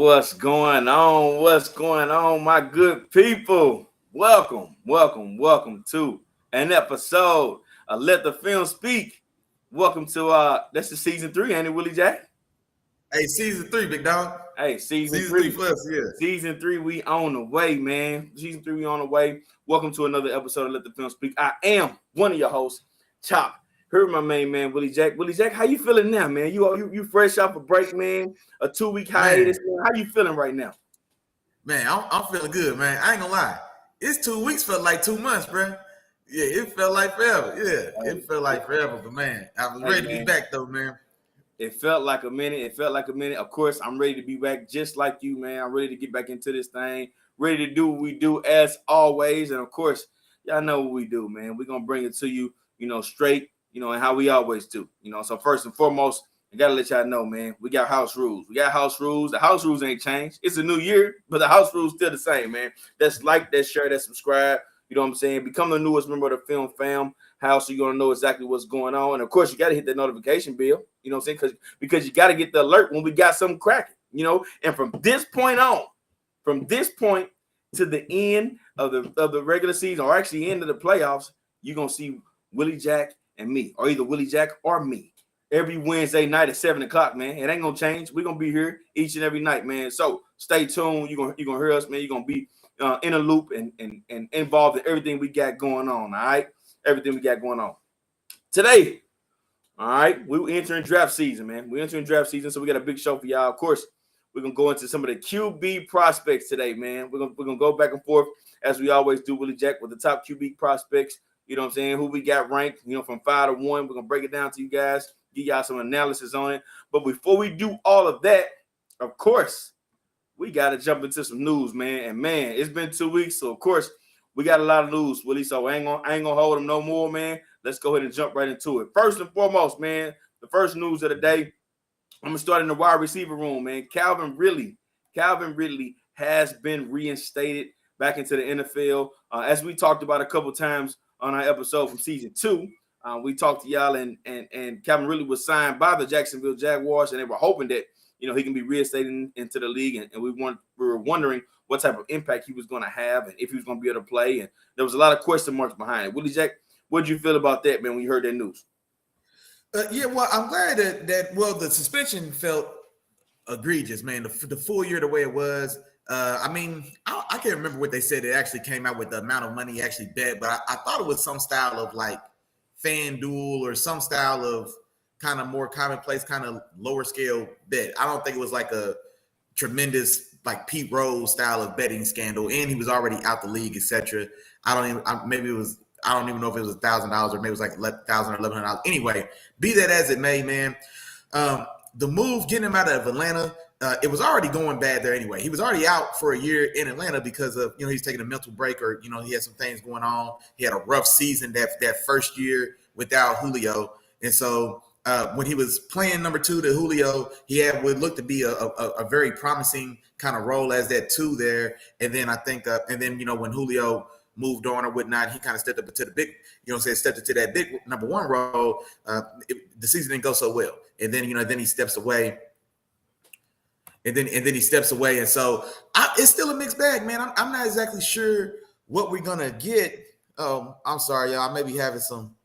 What's going on? What's going on, my good people? Welcome to an episode of Let the Film Speak. Welcome to that's the season 3, ain't it, Willie Jack? Hey, season 3, big dog. Hey, season Season 3 three. for us, yeah. Season 3, we on the way, man. Season 3, we on the way. Welcome to another episode of Let the Film Speak. I am one of your hosts, Chop. Here my main man, Willie Jack. Willie Jack, how you feeling now, man? You fresh off a break, man? A 2-week hiatus, man. How you feeling right now? Man, I'm feeling good, man. I ain't gonna lie. It's 2 weeks, felt like 2 months, bro. Yeah, it felt like forever. Yeah, it felt like forever, but man, I was ready to be back though, man. It felt like a minute. Of course, I'm ready to be back just like you, man. I'm ready to get back into this thing. Ready to do what we do as always. And of course, y'all know what we do, man. We're going to bring it to you, straight, and how we always do. So first and foremost, I got to let y'all know, man, we got house rules. The house rules ain't changed. It's a new year, but the house rules still the same, man. That's like, that share, that subscribe. You know what I'm saying? Become the newest member of the Film Fam house, so you're going to know exactly what's going on. And, of course, you got to hit that notification bell, you know what I'm saying? Because you got to get the alert when we got something cracking, And from this point to the end of the regular season, or actually end of the playoffs, you're going to see Willie Jack and me, or either Willie Jack or me, every Wednesday night at 7 o'clock, man. It ain't going to change. We're going to be here each and every night, man. So stay tuned. You're gonna hear us, man. You're going to be in a loop and involved in everything we got going on, all right? Everything we got going on. Today, all right, we're entering draft season, man. We're entering draft season, so we got a big show for y'all. Of course, we're going to go into some of the QB prospects today, man. We're gonna go back and forth, as we always do, Willie Jack, with the top QB prospects. You know what I'm saying? Who we got ranked, from 5 to 1. We're going to break it down to you guys, give y'all some analysis on it. But before we do all of that, of course, we got to jump into some news, man. And, man, it's been 2 weeks, so, of course, we got a lot of news, Willie, so I ain't gonna hold them no more, man. Let's go ahead and jump right into it. First and foremost, man, the first news of the day, I'm going to start in the wide receiver room, man. Calvin Ridley has been reinstated back into the NFL. As we talked about a couple times on our episode from season 2, we talked to y'all, and Calvin Ridley was signed by the Jacksonville Jaguars, and they were hoping that he can be reinstated into the league, and we were wondering what type of impact he was going to have and if he was going to be able to play. And there was a lot of question marks behind it. Willie Jack, what did you feel about that, man, when you heard that news? Yeah, well, I'm glad that the suspension felt egregious, man. The full year the way it was. I can't remember what they said. It actually came out with the amount of money he actually bet, but I thought it was some style of like FanDuel or some style of kind of more commonplace, kind of lower scale bet. I don't think it was like a tremendous like Pete Rose style of betting scandal, and he was already out the league, etc. I don't even know if it was $1,000 or maybe it was like $1,000 or $1,100. Anyway, be that as it may, man. The move getting him out of Atlanta, it was already going bad there anyway. He was already out for a year in Atlanta because of he's taking a mental break, or he had some things going on. He had a rough season that first year without Julio, and so when he was playing number 2 to Julio, he had what looked to be a very promising kind of role as that 2 there. And then I think, when Julio moved on or whatnot, he kind of stepped up into the big, stepped into that big number 1 role. The season didn't go so well, and then then he steps away. And then he steps away, and so it's still a mixed bag, man. I'm not exactly sure what we're gonna get. I'm sorry, y'all. I may be having some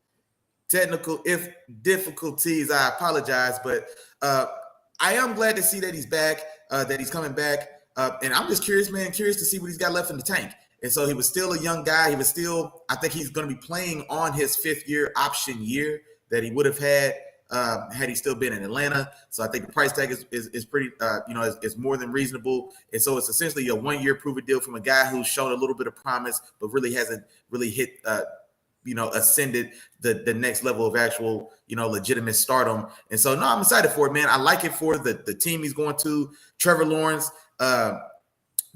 technical difficulties. I apologize, but I am glad to see that he's back, that he's coming back, and I'm just curious to see what he's got left in the tank. And so he was still a young guy. I think he's going to be playing on his 5th year option year that he would have had he still been in Atlanta. So I think the price tag is pretty, is more than reasonable. And so it's essentially a 1-year prove it deal from a guy who's shown a little bit of promise, but really hasn't really hit ascended the next level of actual, legitimate stardom. And so, no, I'm excited for it, man. I like it for the team he's going to. Trevor Lawrence,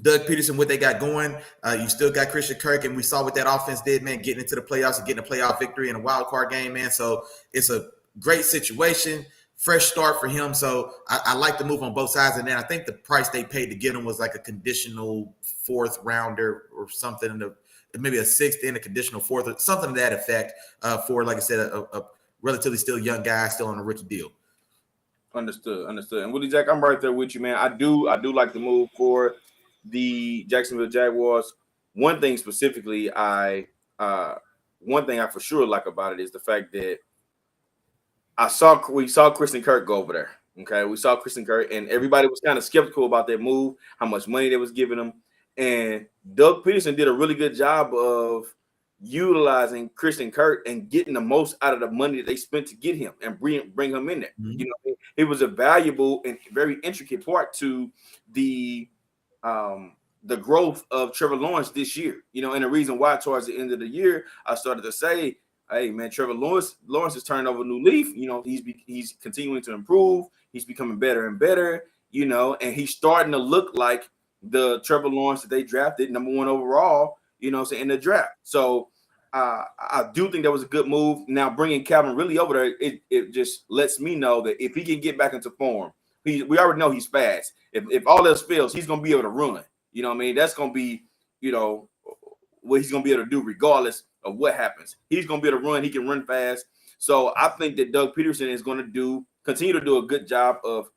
Doug Peterson, what they got going. You still got Christian Kirk, and we saw what that offense did, man, getting into the playoffs and getting a playoff victory in a wild card game, man. So it's a great situation, fresh start for him. So I like the move on both sides. And then I think the price they paid to get him was like a conditional 4th rounder or something, maybe a 6th and a conditional 4th, or something to that effect for, like I said, a relatively still young guy, still on a rookie deal. Understood. And Willie Jack, I'm right there with you, man. I do like the move for the Jacksonville Jaguars. One thing specifically, uh one thing I for sure like about it is the fact that we saw Kristen Kirk go over there. Okay, we saw Kristen Kirk, and everybody was kind of skeptical about that move, how much money they was giving him, and Doug Peterson did a really good job of utilizing Kristen Kirk and getting the most out of the money that they spent to get him and bring him in there. Mm-hmm. You know, it was a valuable and very intricate part to the um the growth of Trevor Lawrence this year. You know, and the reason why towards the end of the year I started to say, hey man, Trevor Lawrence is turning over a new leaf. You know, he's continuing to improve. He's becoming better and better. You know, and he's starting to look like the Trevor Lawrence that they drafted #1 overall. You know, in the draft. So I do think that was a good move. Now bringing Calvin Ridley over there, it just lets me know that if he can get back into form, we already know he's fast. If all else fails, he's gonna be able to run. You know what I mean? That's gonna be, you know, what he's gonna be able to do regardless of what happens. He's gonna be able to run. He can run fast. So I think that Doug Peterson is going to continue to do a good job of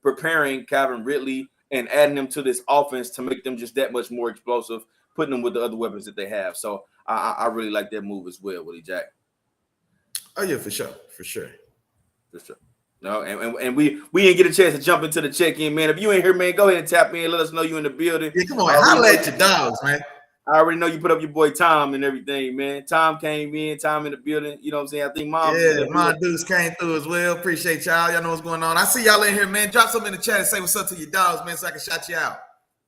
preparing Calvin Ridley and adding them to this offense to make them just that much more explosive, putting them with the other weapons that they have. So I really like that move as well, Willie Jack. Oh yeah, for sure. For sure. No, and we didn't get a chance to jump into the check-in, man. If you ain't here, man, go ahead and tap in. Let us know you in the building. Yeah, come on, holla at your dogs, man. I already know you put up your boy Tom and everything, man. Tom came in, Tom in the building. You know what I'm saying? I think my dudes came through as well. Appreciate y'all. Y'all know what's going on. I see y'all in here, man. Drop something in the chat and say what's up to your dogs, man, so I can shout you out.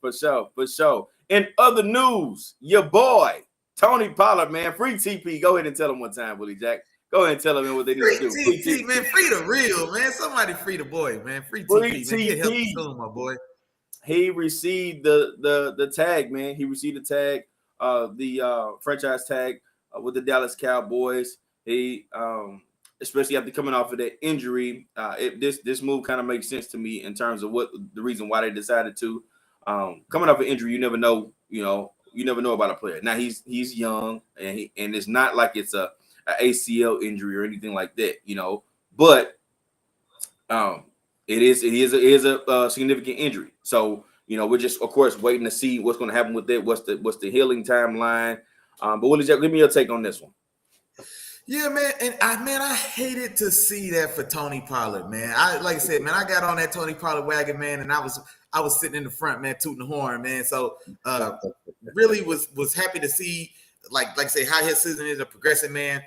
For sure. In other news, your boy Tony Pollard, man, free TP. Go ahead and tell him one time, Willie Jack. Go ahead and tell them what they need to do. Free TP, man. Free the real, man. Somebody free the boy, man. Free TP, man. Get help soon, my boy. He received the tag, man. He received the tag, the franchise tag with the Dallas Cowboys. He especially after coming off of that injury, this move kind of makes sense to me in terms of what the reason why they decided to. Coming off an injury, you never know, you never know about a player. Now he's young, and it's not like it's a ACL injury or anything like that, but it is a significant injury. So we're just of course waiting to see what's going to happen with that. What's the healing timeline? But Willie Jack, give me your take on this one. Yeah, man, and I hated to see that for Tony Pollard, man. I got on that Tony Pollard wagon, man, and I was sitting in the front, man, tooting the horn, man. So really was happy to see, like I say, how his season is progressing, man.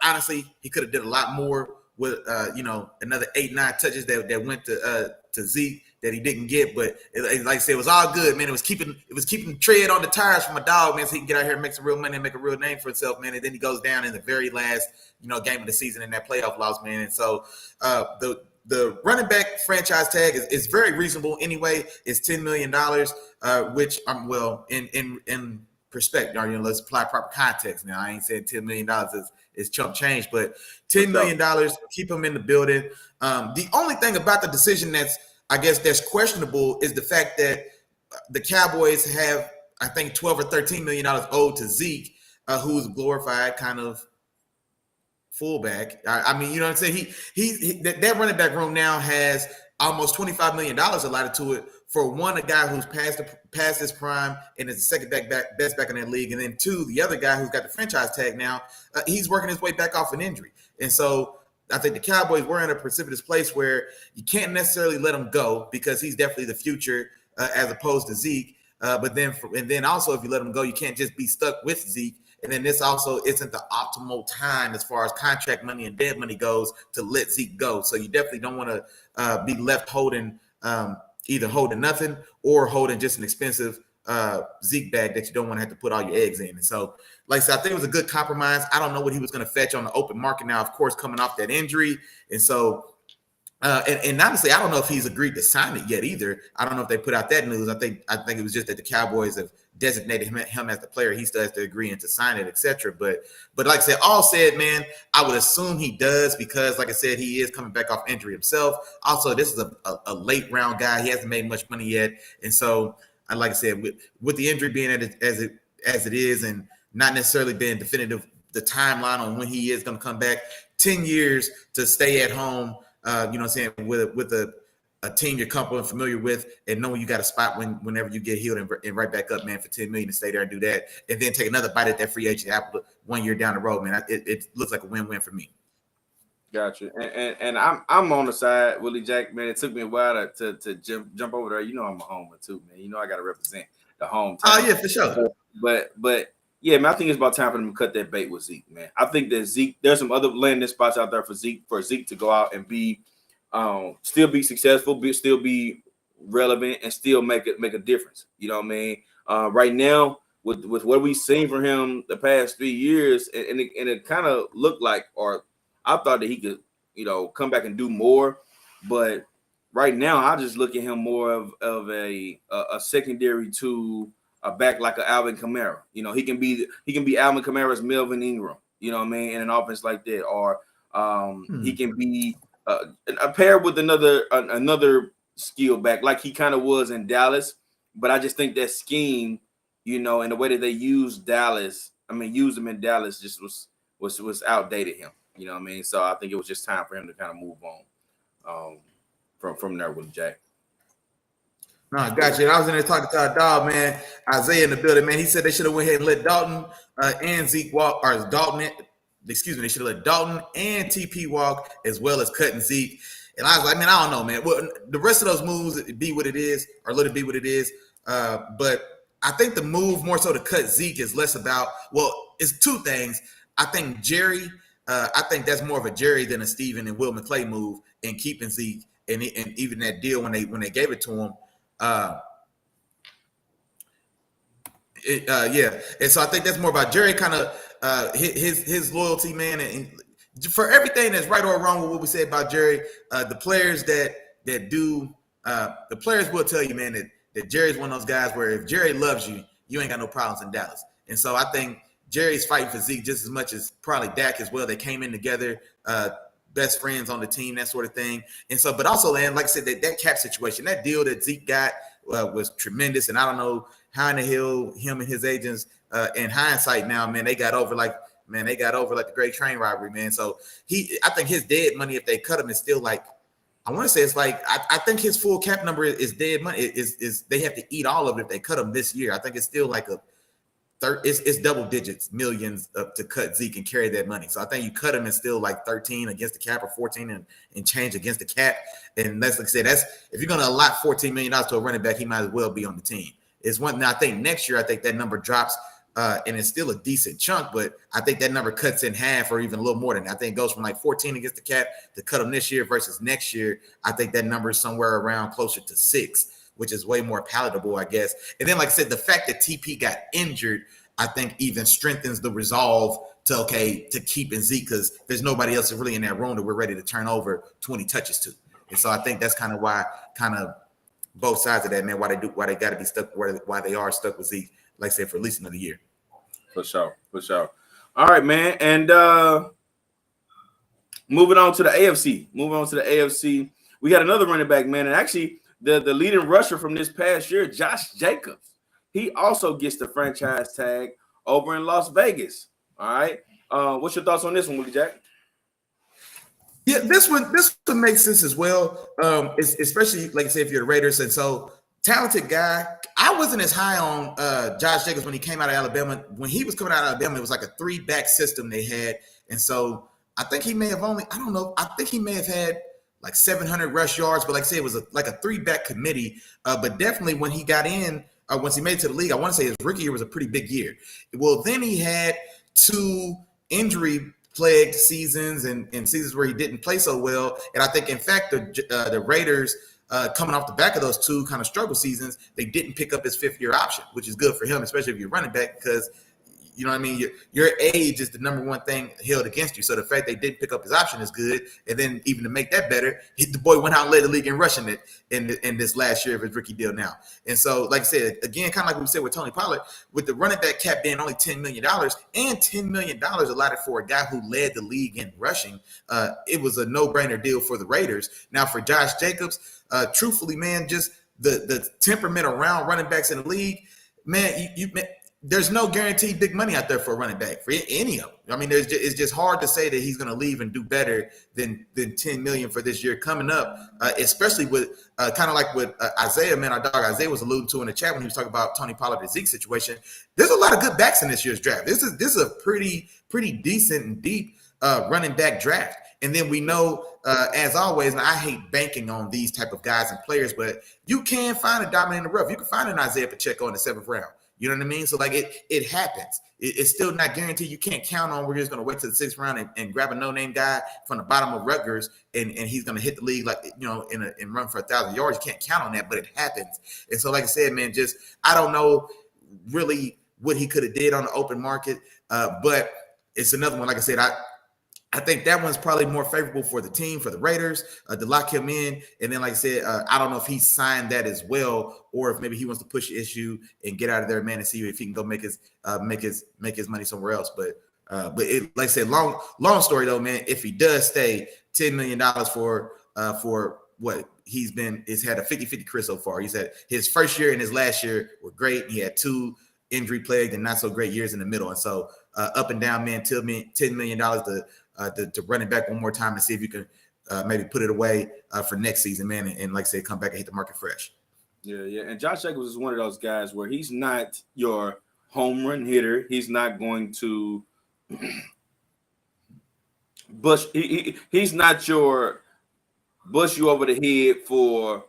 Honestly, he could have did a lot more with another 8-9 touches that went to Zeke that he didn't get, but like I said, it was all good, man. It was keeping tread on the tires for my dog, man, so he can get out here and make some real money and make a real name for himself, man. And then he goes down in the very last game of the season in that playoff loss, man. And so the running back franchise tag is very reasonable anyway. It's $10 million, which in perspective, let's apply proper context. Now, I ain't saying $10 million is chump change, but $10 million, keep him in the building. The only thing about the decision that's questionable is the fact that the Cowboys have, I think, $12 or $13 million owed to Zeke, who's a glorified kind of fullback. I mean, you know what I'm saying? That running back room now has almost $25 million allotted to it for one, a guy who's past his prime and is the second best back in that league, and then two, the other guy who's got the franchise tag now, he's working his way back off an injury. And so I think the Cowboys were in a precipitous place where you can't necessarily let him go because he's definitely the future as opposed to Zeke. But then also, if you let him go, you can't just be stuck with Zeke. And then this also isn't the optimal time as far as contract money and dead money goes to let Zeke go. So you definitely don't want to be left holding either holding nothing or holding just an expensive Zeke bag that you don't want to have to put all your eggs in. And so, like I said, I think it was a good compromise. I don't know what he was going to fetch on the open market now, of course, coming off that injury. And so, and honestly, I don't know if he's agreed to sign it yet either. I don't know if they put out that news. I think it was just that the Cowboys have designated him as the player. He still has to agree and to sign it, etc. But like I said, all said, man, I would assume he does because, like I said, he is coming back off injury himself. Also, this is a late round guy. He hasn't made much money yet, and so, like I said, with the injury being as it is, and not necessarily being definitive, the timeline on when he is going to come back, 10 years to stay at home You know what I'm saying, with a team you're comfortable and familiar with, and knowing you got a spot whenever you get healed and right back up, man, for $10 million to stay there and do that, and then take another bite at that free agent apple 1 year down the road, man. It looks like a win-win for me. Gotcha. And I'm on the side, Willie Jack, man. It took me a while to jump over there. You know I'm a homer too, man. You know I got to represent the hometown. Oh yeah, for sure. But yeah, man, I think it's about time for them to cut that bait with Zeke, man. I think that Zeke, there's some other landing spots out there for Zeke to go out and be still be successful, still be relevant, and still make a difference. You know what I mean? Right now, with what we've seen from him the past 3 years, and it kind of looked like, or I thought that he could, come back and do more. But right now, I just look at him more of a secondary to a back like an Alvin Kamara. He can be Alvin Kamara's Melvin Ingram. You know what I mean? In an offense like that, or he can be a pair with another skill back like he kind of was in Dallas. But I just think that scheme, and the way that they used him in Dallas just was outdated him. You know what I mean? So I think it was just time for him to kind of move on from there with Jack. No, I got you. I was in there talking to our dog, man, Isaiah in the building, man. He said they should have went ahead and let Dalton and Zeke walk, or Dalton, they should have let Dalton and TP walk as well as cutting Zeke. And I was like, man, I don't know, man. Well, the rest of those moves be what it is, or let it be what it is. But I think the move more so to cut Zeke is less about, it's two things. I think Jerry, I think that's more of a Jerry than a Steven and Will McClay move in keeping Zeke, and even that deal when they gave it to him. And so I think that's more about Jerry kind of his loyalty, man, and for everything that's right or wrong with what we said about Jerry, the players that do the players will tell you, man, that Jerry's one of those guys where if Jerry loves you, you ain't got no problems in Dallas. And so I think Jerry's fighting for Zeke just as much as probably Dak as well. They came in together, best friends on the team, that sort of thing. And so, but also, man, like I said, that cap situation, that deal that Zeke got was tremendous. And I don't know how in the hell him and his agents, in hindsight now, man, they got over like the great train robbery, man. So I think his dead money, if they cut him, is still like, I want to say it's like, I think his full cap number is dead money. Is they have to eat all of it if they cut him this year. I think it's still like it's double digits, millions to cut Zeke and carry that money. So I think you cut him and still like 13 against the cap or 14 and change against the cap. And that's like I said, if you're going to allot $14 million to a running back, he might as well be on the team. It's one. Now I think next year, I think that number drops and it's still a decent chunk, but I think that number cuts in half or even a little more than that. I think it goes from like 14 against the cap to cut him this year versus next year. I think that number is somewhere around closer to 6, which is way more palatable, I guess. And then, like I said, the fact that TP got injured, I think even strengthens the resolve to keeping Zeke, because there's nobody else really in that room that we're ready to turn over 20 touches to. And so I think that's kind of why both sides of that, man, why they got to be stuck, why they are stuck with Zeke, like I said, for at least another year. For sure. All right, man. And moving on to the AFC. We got another running back, man. And actually, the leading rusher from this past year, Josh Jacobs, he also gets the franchise tag over in Las Vegas. All right. What's your thoughts on this one, Willie Jack? Yeah, this one makes sense as well. Especially, like I said, if you're the Raiders. And so, talented guy. I wasn't as high on Josh Jacobs when he came out of Alabama. When he was coming out of Alabama, it was like a 3-back system they had. And so I think he may have had like 700 rush yards, but like I said, it was like a 3-back committee. But definitely when he got in, once he made it to the league, I want to say his rookie year was a pretty big year. Well, then he had 2 injury-plagued seasons and seasons where he didn't play so well. And I think, in fact, the Raiders – coming off the back of those 2 kind of struggle seasons, they didn't pick up his 5th-year option, which is good for him, especially if you're running back, because you know what I mean. Your age is the number one thing held against you. So the fact they didn't pick up his option is good. And then even to make that better, the boy went out and led the league in rushing it in this last year of his rookie deal now. And so, like I said, again, kind of like we said with Tony Pollard, with the running back cap being only $10 million and $10 million allotted for a guy who led the league in rushing, it was a no-brainer deal for the Raiders. Now for Josh Jacobs, truthfully, man, just the temperament around running backs in the league, man, there's no guaranteed big money out there for a running back for any of them. I mean, it's just hard to say that he's going to leave and do better than 10 million for this year coming up, especially with kind of like what Isaiah, man, our dog Isaiah was alluding to in the chat when he was talking about Tony Pollard and Zeke situation. There's a lot of good backs in this year's draft. This is a pretty decent and deep running back draft. And then we know, as always, and I hate banking on these type of guys and players, but you can find a diamond in the rough. You can find an Isaiah Pacheco in the 7th round. You know what I mean? So like it happens. It's still not guaranteed. You can't count on we're just going to wait to the 6th round and grab a no-name guy from the bottom of Rutgers and he's going to hit the league like, you know, and run for 1,000 yards. You can't count on that, but it happens. And so like I said, man, just I don't know really what he could have did on the open market, but it's another one. Like I said, I think that one's probably more favorable for the team, for the Raiders, to lock him in. And then, like I said, I don't know if he signed that as well, or if maybe he wants to push the issue and get out of there, man, and see if he can go make his money somewhere else. But it, like I said, long story though, man. If he does stay, $10 million for what he's had a 50-50 career so far. He's had his first year and his last year were great. He had 2 injury plagued and not so great years in the middle, and so up and down, man. $10 million to run it back one more time and see if you can maybe put it away for next season, man. And like I said, come back and hit the market fresh. Yeah. And Josh Jacobs is one of those guys where he's not your home run hitter. He's not going to he's not your bust you over the head for,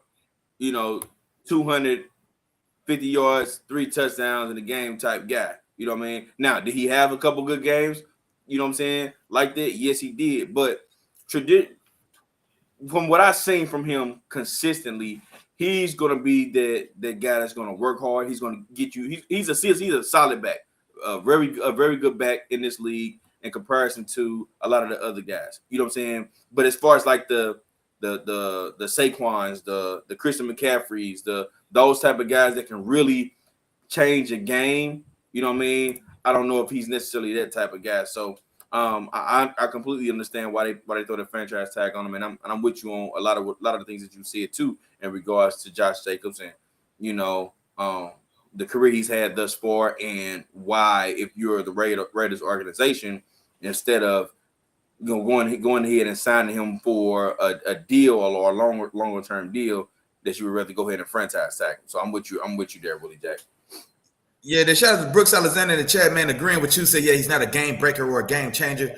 250 yards, 3 touchdowns in a game type guy. You know what I mean? Now, did he have a couple good games? You know what I'm saying? Like that? Yes, he did. But from what I've seen from him consistently, he's going to be that guy that's going to work hard. He's going to get you. He's a solid back, a very good back in this league in comparison to a lot of the other guys. You know what I'm saying? But as far as like the Saquons, the Christian McCaffreys, those type of guys that can really change a game, you know what I mean? I don't know if he's necessarily that type of guy. So I completely understand why they throw the franchise tag on him, and I'm with you on a lot of the things that you said too in regards to Josh Jacobs and the career he's had thus far, and why if you're the Raiders organization, instead of going ahead and signing him for a deal or a longer term deal, that you would rather go ahead and franchise tag him. So I'm with you there, Willie Jack. Yeah, the shout out to Brooks Alexander in the chat, man, agreeing with you. Say, yeah, he's not a game breaker or a game changer.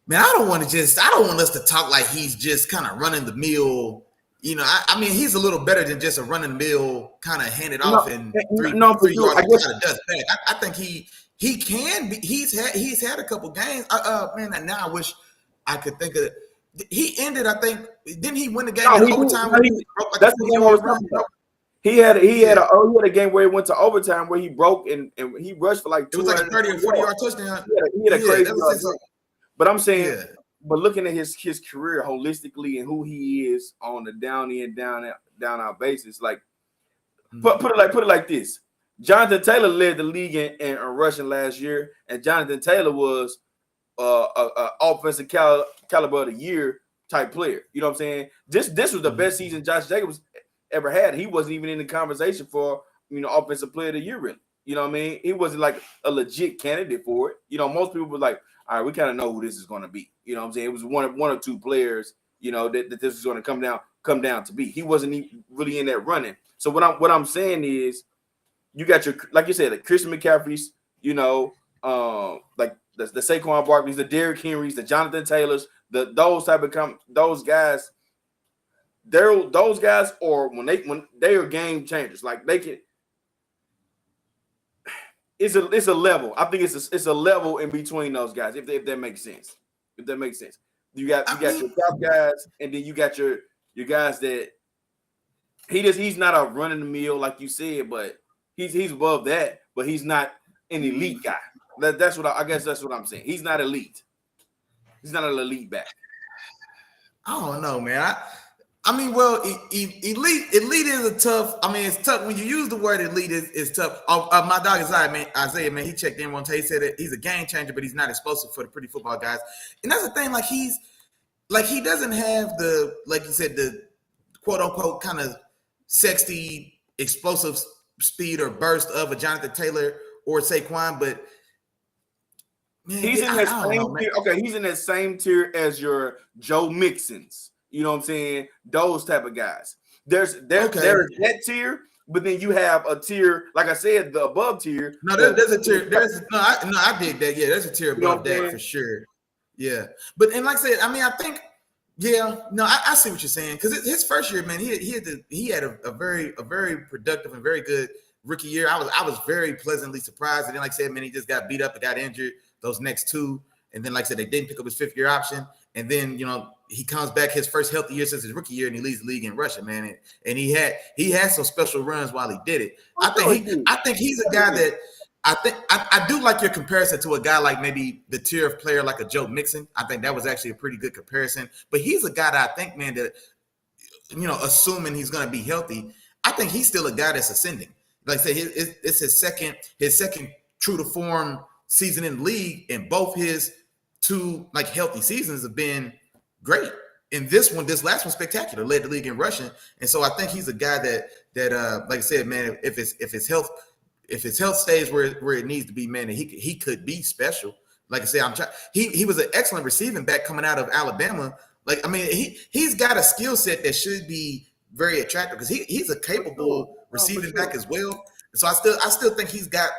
Man, I don't want us to talk like he's just kind of running the mill. I mean, he's a little better than just a running the mill kind of hand it off and three yards kind of dust back. I think he can be. He's had a couple games. Man, now I wish I could think of it. He ended, I think. Didn't he win the game in overtime? That's the game I was talking about. He had a game where he went to overtime where he broke and he rushed for like 30 or 40 yard touchdown. He had a crazy. But I'm saying, but looking at his career holistically and who he is on the down out basis, like put it like this: Jonathan Taylor led the league in rushing last year, and Jonathan Taylor was a offensive caliber of the year type player. You know what I'm saying? This was the best season Josh Jacobs ever had. He wasn't even in the conversation for offensive player of the year, really. You know what I mean? He wasn't like a legit candidate for it. Most people were like, all right, we kind of know who this is going to be. You know what I'm saying? It was one or two players, that this was going to come down to be. He wasn't even really in that running. So what I'm saying is, you got your, like you said, the Christian McCaffreys, like the Saquon Barkleys, the Derrick Henrys, the Jonathan Taylors, those guys. Those guys, or when they are game changers, like they can. It's a level. I think it's a level in between those guys. If that makes sense. If that makes sense, you got your top guys, and then you got your guys that he's not a run in the mill like you said, but he's above that, but he's not an elite guy. That's what I guess that's what I'm saying. He's not elite. He's not an elite back. I don't know, man. I mean, well, elite is a tough. I mean, it's tough when you use the word elite. It's tough. My dog Isaiah, man, he checked in one day. He said that he's a game changer, but he's not explosive for the pretty football guys. And that's the thing. Like he doesn't have the, like you said, the quote unquote kind of sexy explosive speed or burst of a Jonathan Taylor or Saquon, but man, he's in that I don't know, same man. tier. Okay, he's in that same tier as your Joe Mixons. You know what I'm saying? Those type of guys. There's that tier, but then you have a tier, like I said, the above tier. No, there's a tier. I dig that. Yeah, there's a tier above that for sure. Yeah, but and like I said, I mean, I think, I see what you're saying, because his first year, man, he had a very productive and very good rookie year. I was very pleasantly surprised, and then like I said, man, he just got beat up and got injured those next two, and then like I said, they didn't pick up his 5th year option, and then he comes back his first healthy year since his rookie year, and he leads the league in rushing, man, and he had some special runs while he did it. I think he's a guy that. I do like your comparison to a guy like maybe the tier of player like a Joe Mixon. I think that was actually a pretty good comparison. But he's a guy that I think, man, that assuming he's going to be healthy, I think he's still a guy that's ascending. Like I say, it's his second true to form season in the league, and both his 2 like healthy seasons have been great. And this last one, spectacular, led the league in rushing. And so I think he's a guy that like I said, man, if his health stays where it needs to be, man, he could be special. Like I said, he was an excellent receiving back coming out of Alabama. Like, I mean, he's got a skill set that should be very attractive, because he's a capable receiving back as well. So I still think he's got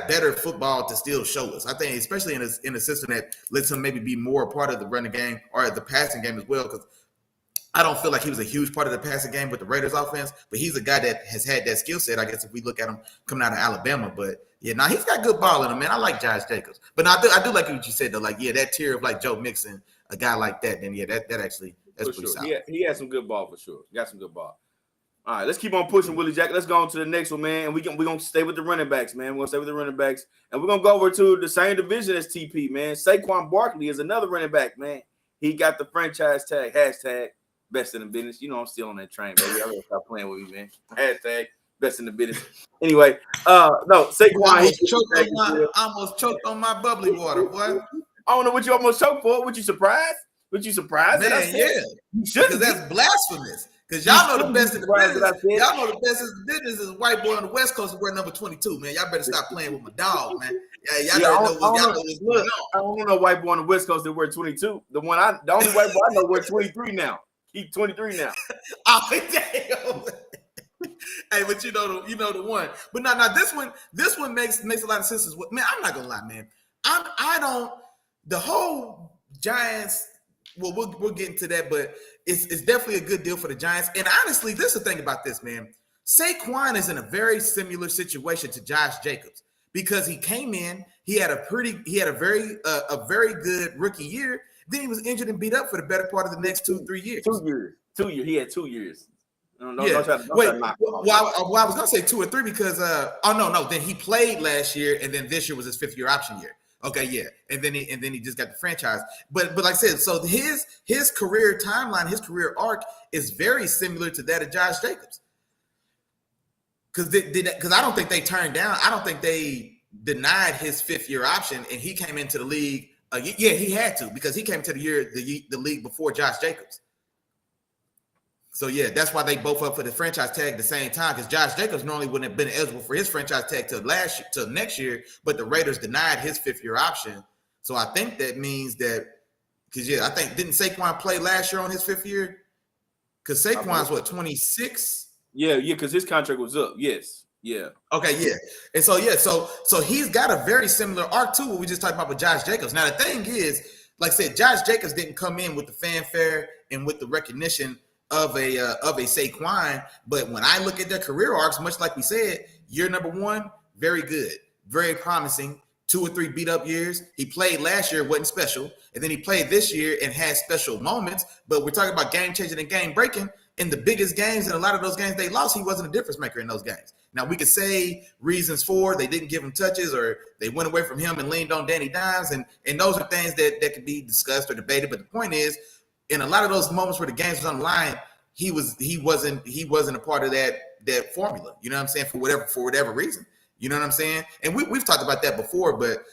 better football to still show us. I think, especially in a system that lets him maybe be more a part of the running game or the passing game as well, because I don't feel like he was a huge part of the passing game with the Raiders offense, but he's a guy that has had that skill set, I guess, if we look at him coming out of Alabama. But yeah, now he's got good ball in him, man. I like Josh Jacobs. But I do like what you said, though. Like, yeah, that tier of like Joe Mixon, a guy like that, then yeah, that's pretty solid. Yeah, he had some good ball for sure. He got some good ball. All right, let's keep on pushing, Willie Jack. Let's go on to the next one, man. And we're going to stay with the running backs, man. We're going to stay with the running backs. And we're going to go over to the same division as TP, man. Saquon Barkley is another running back, man. He got the franchise tag, hashtag best in the business. I'm still on that train, baby. I gotta stop playing with me, man. Hashtag best in the business. Anyway, no, Saquon. I almost choked on my bubbly water, boy. I don't know what you almost choked for. What you surprised? Man, yeah. Because that's blasphemous. Because y'all know the best in the business. Y'all know the best in the business is a white boy on the West Coast who wear number 22, man. Y'all better stop playing with my dog, man. Yeah, y'all know what's going on. I don't know white boy on the West Coast that wear 22. The only white boy I know wear 23 now. He's 23 now. Oh, damn. Hey, but you know the one. But now this one makes a lot of sense as well. Man, I'm not gonna lie, man. The whole Giants. Well, we'll get into that, but it's definitely a good deal for the Giants. And honestly, this is the thing about this, man. Saquon is in a very similar situation to Josh Jacobs, because he came in, he had a very good rookie year. Then he was injured and beat up for the better part of the next 2-3 years. 2 years. 2 years. He had 2 years. I was gonna say 2 or 3 because then he played last year, and then this year was his 5th year option year. Okay, yeah, and then he just got the franchise. But like I said, so his career timeline, his career arc is very similar to that of Josh Jacobs. Because I don't think they turned down. I don't think they denied his 5th year option, and he came into the league. He had to, because he came to the league before Josh Jacobs. So yeah, that's why they both up for the franchise tag at the same time, because Josh Jacobs normally wouldn't have been eligible for his franchise tag till next year, but the Raiders denied his 5th year option. So I think that means that, because I think didn't Saquon play last year on his 5th year? Because Saquon's 26? Yeah, because his contract was up. Yes. Yeah. Okay, yeah. And so he's got a very similar arc to what we just talked about with Josh Jacobs. Now the thing is, like I said, Josh Jacobs didn't come in with the fanfare and with the recognition of a Saquon, but when I look at their career arcs, much like we said, year number 1, very good, very promising. 2 or 3 beat up years. He played last year, wasn't special, and then he played this year and had special moments. But we're talking about game changing and game breaking. In the biggest games, and a lot of those games they lost, he wasn't a difference maker in those games. Now we could say reasons for they didn't give him touches, or they went away from him and leaned on Danny Dimes, and those are things that could be discussed or debated. But the point is, in a lot of those moments where the games was on the line, he wasn't a part of that formula. You know what I'm saying? For whatever reason. You know what I'm saying? And we've talked about that before, but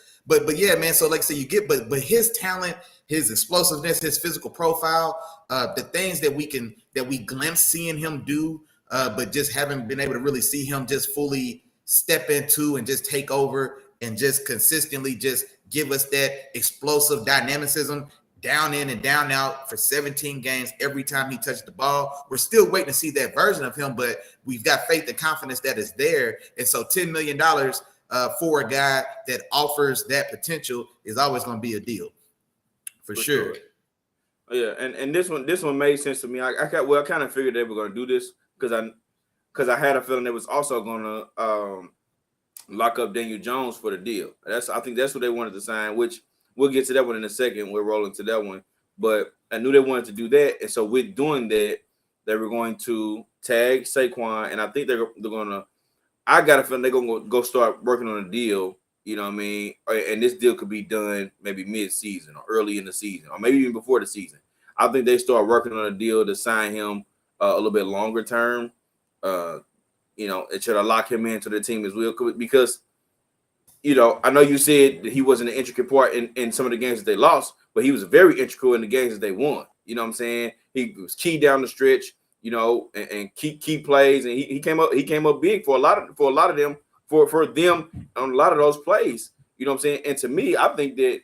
yeah, man. So like I say, you get but his talent, his explosiveness, his physical profile, the things that we glimpse seeing him do, but just haven't been able to really see him just fully step into and just take over and just consistently just give us that explosive dynamicism down in and down out for 17 games every time he touched the ball. We're still waiting to see that version of him, but we've got faith and confidence that is there. And so $10 million for a guy that offers that potential is always going to be a deal for sure. Yeah, and this one made sense to me. I kind of figured they were going to do this because I had a feeling they was also going to lock up Daniel Jones for the deal. I think that's what they wanted to sign, which we'll get to that one in a second. We're rolling to that one. But I knew they wanted to do that. And so with doing that, they were going to tag Saquon. And I think they're going to – I got a feeling they're going to go start working on a deal, you know what I mean? And this deal could be done maybe mid-season or early in the season or maybe even before the season. I think they start working on a deal to sign him a little bit longer term, you know, and try to lock him into the team as well. Because – you know, I know you said that he wasn't an intricate part in some of the games that they lost, but he was very integral in the games that they won. You know what I'm saying? He was key down the stretch, you know, and key plays, and he came up big for a lot of them on a lot of those plays. You know what I'm saying? And to me, I think that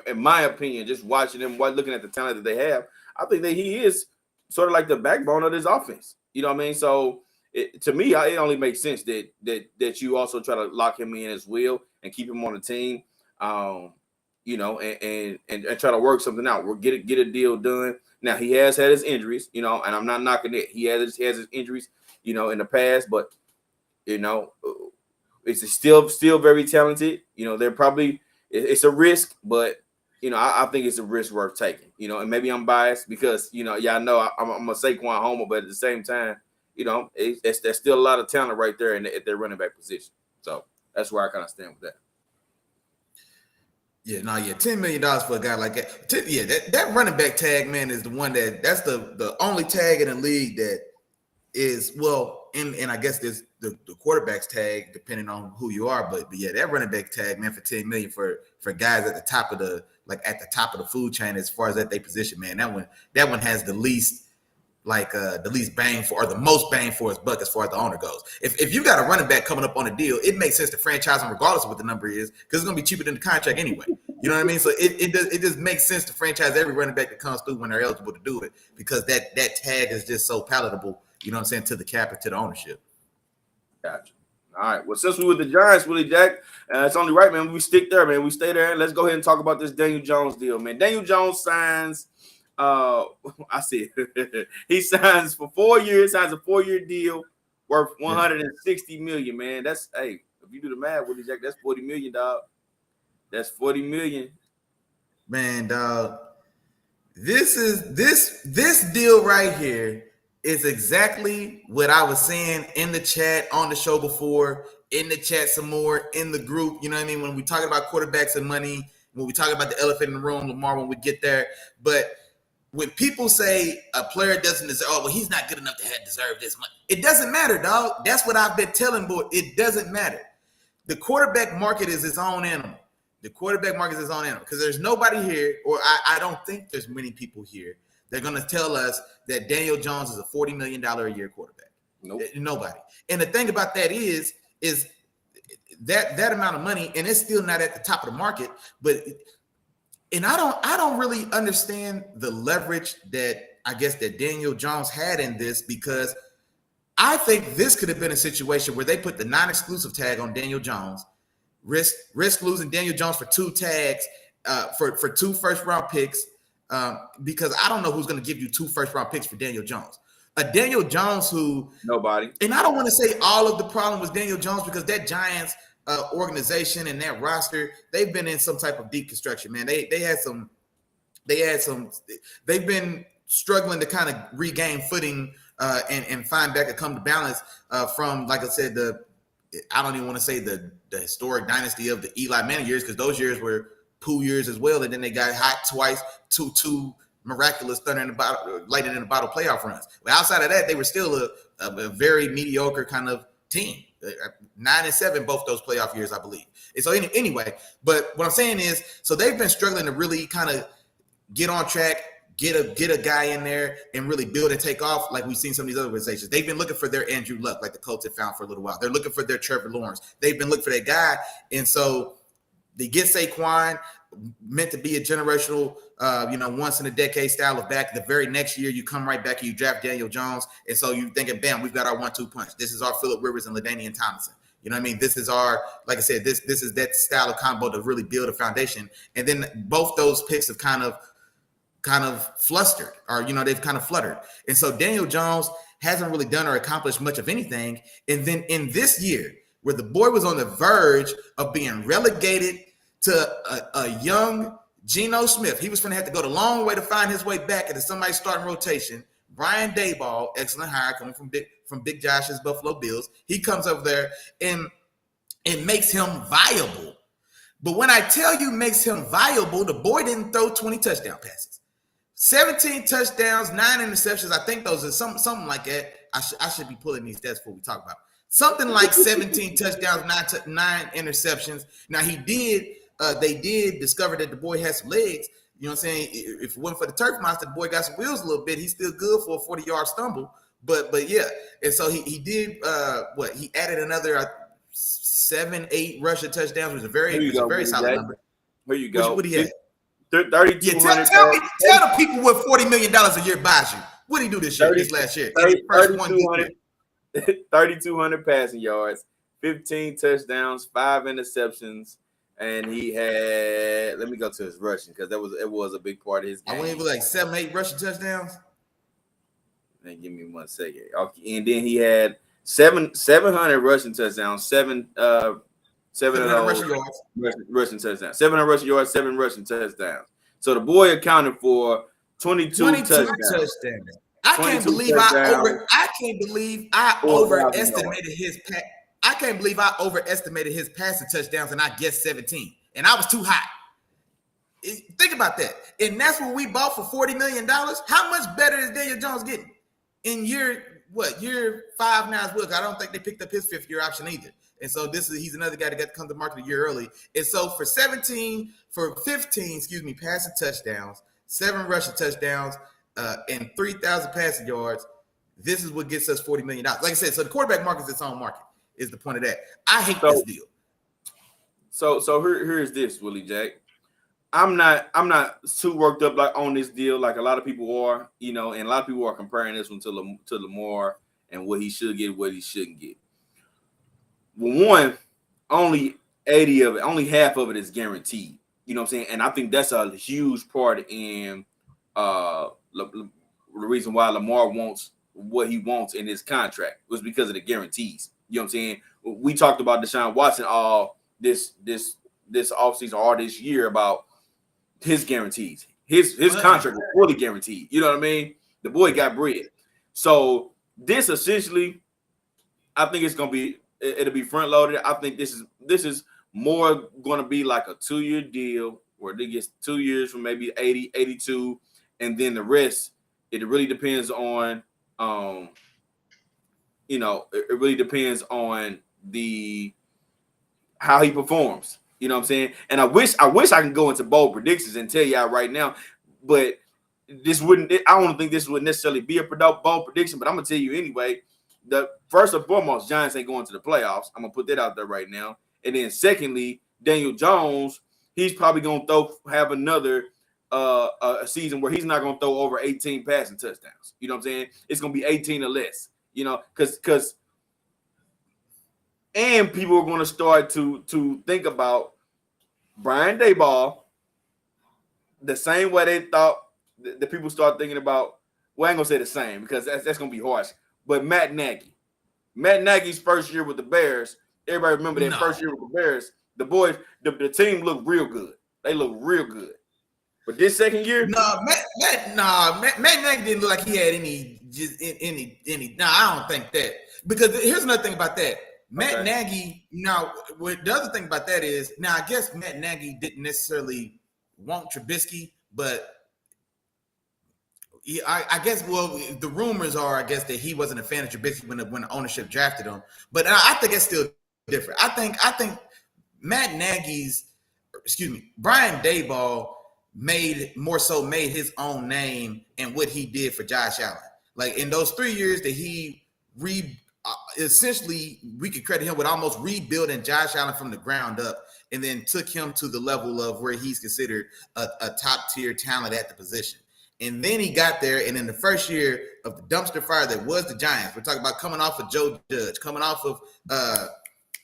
in my opinion, just watching them, looking at the talent that they have, I think that he is sort of like the backbone of this offense. You know what I mean? So. To me, it only makes sense that you also try to lock him in as well and keep him on the team, you know, and try to work something out. We'll get a deal done. Now he has had his injuries, you know, and I'm not knocking it. He has his injuries, you know, in the past, but you know, it's still very talented. You know, it's a risk, but you know, I think it's a risk worth taking. You know, and maybe I'm biased because you know, y'all know I'm a Saquon homer, but at the same time. You know, there's still a lot of talent right there at their running back position. So that's where I kind of stand with that. Yeah, $10 million for a guy like that. That running back tag, man, is the one that's the only tag in the league that is and I guess there's the quarterback's tag depending on who you are, but yeah, that running back tag, man, for $10 million for guys at the top of the food chain as far as at their position, man, that one has the least. The least bang for, or the most bang for his buck as far as the owner goes. If you got a running back coming up on a deal, it makes sense to franchise him regardless of what the number is because it's going to be cheaper than the contract anyway. You know what I mean? So it just makes sense to franchise every running back that comes through when they're eligible to do it because that tag is just so palatable, you know what I'm saying, to the cap and to the ownership. Gotcha. All right. Well, since we with the Giants, Willie Jack, it's only right, man. We stick there, man. We stay there. Let's go ahead and talk about this Daniel Jones deal, man. Daniel Jones signs I see he signs for 4 years, signs a 4-year deal worth $160 million, man. That's if you do the math, Willie Jack, that's $40 million, dog. That's $40 million. Man, dog. This deal right here is exactly what I was saying in the chat on the show before, in the chat some more, in the group. You know what I mean? When we talk about quarterbacks and money, when we talk about the elephant in the room, Lamar, when we get there. But when people say a player doesn't deserve, he's not good enough to have deserved this money. It doesn't matter, dog. That's what I've been telling, boy. It doesn't matter. The quarterback market is its own animal. Because there's nobody here, or I don't think there's many people here that are going to tell us that Daniel Jones is a $40 million a year quarterback. Nope. Nobody. And the thing about that is that amount of money, and it's still not at the top of the market, but and I don't really understand the leverage that I guess that Daniel Jones had in this, because I think this could have been a situation where they put the non-exclusive tag on Daniel Jones, risk losing Daniel Jones for 2 tags, for 2 first-round picks, because I don't know who's going to give you 2 first-round picks for Daniel Jones. A Daniel Jones who nobody. And I don't want to say all of the problem was Daniel Jones, because that Giants organization and that roster, they've been in some type of deconstruction, man. They've been struggling to kind of regain footing and find back and come to balance from, like I said, I don't even want to say the historic dynasty of the Eli Manning years, because those years were poo years as well, and then they got hot twice, two miraculous lightning in the bottle playoff runs. But outside of that, they were still a very mediocre kind of team. 9-7 both those playoff years, I believe. And so anyway, but what I'm saying is, so they've been struggling to really kind of get on track, get a guy in there and really build and take off like we've seen some of these other organizations. They've been looking for their Andrew Luck, like the Colts have found for a little while. They're looking for their Trevor Lawrence. They've been looking for that guy. And so they get Saquon, meant to be a generational, once in a decade style of back. The very next year, you come right back and you draft Daniel Jones. And so you're thinking, bam, we've got our 1-2 punch. This is our Phillip Rivers and LaDainian Tomlinson. You know what I mean? This is our, like I said, this is that style of combo to really build a foundation. And then both those picks have kind of flustered, or they've kind of fluttered. And so Daniel Jones hasn't really done or accomplished much of anything. And then in this year, where the boy was on the verge of being relegated to a young Geno Smith, he was going to have to go the long way to find his way back into somebody's starting rotation. Brian Daboll, excellent hire, coming from Big Josh's Buffalo Bills. He comes over there and makes him viable. But when I tell you makes him viable, the boy didn't throw 20 touchdown passes. 17 touchdowns, 9 interceptions. I think those are something like that. I should be pulling these stats before we talk about it. Something like 17 touchdowns, 9 interceptions. Now they did discover that the boy has some legs. You know what I'm saying? If it wasn't for the turf monster, the boy got some wheels a little bit. He's still good for a 40-yard stumble. But yeah. And so he did he added another 7-8 rushing touchdowns, which was a very solid number. Here you go. What he had? 3,200. Tell the people what $40 million a year buys you. What did he do this last year? 3,200 passing yards, 15 touchdowns, 5 interceptions, and he had. Let me go to his rushing because it was a big part of his game. I went with like 7-8 rushing touchdowns. And give me 1 second. Okay, and then he had 700 rushing touchdowns, 700 rushing touchdowns, 700 rushing yards, 7 rushing touchdowns. So the boy accounted for 22 touchdowns. I can't believe I overestimated his pass. I can't believe I overestimated his passing touchdowns, and I guessed 17, and I was too high. Think about that, and that's what we bought for $40 million. How much better is Daniel Jones getting in year 5 now? Look, I don't think they picked up his 5th-year option either, and so he's another guy that got to come to market a year early. And so for 15 passing touchdowns, 7 rushing touchdowns, and 3,000 passing yards, this is what gets us $40 million. Like I said, so the quarterback market is its own market, is the point of that. I hate this deal. So here's this, Willie Jack. I'm not too worked up like on this deal like a lot of people are, and a lot of people are comparing this one to Lamar and what he should get, what he shouldn't get. Well, one, only half of it is guaranteed. You know what I'm saying? And I think that's a huge part in the reason why Lamar wants what he wants in his contract was because of the guarantees. You know what I'm saying? We talked about Deshaun Watson all this offseason, all this year about his guarantees. His contract was fully guaranteed. You know what I mean? The boy got bread. So this essentially, I think it'll be front loaded. I think this is more going to be like a 2-year deal where they get 2 years from maybe 80, 82, and then the rest. It really depends on it really depends on how he performs. You know what I'm saying? And I wish I can go into bold predictions and tell y'all right now, but I don't think this would necessarily be a bold prediction, but I'm gonna tell you anyway. The first and foremost, Giants ain't going to the playoffs. I'm gonna put that out there right now. And then secondly, Daniel Jones, he's probably gonna have another a season where he's not gonna throw over 18 passing touchdowns. You know what I'm saying? It's gonna be 18 or less. Because and people are going to start to think about Brian Daboll the same way they thought the people start thinking about. Well, I ain't gonna say the same because that's gonna be harsh. But Matt Nagy's first year with the Bears. Everybody remember that first year with the Bears. The boys, the team looked real good. They look real good. But this second year, Matt Nagy didn't look like he had any. I don't think that, because here's another thing about that. Matt Nagy. Now, the other thing about that is, now I guess Matt Nagy didn't necessarily want Trubisky, but I guess the rumors are, I guess, that he wasn't a fan of Trubisky when the ownership drafted him. But I think it's still different. I think Brian Daboll made his own name and what he did for Josh Allen. Like in those 3 years that he essentially, we could credit him with almost rebuilding Josh Allen from the ground up, and then took him to the level of where he's considered a top tier talent at the position. And then he got there, and in the first year of the dumpster fire that was the Giants, we're talking about coming off of Joe Judge, coming off of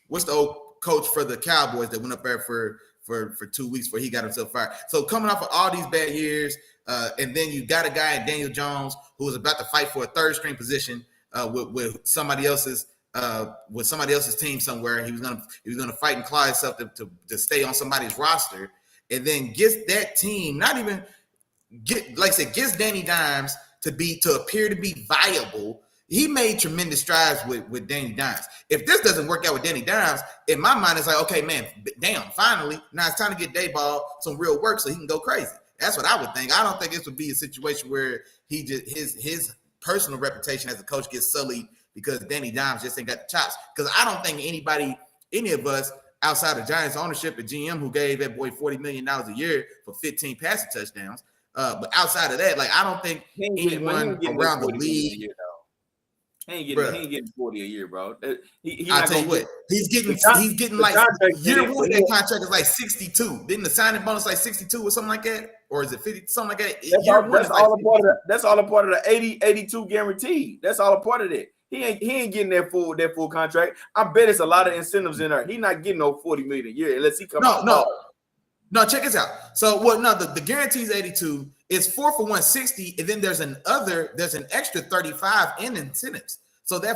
what's the old coach for the Cowboys that went up there for 2 weeks before he got himself fired. So coming off of all these bad years, and then you got a guy in Daniel Jones who was about to fight for a third string position with somebody else's team somewhere. He was gonna fight and claw himself to stay on somebody's roster, and then gets that team gets Danny Dimes to appear to be viable. He made tremendous strides with Danny Dimes. If this doesn't work out with Danny Dimes, in my mind, it's like, okay, man, damn, finally, now it's time to get Dayball some real work so he can go crazy. That's what I would think. I don't think this would be a situation where he just his personal reputation as a coach gets sullied because Danny Dimes just ain't got the chops. Because I don't think any of us outside of Giants ownership and GM who gave that boy $40 million a year for 15 passing touchdowns. But outside of that, like, I don't think anyone around the league. He ain't getting 40 a year, bro. I'll tell you what, he's getting like year one of that contract is like 62. Didn't the signing bonus like 62 or something like that? Or is it 50, something like that? That's all a part of the 82 guarantee. That's all a part of it. He ain't getting that full contract. I bet it's a lot of incentives in there. He's not getting no 40 million a year unless he comes. No, check this out. So the guarantee is 82. It's 4 for 160, and then there's an extra 35 in incentives. So the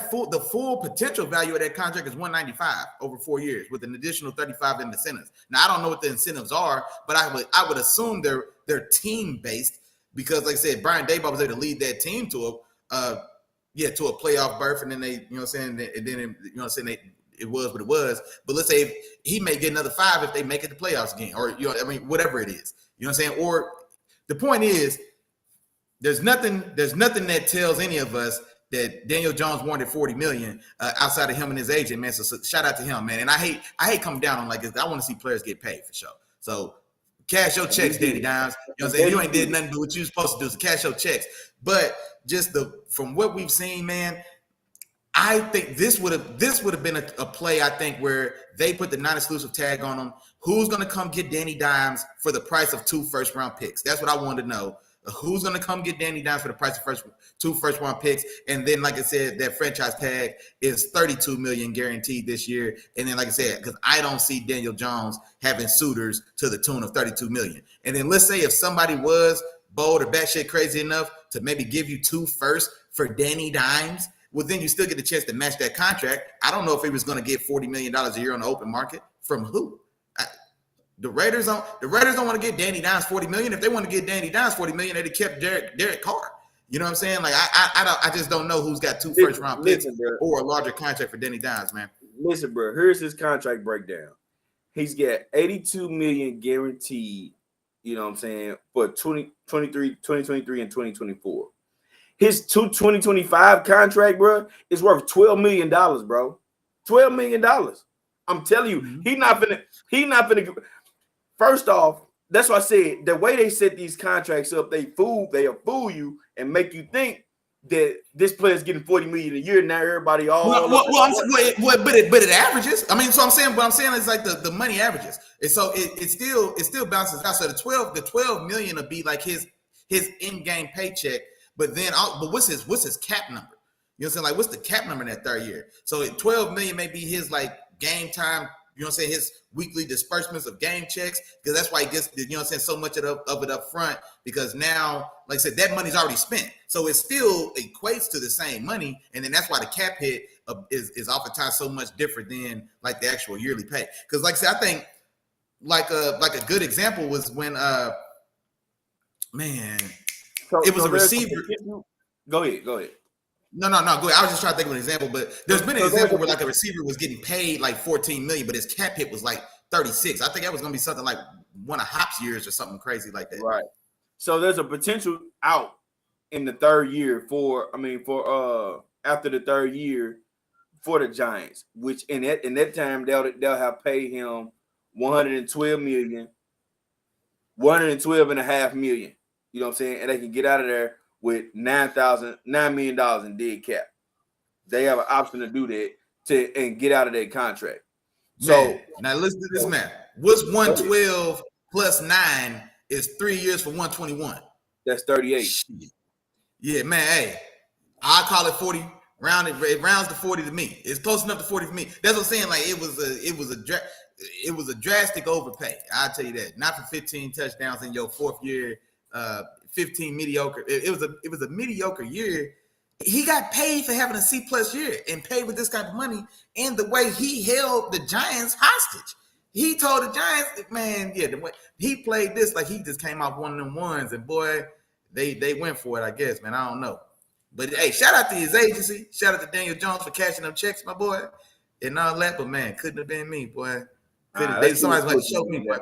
full potential value of that contract is 195 over 4 years with an additional 35 in incentives. Now I don't know what the incentives are, but I would assume they're team based because, like I said, Brian Daboll was able to lead that team to a playoff berth, and then they, you know what I'm saying, and then it was what it was. But let's say he may get another 5 if they make it to playoffs again, or whatever it is. You know what I'm saying? Or the point is, there's nothing that tells any of us that Daniel Jones wanted $40 million outside of him and his agent, man. So shout out to him, man. And I hate coming down on like this. I want to see players get paid for sure. So cash your checks, Danny Dimes. You know what I'm saying? You ain't did nothing but what you supposed to do. So cash your checks. But just from what we've seen, man, I think this would have been a play, I think, where they put the non-exclusive tag on him. Who's going to come get Danny Dimes for the price of 2 first-round picks? That's what I wanted to know. Who's going to come get Danny Dimes for the price of 2 first-round picks? And then, like I said, that franchise tag is $32 million guaranteed this year. And then, like I said, because I don't see Daniel Jones having suitors to the tune of $32 million. And then let's say if somebody was bold or batshit crazy enough to maybe give you 2 firsts for Danny Dimes, well, then you still get the chance to match that contract. I don't know if he was going to get $40 million a year on the open market. From who? The Raiders don't want to get Danny Dimes $40 million. If they want to get Danny Dimes $40 million, they'd have kept Derek Carr. You know what I'm saying? Like I just don't know who's got 2 first-round picks or a larger contract for Danny Dimes, man. Listen, bro. Here's his contract breakdown. He's got $82 million guaranteed. You know what I'm saying, for 2023 and 2024. His 2025 contract, bro, is worth $12 million, bro. $12 million. I'm telling you, he's not finna. First off, that's why I said the way they set these contracts up, they'll fool you and make you think that this player's getting $40 million a year. Now everybody but it averages. I mean, so what I'm saying is like the money averages, and so it still bounces out. So the 12 million will be like his in-game paycheck. But what's his cap number? You know what I'm saying? Like, what's the cap number in that third year? So 12 million may be his like game time. You know what I'm saying? His weekly disbursements of game checks, because that's why he gets, you know what I'm saying, so much of it up front, because now, like I said, that money's already spent. So it still equates to the same money. And then that's why the cap hit is oftentimes so much different than like the actual yearly pay. Because like I said, I think like a good example was when it was a receiver. Go ahead. No, go ahead. I was just trying to think of an example, but there's been an example where like a receiver was getting paid like $14 million, but his cap hit was like 36. I think that was going to be something like one of Hop's years or something crazy like that. Right. So there's a potential out in the third year for after the third year for the Giants, which in that time they'll have paid him $112 million. $112.5 million. You know what I'm saying? And they can get out of there with $9 million in dead cap. They have an option to do that and get out of that contract. So man, now listen to this math. What's 112 plus 9 is 3 years for 121. That's 38. Shit. Yeah, man. Hey, I call it 40. It rounds to 40 to me. It's close enough to 40 for me. That's what I'm saying. Like it was a drastic overpay. I'll tell you that. Not for 15 touchdowns in your fourth year, 15 mediocre. It was a mediocre year. He got paid for having a C+ year and paid with this type of money. And the way he held the Giants hostage, he told the Giants, man, yeah, the way he played this like he just came off one of them ones, and boy, they went for it. I guess, man, I don't know. But hey, shout out to his agency. Shout out to Daniel Jones for cashing them checks, my boy, and all that. But man, couldn't have been me, boy. Somebody's going to show me, boy.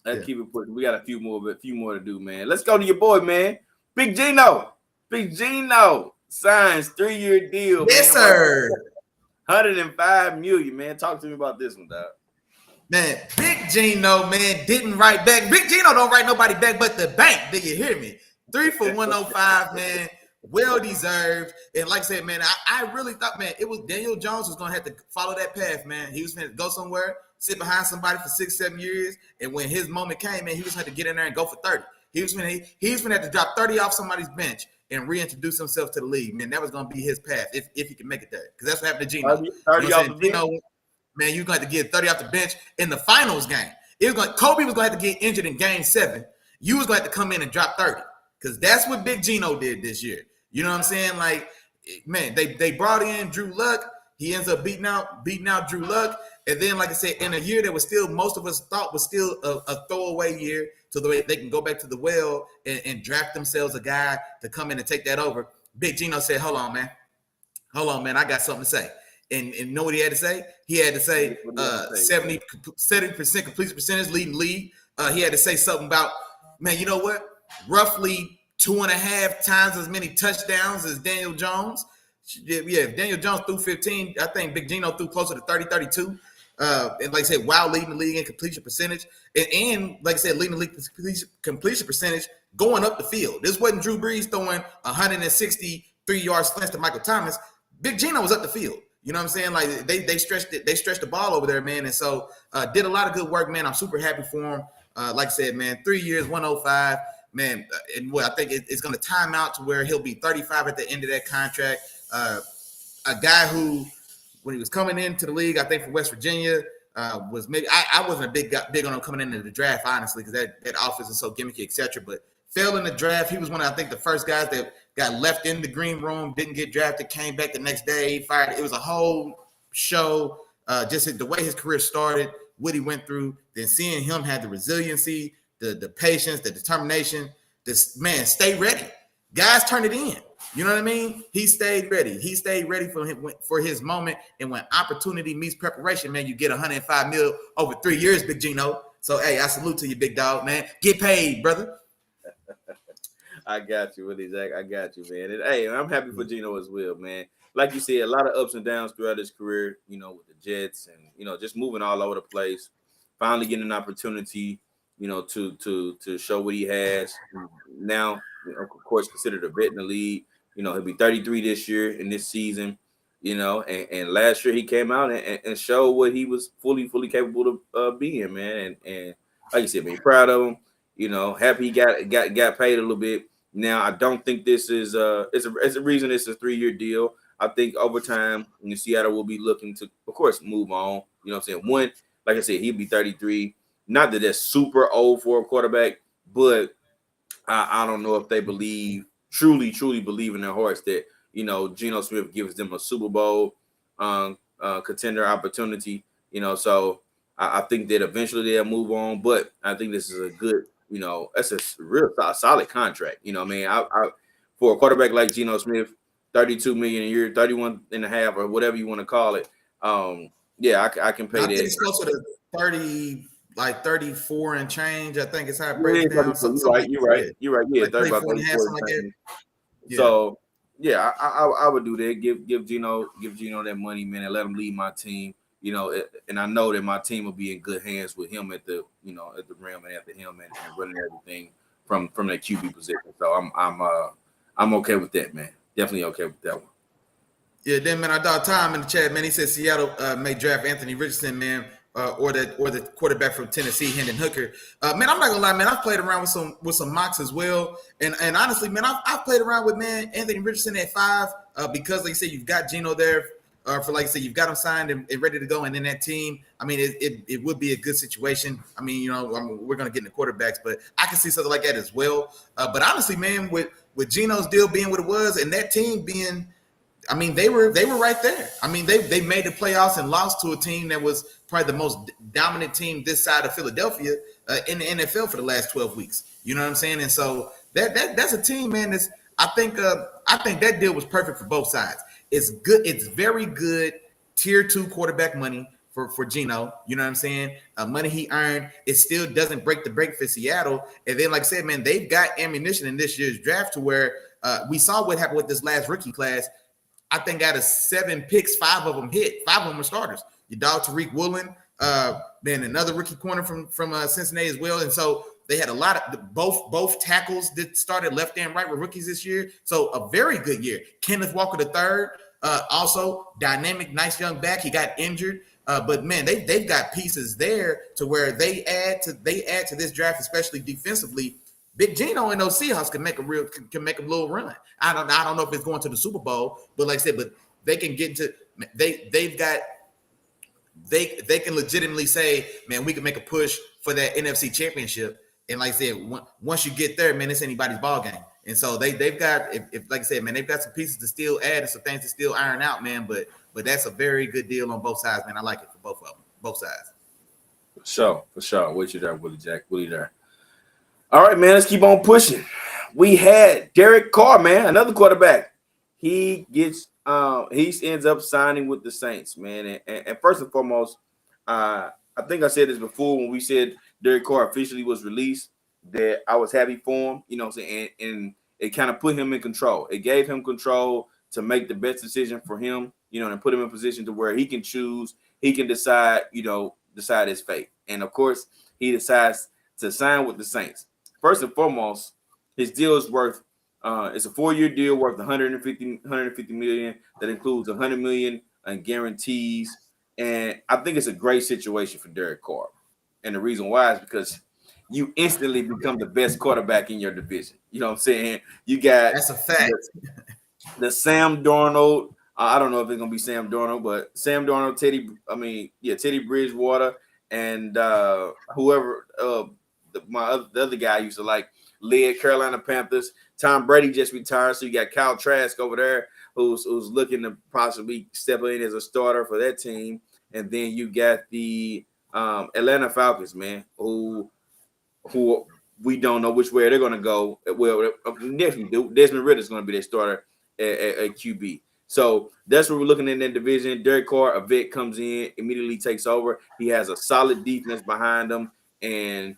Let's keep it pushing. We got a few more to do, man. Let's go to your boy, man, Big Gino. Big Gino signs 3-year deal. Yes, man. sir. $105 million, man. Talk to me about this one, dog. Man, Big Gino, man, didn't write back. Big Gino don't write nobody back but the bank. Did you hear me? 3 for 105, man. Well deserved. And like I said, man, I really thought, man, it was Daniel Jones was going to have to follow that path, man. He was going to go somewhere, sit behind somebody for 6-7 years. And when his moment came, man, he was going to have to get in there and go for 30. He was going to have to drop 30 off somebody's bench and reintroduce himself to the league. Man, that was going to be his path if he can make it there. Because that's what happened to Gino. 30 off the bench. Gino, man, you're going to have to get 30 off the bench in the finals game. Kobe was going to have to get injured in game 7. You was going to have to come in and drop 30. Because that's what Big Gino did this year. You know what I'm saying? Like, man, they brought in Drew Luck. He ends up beating out Drew Luck. And then, like I said, in a year that was still, most of us thought was still a throwaway year, so the way they can go back to the well and draft themselves a guy to come in and take that over. Big Gino said, hold on, man. I got something to say. And you know what he had to say? He had to say 70% completion percentage leading the league. He had to say something about, man, you know what? Roughly 2.5 times as many touchdowns as Daniel Jones. Yeah, if Daniel Jones threw 15, I think Big Gino threw closer to 30, 32. And like I said, while leading the league in completion percentage. And like I said, leading the league completion percentage going up the field. This wasn't Drew Brees throwing 163-yard slants to Michael Thomas. Big Gino was up the field. You know what I'm saying? Like they stretched it. They stretched the ball over there, man. And so did a lot of good work, man. I'm super happy for him. Like I said, man, 3 years, 105. Man, and what I think it's going to time out to where he'll be 35 at the end of that contract. A guy who, when he was coming into the league, I think from West Virginia, was maybe I wasn't big on him coming into the draft, honestly, because that offense is so gimmicky, etc. But fell in the draft. He was one of, I think, the first guys that got left in the green room, didn't get drafted, came back the next day, fired. It was a whole show. Just the way his career started, what he went through, then seeing him have the resiliency, the patience, the determination. This man, stay ready. Guys, turn it in. You know what I mean? He stayed ready. He stayed ready for his moment. And when opportunity meets preparation, man, you get $105 million over 3 years, Big Gino. So, hey, I salute to you, big dog, man. Get paid, brother. I got you, Willie Jack. I got you, man. And, hey, I'm happy for Gino as well, man. Like you said, a lot of ups and downs throughout his career, you know, with the Jets and, you know, just moving all over the place. Finally getting an opportunity, you know, to show what he has. Now, you know, of course, considered a vet in the league. You know, he'll be 33 this year in this season, you know, and last year he came out and showed what he was fully capable of being, man. And like you said, man, proud of him, you know, happy he got paid a little bit. Now, I don't think this is it's a reason it's a 3-year deal. I think over time, Seattle will be looking to, of course, move on. You know what I'm saying? One, like I said, he'll be 33. Not that that's super old for a quarterback, but I don't know if they truly believe in their hearts that, you know, Geno Smith gives them a Super Bowl contender opportunity, you know. So I think that eventually they'll move on. But I think this is a good, you know, that's a real solid contract. You know what I mean? I for a quarterback like Geno Smith, $32 million a year, 31 and a half, or whatever you want to call it. Yeah, I can pay that. I think it's closer to 30. Like 34 and change, I think it's how it breaks down. You're right. Yeah, like 34 and a half, something like that. Yeah. So yeah, I would do that. Give Geno that money, man, and let him lead my team. and I know that my team will be in good hands with him at the rim and after him and running everything from that QB position. So I'm okay with that, man. Definitely okay with that one. Yeah, then man, our dog Tom in the chat, man, he said Seattle may draft Anthony Richardson, man, or the quarterback from Tennessee, Hendon Hooker. Man, I'm not gonna lie, man, I've played around with some mocks as well, and honestly, man, I've played around with Anthony Richardson at 5 because like you said, you've got Geno there. For like I said, you've got him signed and ready to go, and then that team. I mean, it would be a good situation. I mean, we're gonna get into quarterbacks, but I can see something like that as well. But honestly, man, with Geno's deal being what it was, and that team being, I mean, they were right there. I mean, they made the playoffs and lost to a team that was probably the most dominant team this side of Philadelphia in the NFL for the last 12 weeks. You know what I'm saying? And so that's a team, man. I think that deal was perfect for both sides. It's good. It's very good tier 2 quarterback money for Geno. You know what I'm saying? Money he earned. It still doesn't break the break for Seattle. And then, like I said, man, they've got ammunition in this year's draft to where we saw what happened with this last rookie class. I think out of 7 picks, 5 of them hit. 5 of them are starters. Your dog Tariq Woolen, then another rookie corner from Cincinnati as well. And so they had a lot of both tackles that started left and right were rookies this year. So a very good year. Kenneth Walker III, also dynamic, nice young back. He got injured. But man, they've got pieces there to where they add to this draft, especially defensively. Big Geno and those Seahawks can make a little run. I don't know if it's going to the Super Bowl, but like I said, but they can get into they can legitimately say, man, we can make a push for that NFC Championship. And like I said, once you get there, man, it's anybody's ball game. And so they've got, if like I said, man, they've got some pieces to still add and some things to still iron out, man. But that's a very good deal on both sides, man. I like it for both of them, both sides. For sure. With you there, Willie Jack. Willie there. All right, man, let's keep on pushing. We had Derek Carr, man, another quarterback. He ends up signing with the Saints, man. And first and foremost, I think I said this before when we said Derek Carr officially was released, that I was happy for him, you know what I'm saying? And it kind of put him in control. It gave him control to make the best decision for him, and put him in a position to where he can choose, he can decide his fate. And of course, he decides to sign with the Saints. First and foremost, his deal is worth it's a 4-year deal worth 150 million. That includes 100 million in guarantees. And I think it's a great situation for Derek Carr. And the reason why is because you instantly become the best quarterback in your division. You know what I'm saying? You got that's a fact. The Sam Darnold. I don't know if it's gonna be Sam Darnold, but Sam Darnold, Teddy Bridgewater, and whoever the other guy I used to like led Carolina Panthers. Tom Brady just retired, so you got Kyle Trask over there who's looking to possibly step in as a starter for that team. And then you got the Atlanta Falcons, man, who we don't know which way they're going to go. Well, definitely Desmond Ridder is going to be their starter at QB. So that's what we're looking in that division. Derek Carr, a vet, comes in, immediately takes over. He has a solid defense behind him, and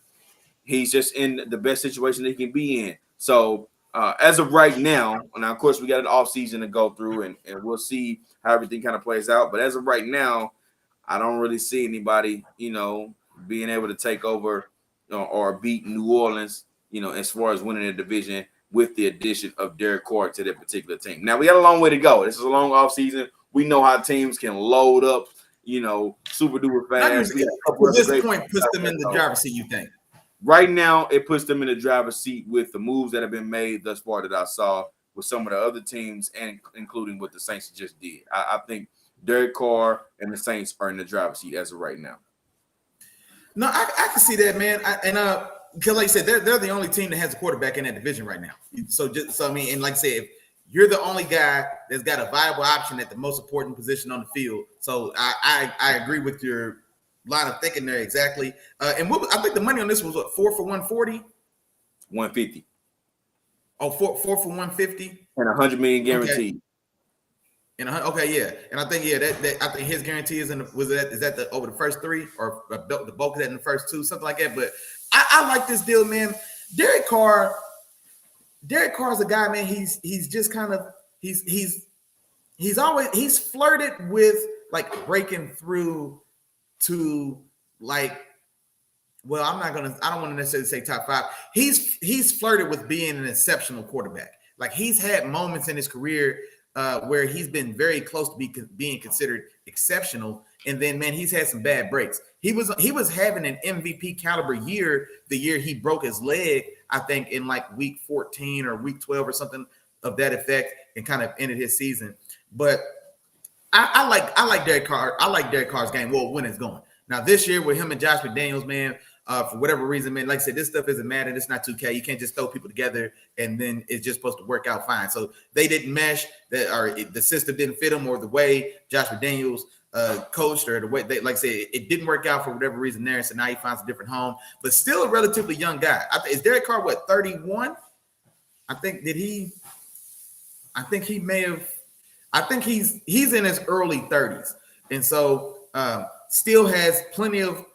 he's just in the best situation that he can be in. So as of right now, and of course we got an off season to go through, and we'll see how everything kind of plays out. But as of right now, I don't really see anybody, being able to take over or beat New Orleans, as far as winning the division with the addition of Derek Carr to that particular team. Now we got a long way to go. This is a long off season. We know how teams can load up, super duper fast. This point puts them in the driver's seat, you think? Right now, it puts them in the driver's seat with the moves that have been made thus far that I saw with some of the other teams, and including what the Saints just did. I think Derek Carr and the Saints are in the driver's seat as of right now. No, I can see that, man. Because like I said, they're the only team that has a quarterback in that division right now. So I mean, and like I said, if you're the only guy that's got a viable option at the most important position on the field. So I agree with your line of thinking there exactly. And I think the money on this was what, 4 for 140? 150. Oh, 4 for 150? And 100 million guaranteed. Okay. And yeah. And I think that I think his guarantee is over the first 3 or the bulk of that in the first 2, something like that. But I like this deal, man. Derek Carr is a guy, man. He's just kind of he's flirted with like breaking through to like, well, I don't want to necessarily say top 5. He's flirted with being an exceptional quarterback. Like he's had moments in his career where he's been very close to being considered exceptional. And then, man, he's had some bad breaks. He was having an MVP caliber year the year he broke his leg, I think in like week 14 or week 12 or something of that effect, and kind of ended his season. But I like Derek Carr. I like Derek Carr's game. Well, when it's going. Now this year with him and Josh McDaniels, man, for whatever reason, man, like I said, this stuff isn't Madden. It's not 2K. You can't just throw people together and then it's just supposed to work out fine. So they didn't mesh, the system didn't fit them, or the way Josh McDaniels coached, or the way they, like I said, it didn't work out for whatever reason there. So now he finds a different home, but still a relatively young guy. Is Derek Carr what, 31? I think he's in his early 30s, and so still has plenty of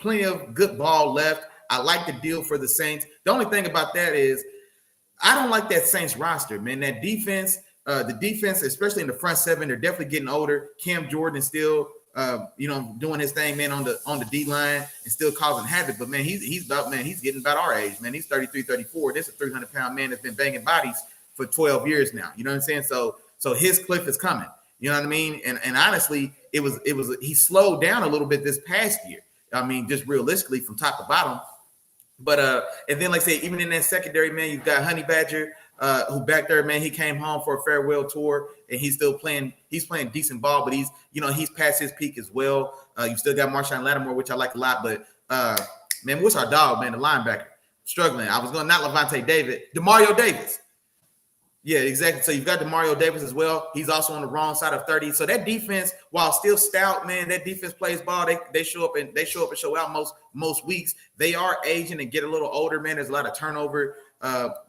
good ball left. I like the deal for the Saints. The only thing about that is I don't like that Saints roster, man. That defense, the defense, especially in the front seven, they're definitely getting older. Cam Jordan is still doing his thing, man, on the D line and still causing havoc. But man, he's getting about our age, man. He's 33, 34. This is a 300-pound man that's been banging bodies for 12 years now. You know what I'm saying? So his cliff is coming. You know what I mean? And honestly, he slowed down a little bit this past year. I mean, just realistically from top to bottom. But and then like I say, even in that secondary, man, you've got Honey Badger, who back there, man, he came home for a farewell tour and he's still playing. He's playing decent ball, but he's past his peak as well. You still got Marshawn Lattimore, which I like a lot. But man, what's our dog, man? The linebacker struggling. I was going not Levante David, Demario Davis. Yeah, exactly. So you've got Demario Davis as well. He's also on the wrong side of 30. So that defense, while still stout, man, that defense plays ball. They show up and show out most weeks. They are aging and get a little older, man. There's a lot of turnover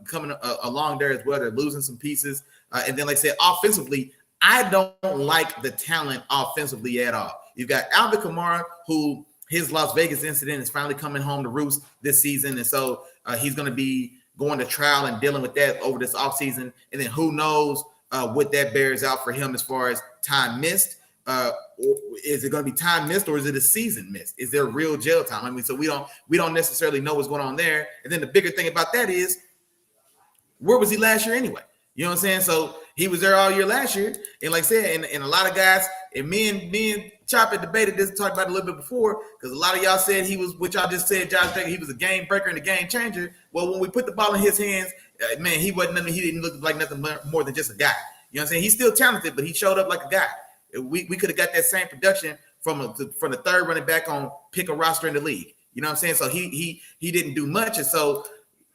coming along there as well. They're losing some pieces. And then, like I said, offensively, I don't like the talent offensively at all. You've got Alvin Kamara, who his Las Vegas incident is finally coming home to roost this season. And so he's going to be going to trial and dealing with that over this offseason. And then who knows what that bears out for him as far as time missed. Is it going to be time missed, or is it a season missed? Is there real jail time? I mean, so we don't necessarily know what's going on there. And then the bigger thing about that is, where was he last year anyway? You know what I'm saying? So he was there all year last year. And like I said, and a lot of guys, and me and Chop had debated this, talked about it a little bit before, because a lot of y'all said he was, which I just said, Josh Baker, he was a game breaker and a game changer. Well, when we put the ball in his hands, man, he didn't look like nothing more than just a guy. You know what I'm saying? He's still talented, but he showed up like a guy. We could have got that same production from the third running back on pick a roster in the league. You know what I'm saying? So he didn't do much. And so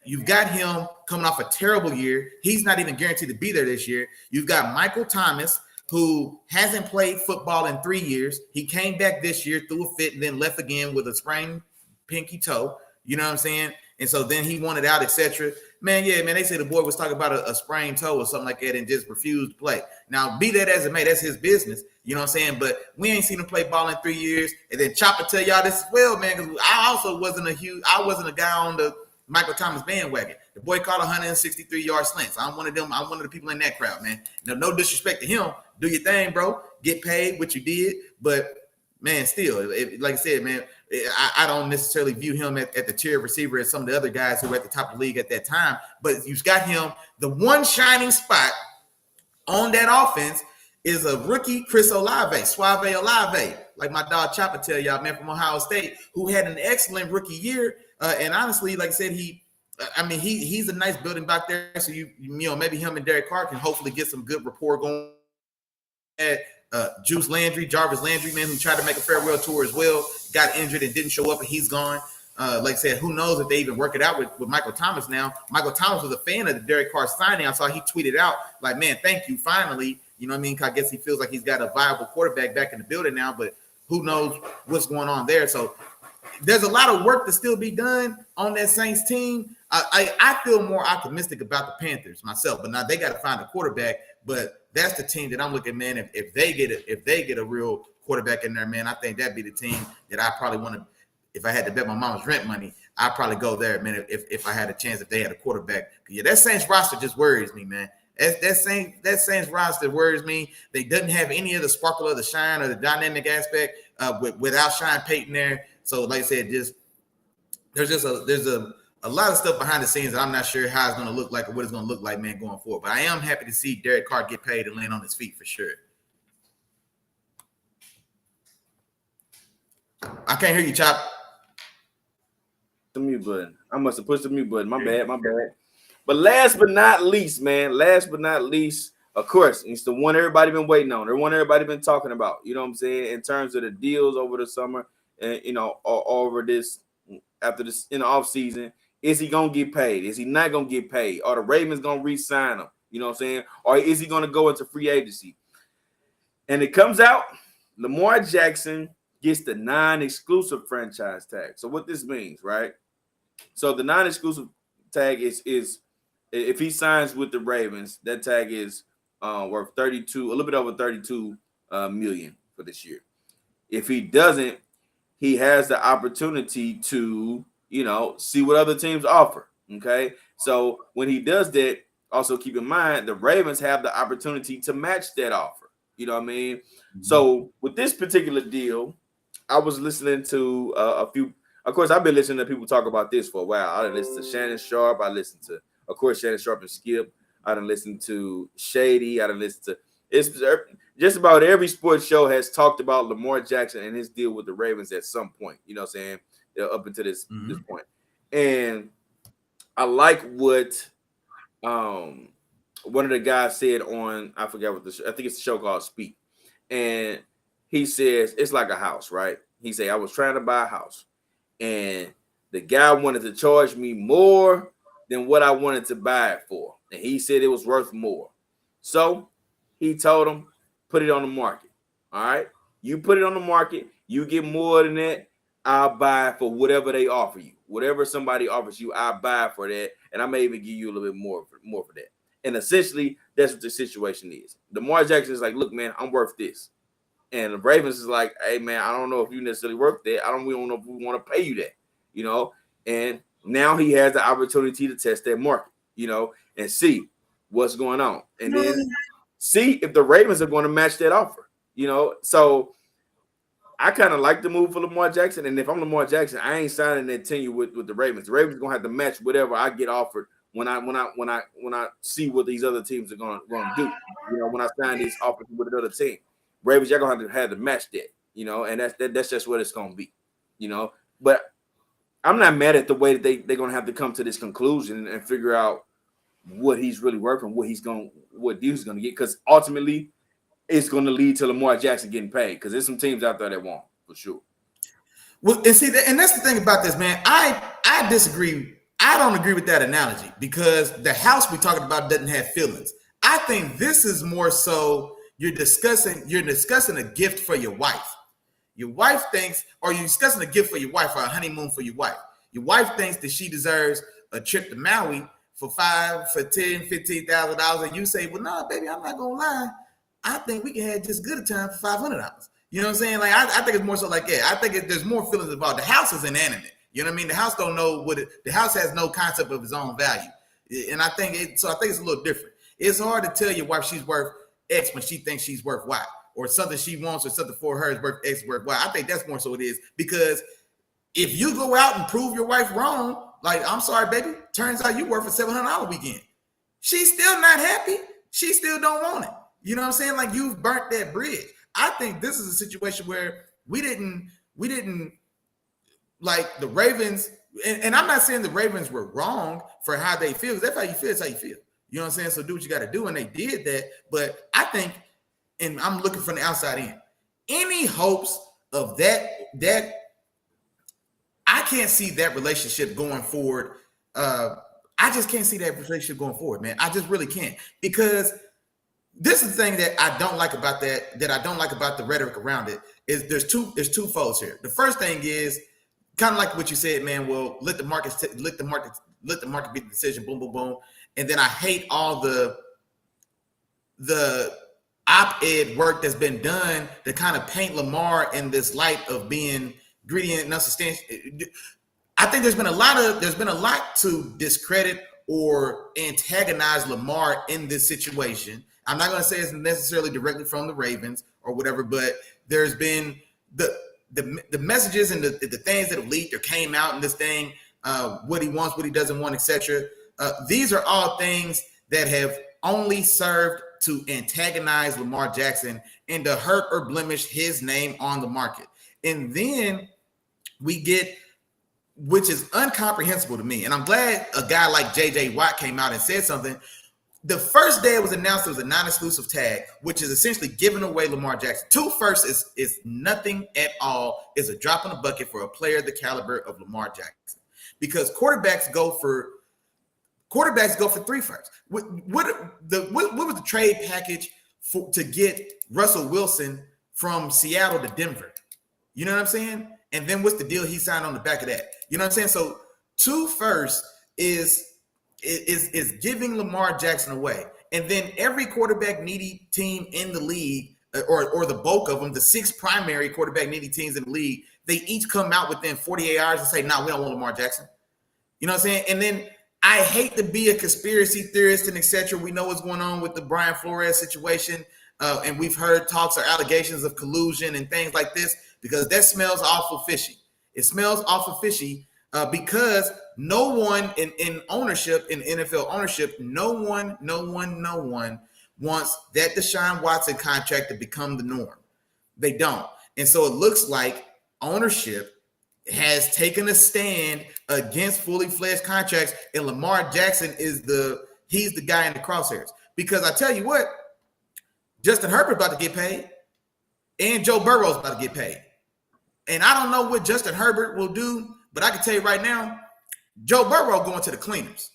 you've got him coming off a terrible year. He's not even guaranteed to be there this year. You've got Michael Thomas, who hasn't played football in 3 years. He came back this year, threw a fit, and then left again with a sprained pinky toe. You know what I'm saying? And so then he wanted out, etc. Man, they say the boy was talking about a sprained toe or something like that and just refused to play. Now, be that as it may, that's his business. You know what I'm saying? But we ain't seen him play ball in 3 years. And then Chopper tell y'all this as well, man, because I wasn't a guy on the Michael Thomas bandwagon. The boy caught 163-yard slants. I'm one of the people in that crowd, man. No disrespect to him. Do your thing, bro. Get paid what you did. But, man, still, like I said, man, I don't necessarily view him at the tier of receiver as some of the other guys who were at the top of the league at that time. But you've got him. The one shining spot on that offense is a rookie, Chris Olave, Suave Olave, like my dog Chopper tell y'all, man, from Ohio State, who had an excellent rookie year. And honestly, like I said, he's a nice building back there. So you know, maybe him and Derek Carr can hopefully get some good rapport going. Jarvis Landry, man, who tried to make a farewell tour as well, got injured and didn't show up, and he's gone. Like I said, who knows if they even work it out with Michael Thomas now. Michael Thomas was a fan of the Derek Carr signing. I saw he tweeted out, like, man, thank you, finally. You know what I mean? I guess he feels like he's got a viable quarterback back in the building now, but who knows what's going on there. So there's a lot of work to still be done on that Saints team. I feel more optimistic about the Panthers myself, but now they got to find a quarterback. But that's the team that I'm looking, man. If they get a real quarterback in there, man, I think that'd be the team that I probably want to. If I had to bet my mama's rent money, I'd probably go there, man. If I had a chance, if they had a quarterback, yeah, that Saints roster just worries me, man. That Saints roster worries me. They doesn't have any of the sparkle or the shine or the dynamic aspect without Sean Payton there. So, like I said, there's a lot of stuff behind the scenes that I'm not sure how it's going to look like or what it's going to look like, man, going forward. But I am happy to see Derek Carr get paid and land on his feet for sure. I can't hear you, Chop. The mute button. I must have pushed the mute button. My bad. But last but not least, of course, it's the one everybody been waiting on. The one everybody been talking about. You know what I'm saying? In terms of the deals over the summer and, over this, after this in the offseason, is he going to get paid? Is he not going to get paid? Are the Ravens going to re-sign him? You know what I'm saying? Or is he going to go into free agency? And it comes out, Lamar Jackson gets the non-exclusive franchise tag. So what this means, right? So the non-exclusive tag is if he signs with the Ravens, that tag is worth a little bit over 32 million for this year. If he doesn't, he has the opportunity to, see what other teams offer. Okay. So when he does that, also keep in mind the Ravens have the opportunity to match that offer. You know what I mean? Mm-hmm. So with this particular deal, I was listening to a few. Of course, I've been listening to people talk about this for a while. I listened to Shannon Sharp. I listened to, of course, Shannon Sharp and Skip. I done listened to Shady. I done listened to. It's just about every sports show has talked about Lamar Jackson and his deal with the Ravens at some point. You know what I'm saying? Up until this point. And I like what one of the guys said on, I forgot what I think it's a show called Speak. And he says, it's like a house, right? He said, I was trying to buy a house. And the guy wanted to charge me more than what I wanted to buy it for. And he said it was worth more. So he told him, put it on the market. All right. You put it on the market. You get more than that. I'll buy for whatever they offer you. Whatever somebody offers you, I'll buy for that. And I may even give you a little bit more for that. And essentially, that's what the situation is. Lamar Jackson is like, look, man, I'm worth this. And the Ravens is like, hey, man, I don't know if you necessarily worth that. We don't know if we want to pay you that, And now he has the opportunity to test that market, and see what's going on. And then see if the Ravens are going to match that offer, So I kind of like the move for Lamar Jackson. And if I'm Lamar Jackson, I ain't signing that tenure with the Ravens. The Ravens are going to have to match whatever I get offered when I see what these other teams are going to do. When I sign these offers with another team. Ravens, you're going to have to match that, and that's just what it's going to be, But I'm not mad at the way that they're going to have to come to this conclusion and figure out what he's really worth and what deal he's going to get, because ultimately it's going to lead to Lamar Jackson getting paid, because there's some teams out there that won't, for sure. Well, and see, and that's the thing about this, man. I disagree. I don't agree with that analogy, because the house we're talking about doesn't have feelings. I think this is more so you're discussing a gift for your wife. Your wife thinks, or you're discussing a gift for your wife or a honeymoon for your wife. Your wife thinks that she deserves a trip to Maui for $10,000, $15,000, and you say, well, no, baby, I'm not gonna lie. I think we can have just good a time for $500. You know what I'm saying? Like, I think it's more so like that. I think there's more feelings involved. The house is inanimate. You know what I mean? The house don't know the house has no concept of its own value. And I think it's a little different. It's hard to tell your wife she's worth X when she thinks she's worth Y, or something she wants or something for her is worth X, worth Y. I think that's more so it is, because if you go out and prove your wife wrong, like, I'm sorry, baby, turns out you worth a $700 weekend. She's still not happy. She still don't want it. You know what I'm saying? Like, you've burnt that bridge. I think this is a situation where we didn't like the Ravens, and I'm not saying the Ravens were wrong for how they feel. That's how you feel. It's how you feel. You know what I'm saying? So do what you got to do, and they did that. But I think, and I'm looking from the outside in, any hopes of that I can't see that relationship going forward. I just can't see that relationship going forward, man. I just really can't, because this is the thing that I don't like about that I don't like about the rhetoric around it, is there's two folds here. The first thing is kind of like what you said, man. Well, let the market be the decision. Boom, boom, boom. And then I hate all the op-ed work that's been done to kind of paint Lamar in this light of being greedy and unsubstantiated. I think there's been a lot to discredit or antagonize Lamar in this situation. I'm not going to say it's necessarily directly from the Ravens or whatever, but there's been the messages and the things that have leaked or came out in this thing, what he wants, what he doesn't want, etc. These are all things that have only served to antagonize Lamar Jackson and to hurt or blemish his name on the market. And then we get, which is incomprehensible to me, and I'm glad a guy like J.J. Watt came out and said something. The first day it was announced it was a non-exclusive tag, which is essentially giving away Lamar Jackson. 2 firsts is nothing at all. It's a drop in the bucket for a player the caliber of Lamar Jackson, because quarterbacks go for 3 firsts. What was the trade package to get Russell Wilson from Seattle to Denver? You know what I'm saying? And then what's the deal he signed on the back of that? You know what I'm saying? So 2 firsts is giving Lamar Jackson away. And then every quarterback needy team in the league, or the bulk of them, the 6 primary quarterback needy teams in the league, they each come out within 48 hours and say, no, we don't want Lamar Jackson. You know what I'm saying? And then I hate to be a conspiracy theorist and etc. We know what's going on with the Brian Flores situation. And we've heard talks or allegations of collusion and things like this, because that smells awful fishy. It smells awful fishy because no one in ownership, in NFL ownership, no one wants that Deshaun Watson contract to become the norm. They don't. And so it looks like ownership has taken a stand against fully fledged contracts, and Lamar Jackson he's the guy in the crosshairs. Because I tell you what, Justin Herbert's about to get paid, and Joe Burrow's about to get paid. And I don't know what Justin Herbert will do, but I can tell you right now, Joe Burrow going to the cleaners.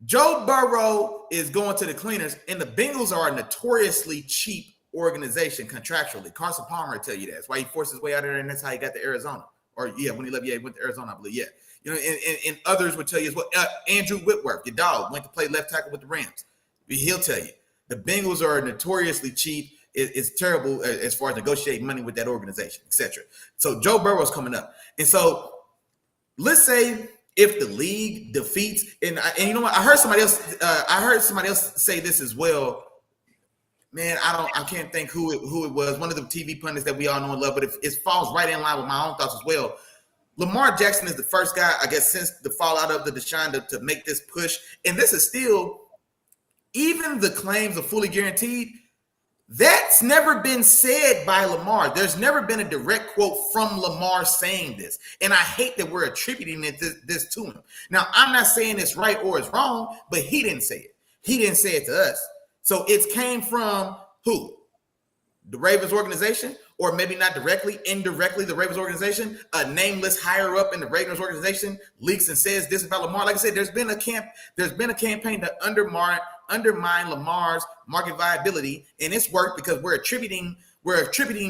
Joe Burrow is going to the cleaners, and the Bengals are a notoriously cheap organization contractually. Carson Palmer will tell you that. That's why he forced his way out of there, and that's how he got to Arizona. Or, yeah, when he left, he went to Arizona, I believe, yeah. You know, and others would tell you as well. Andrew Whitworth, your dog, went to play left tackle with the Rams. He'll tell you. The Bengals are notoriously cheap. It's terrible as far as negotiating money with that organization, etc. So Joe Burrow's coming up. And so let's say if the league defeats, and you know what? I heard somebody else say this as well. Man, I can't think who it was. One of the TV pundits that we all know and love, but it falls right in line with my own thoughts as well. Lamar Jackson is the first guy, I guess, since the fallout of the Deshaun to make this push. And this is still, even the claims of fully guaranteed, that's never been said by Lamar. There's never been a direct quote from Lamar saying this. And I hate that we're attributing this to him. Now, I'm not saying it's right or it's wrong, but he didn't say it. He didn't say it to us. So it came from who? The Ravens organization, or maybe not directly, indirectly, the Ravens organization. A nameless higher up in the Ravens organization leaks and says this about Lamar. Like I said, there's been a campaign to undermine Lamar's market viability, and it's worked because we're attributing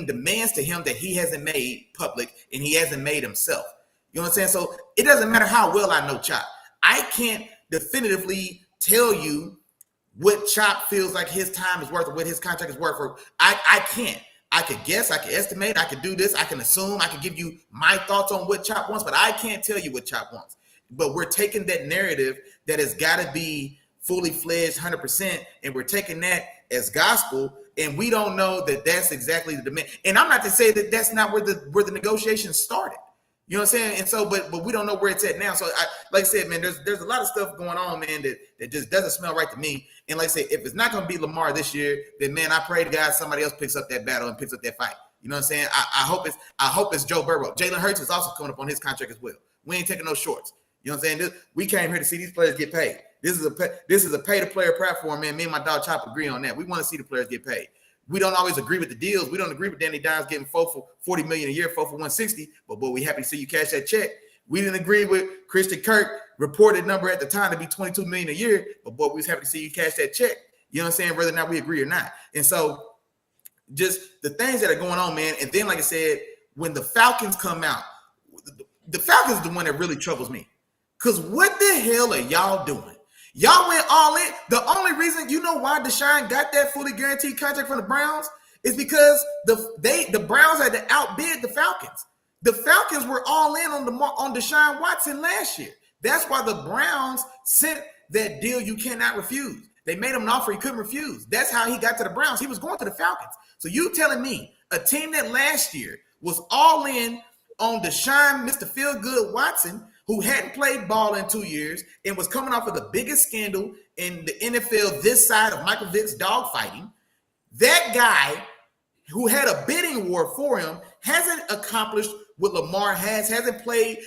demands to him that he hasn't made public and he hasn't made himself. You know what I'm saying? So it doesn't matter how well I know Chop. I can't definitively tell you what Chop feels like his time is worth or what his contract is worth. Or I can't. I could guess, I could estimate, I could do this, I can assume, I could give you my thoughts on what Chop wants, but I can't tell you what Chop wants. But we're taking that narrative that has got to be fully fledged 100%, and we're taking that as gospel, and we don't know that that's exactly the demand. And I'm not to say that that's not where the negotiations started. You know what I'm saying? And so, but we don't know where it's at now. So, like I said, man, there's a lot of stuff going on, man, that just doesn't smell right to me. And like I said, if it's not going to be Lamar this year, then, man, I pray to God somebody else picks up that battle and picks up that fight. You know what I'm saying? I hope it's Joe Burrow. Jalen Hurts is also coming up on his contract as well. We ain't taking no shorts. You know what I'm saying? We came here to see these players get paid. This is a pay-to-player platform, man. Me and my dog Chop agree on that. We want to see the players get paid. We don't always agree with the deals. We don't agree with Danny Dimes getting $40 million a year, $4 for 160. But boy, we happy to see you cash that check. We didn't agree with Christian Kirk reported number at the time to be $22 million a year. But boy, we was happy to see you cash that check. You know what I'm saying? Whether or not we agree or not. And so just the things that are going on, man. And then, like I said, when the Falcons come out, the Falcons is the one that really troubles me. Because what the hell are y'all doing? Y'all went all in. The only reason, you know why Deshaun got that fully guaranteed contract from the Browns is because the Browns had to outbid the Falcons. The Falcons were all in on Deshaun Watson last year. That's why the Browns sent that deal you cannot refuse. They made him an offer he couldn't refuse. That's how he got to the Browns. He was going to the Falcons. So you telling me a team that last year was all in on Deshaun, Mr. Feel-Good Watson, who hadn't played ball in 2 years and was coming off of the biggest scandal in the NFL this side of Michael Vick's dogfighting, that guy who had a bidding war for him hasn't accomplished what Lamar hasn't played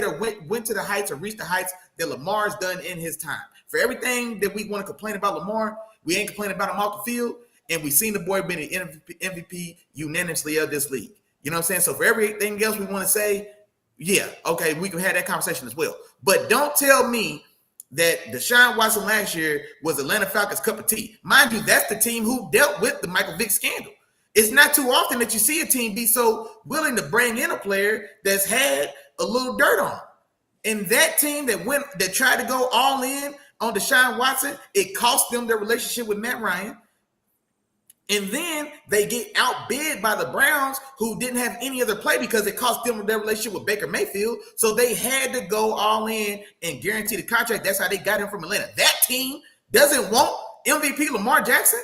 or went to the heights or reached the heights that Lamar's done in his time. For everything that we want to complain about Lamar, we ain't complaining about him off the field, and we've seen the boy being an MVP unanimously of this league. You know what I'm saying? So for everything else we want to say, yeah, okay, we can have that conversation as well. But don't tell me that Deshaun Watson last year was Atlanta Falcons' cup of tea. Mind you, that's the team who dealt with the Michael Vick scandal. It's not too often that you see a team be so willing to bring in a player that's had a little dirt on him. And that team that tried to go all in on Deshaun Watson, it cost them their relationship with Matt Ryan. And then they get outbid by the Browns, who didn't have any other play because it cost them their relationship with Baker Mayfield. So they had to go all in and guarantee the contract. That's how they got him from Atlanta. That team doesn't want MVP Lamar Jackson?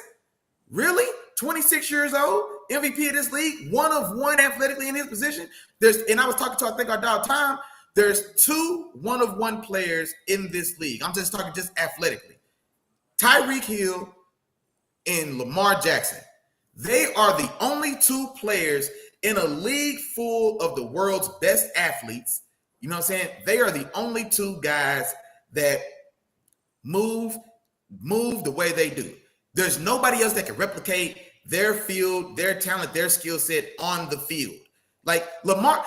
Really? 26 years old, MVP of this league, one of one athletically in his position. And I was talking to, I think, our dog Tom. There's 2 one-of-one players in this league. I'm just talking just athletically. Tyreek Hill and Lamar Jackson. They are the only 2 players in a league full of the world's best athletes. You know what I'm saying? They are the only 2 guys that move the way they do. There's nobody else that can replicate their field, their talent, their skill set on the field. Like Lamar,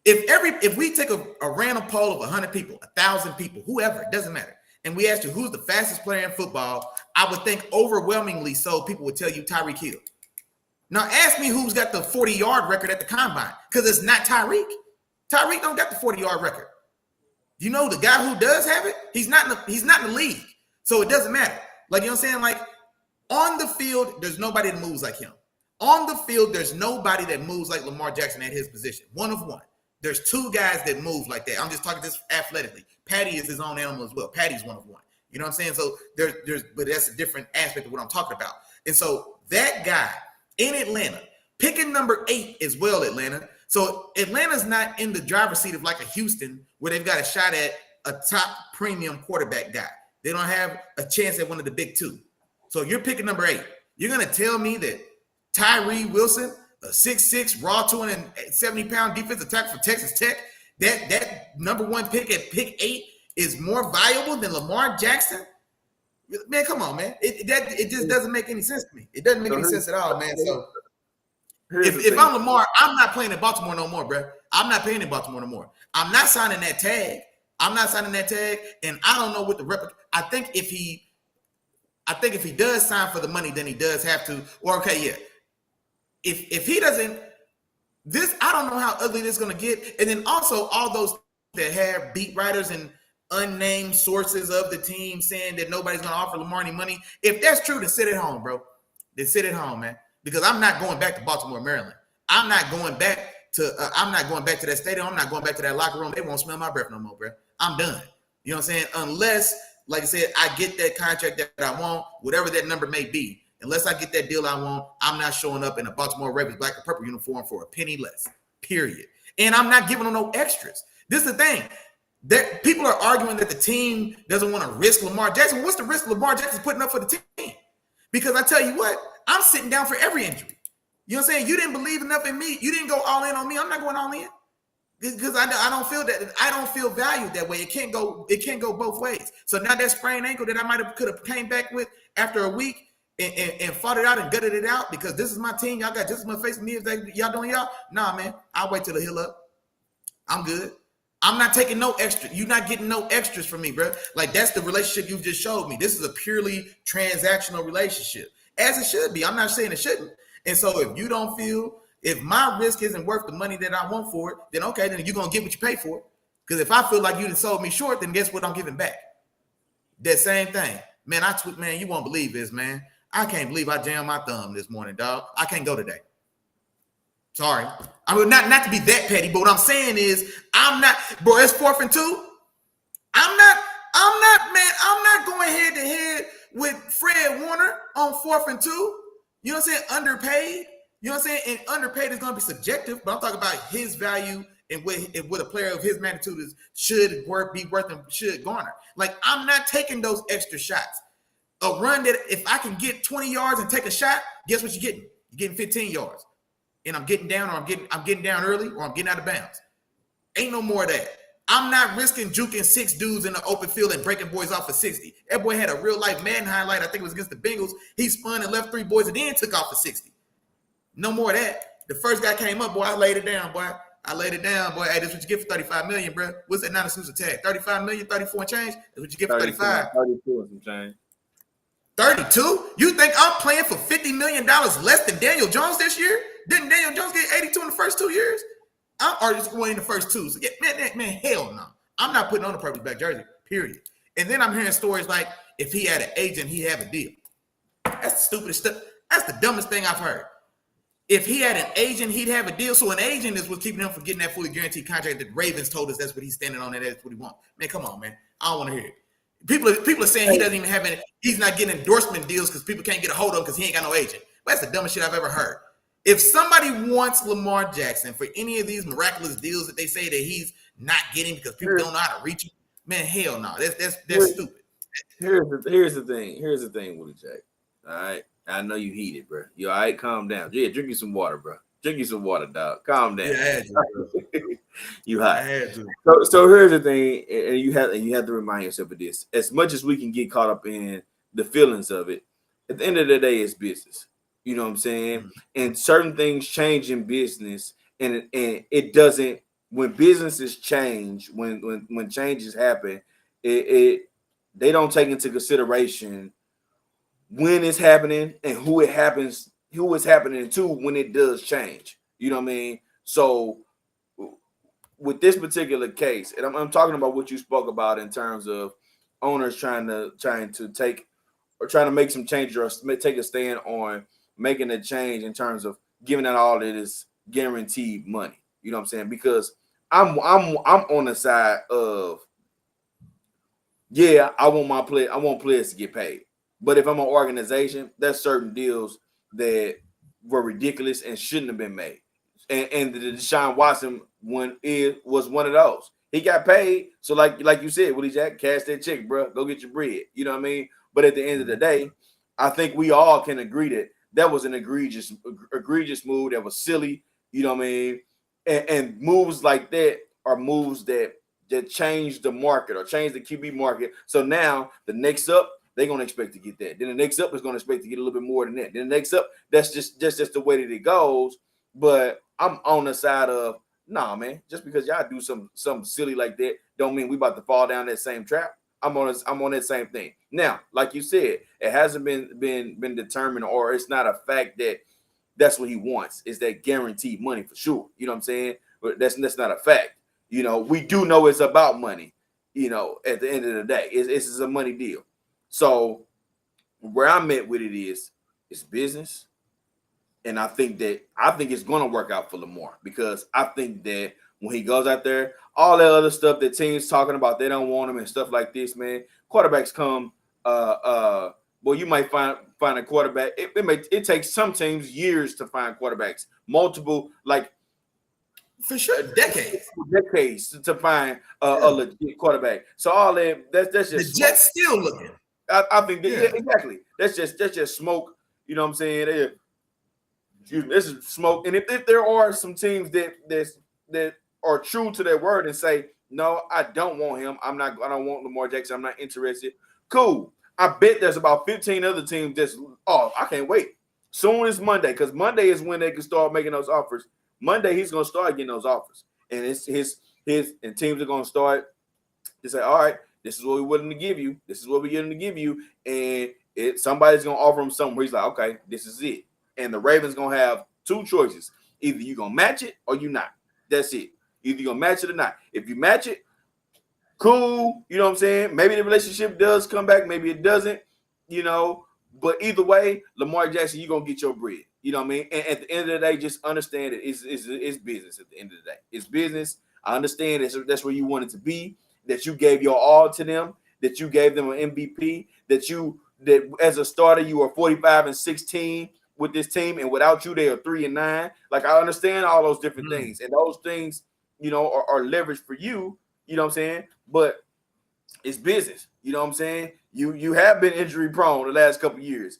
if we take a random poll of 100 people, 1,000 people, whoever, it doesn't matter, and we asked you who's the fastest player in football, I would think overwhelmingly so people would tell you Tyreek Hill. Now ask me who's got the 40-yard record at the combine, because it's not Tyreek. Tyreek don't got the 40-yard record. You know the guy who does have it, he's not in the league, so it doesn't matter. Like, you know what I'm saying? Like, on the field, there's nobody that moves like him. On the field, there's nobody that moves like Lamar Jackson at his position. One of one. There's 2 guys that move like that. I'm just talking just athletically. Patty is his own animal as well. Patty's one of one. You know what I'm saying? So but that's a different aspect of what I'm talking about. And so that guy in Atlanta, picking number 8 as well, Atlanta. So Atlanta's not in the driver's seat of like a Houston where they've got a shot at a top premium quarterback guy. They don't have a chance at one of the big 2. So you're picking number 8. You're going to tell me that Tyree Wilson, a 6'6", raw 270-pound defensive tackle for Texas Tech, that number 1 pick at pick 8 is more valuable than Lamar Jackson? Man, come on, man. It just doesn't make any sense to me. It doesn't make any sense at all, man. So if I'm Lamar, I'm not playing in Baltimore no more, bro. I'm not playing in Baltimore no more. I'm not signing that tag. And I don't know what the I think if he does sign for the money, then he does have to. Or okay, yeah. If he doesn't, I don't know how ugly this is going to get. And then also all those that have beat writers and unnamed sources of the team saying that nobody's going to offer Lamar any money. If that's true, then sit at home, bro. Then sit at home, man. Because I'm not going back to Baltimore, Maryland. I'm not going back to that stadium. I'm not going back to that locker room. They won't smell my breath no more, bro. I'm done. You know what I'm saying? Unless, like I said, I get that contract that I want, whatever that number may be. Unless I get that deal I want, I'm not showing up in a Baltimore Ravens black and purple uniform for a penny less, period. And I'm not giving them no extras. This is the thing. That people are arguing that the team doesn't want to risk Lamar Jackson. What's the risk Lamar Jackson's putting up for the team? Because I tell you what, I'm sitting down for every injury. You know what I'm saying? You didn't believe enough in me. You didn't go all in on me. I'm not going all in. Because I don't feel that. I don't feel valued that way. It can't go both ways. So now that sprained ankle that I could have came back with after a week and fought it out and gutted it out because this is my team. Y'all got just as much faith in me as y'all doing y'all. Nah, man. I'll wait till the heal up. I'm good. I'm not taking no extra. You're not getting no extras from me, bro. Like, that's the relationship you just showed me. This is a purely transactional relationship, as it should be. I'm not saying it shouldn't. And so if you don't feel, if my risk isn't worth the money that I want for it, then okay, then you're going to get what you pay for it. Because if I feel like you done sold me short, then guess what I'm giving back? That same thing. Man, man, you won't believe this, man. I can't believe I jammed my thumb this morning, dog. I can't go today. Sorry. I mean, not to be that petty, but what I'm saying is I'm not, bro, it's 4th and 2. I'm I'm not going head to head with Fred Warner on 4th and 2. You know what I'm saying? Underpaid. You know what I'm saying? And underpaid is going to be subjective, but I'm talking about his value and what a player of his magnitude should be worth and should garner. Like, I'm not taking those extra shots. A run that if I can get 20 yards and take a shot, guess what you're getting? You're getting 15 yards. And I'm getting down, or I'm getting down early, or I'm getting out of bounds. Ain't no more of that. I'm not risking juking 6 dudes in the open field and breaking boys off for 60. That boy had a real life Madden highlight. I think it was against the Bengals. He spun and left 3 boys and then took off for 60. No more of that. The first guy came up, boy. I laid it down, boy. Hey, this is what you get for 35 million, bro. What's that non-exclusive tag? 35 million, 34 and change? That's what you get for 35. 32 and some change. 32? You think I'm playing for $50 million less than Daniel Jones this year? Didn't Daniel Jones get 82 in the first 2 years? I'm already just going in the first 2. So yeah, man, hell no. I'm not putting on a purple back jersey, period. And then I'm hearing stories like, if he had an agent, he'd have a deal. That's the stupidest stuff. That's the dumbest thing I've heard. If he had an agent, he'd have a deal. So an agent is what's keeping him from getting that fully guaranteed contract that Ravens told us that's what he's standing on and that's what he wants. Man, come on, man. I don't want to hear it. People are saying he doesn't even have any, he's not getting endorsement deals because people can't get a hold of him because he ain't got no agent. But that's the dumbest shit I've ever heard. If somebody wants Lamar Jackson for any of these miraculous deals that they say that he's not getting because people don't know how to reach him, man, hell no. That's stupid. Here's the thing, Willie Jack. All right. I know you heated, bro. You all right? Calm down. Yeah, drink you some water, bro. Drink you some water, dog. Calm down. Yeah, you hot. So here's the thing, and you have to remind yourself of this. As much as we can get caught up in the feelings of it, at the end of the day, it's business. You know what I'm saying? Mm-hmm. And certain things change in business, and it doesn't. When businesses change, when changes happen, they don't take into consideration when it's happening and who it's happening to when it does change. You know what I mean? So with this particular case, and I'm talking about what you spoke about in terms of owners trying to take or trying to make some changes or take a stand on making a change in terms of giving out all of this guaranteed money. You know what I'm saying? Because I'm on the side of, yeah, I want players to get paid. But if I'm an organization, there's certain deals that were ridiculous and shouldn't have been made. And the Deshaun Watson one was one of those. He got paid. So like you said, Willie Jack, cash that check, bro. Go get your bread. You know what I mean? But at the end of the day, I think we all can agree that was an egregious move. That was silly. You know what I mean? And moves like that are moves that change the market or change the QB market. So now the next up, they're going to expect to get that. Then the next up is going to expect to get a little bit more than that. Then the next up, that's just the way that it goes. But I'm on the side of, nah, man, just because y'all do something silly like that don't mean we about to fall down that same trap. I'm on that same thing. Now, like you said, it hasn't been determined, or it's not a fact that that's what he wants. Is that guaranteed money for sure. You know what I'm saying? But that's not a fact. You know, we do know it's about money, you know, at the end of the day. It's a money deal. So where I'm at with it is it's business. And I think it's going to work out for Lamar, because I think that when he goes out there, all that other stuff that teams talking about, they don't want him and stuff like this, man. Quarterbacks come, well, you might find a quarterback. It takes some teams years to find quarterbacks, multiple, like for sure, decades to find a legit quarterback. So all that's just the Jets still looking. I think that, exactly. That's just smoke. You know what I'm saying? This is smoke. And if there are some teams that are true to their word and say, no, I don't want him. I don't want Lamar Jackson. I'm not interested. Cool. I bet there's about 15 other teams I can't wait. Soon as Monday, because Monday is when they can start making those offers. Monday, he's going to start getting those offers. And it's his and teams are going to start to say, all right, this is what we're willing to give you. This is what we're willing to give you. And somebody's going to offer him something where he's like, okay, this is it. And the Ravens going to have two choices. Either you're going to match it or you're not. That's it. Either you're going to match it or not. If you match it, cool. You know what I'm saying? Maybe the relationship does come back. Maybe it doesn't, you know. But either way, Lamar Jackson, you're going to get your bread. You know what I mean? And at the end of the day, just understand it. It's business at the end of the day. It's business. I understand that's where you want it to be, that you gave your all to them, that you gave them an MVP, that as a starter you are 45-16 with this team, and without you they are 3-9. Like, I understand all those different things, and those things, are leverage for you. You know what I'm saying? But it's business. You know what I'm saying? You have been injury prone the last couple of years.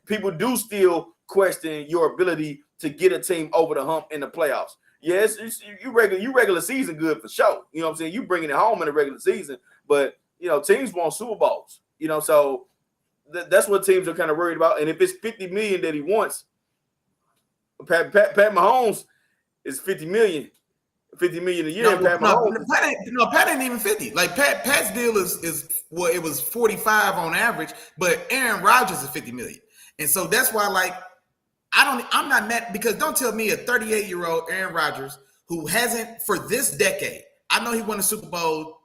People do still question your ability to get a team over the hump in the playoffs. Yes, you regular season good for sure. You know what I'm saying? You bringing it home in the regular season, but teams want Super Bowls. So that's what teams are kind of worried about. And if it's $50 million that he wants, Pat Mahomes is $50 million a year. Pat ain't even 50. Like Pat's deal is well, it was 45 on average, but Aaron Rodgers is 50 million. And so that's why, like, I'm not mad, because don't tell me a 38-year-old Aaron Rodgers who hasn't for this decade. I know he won a Super Bowl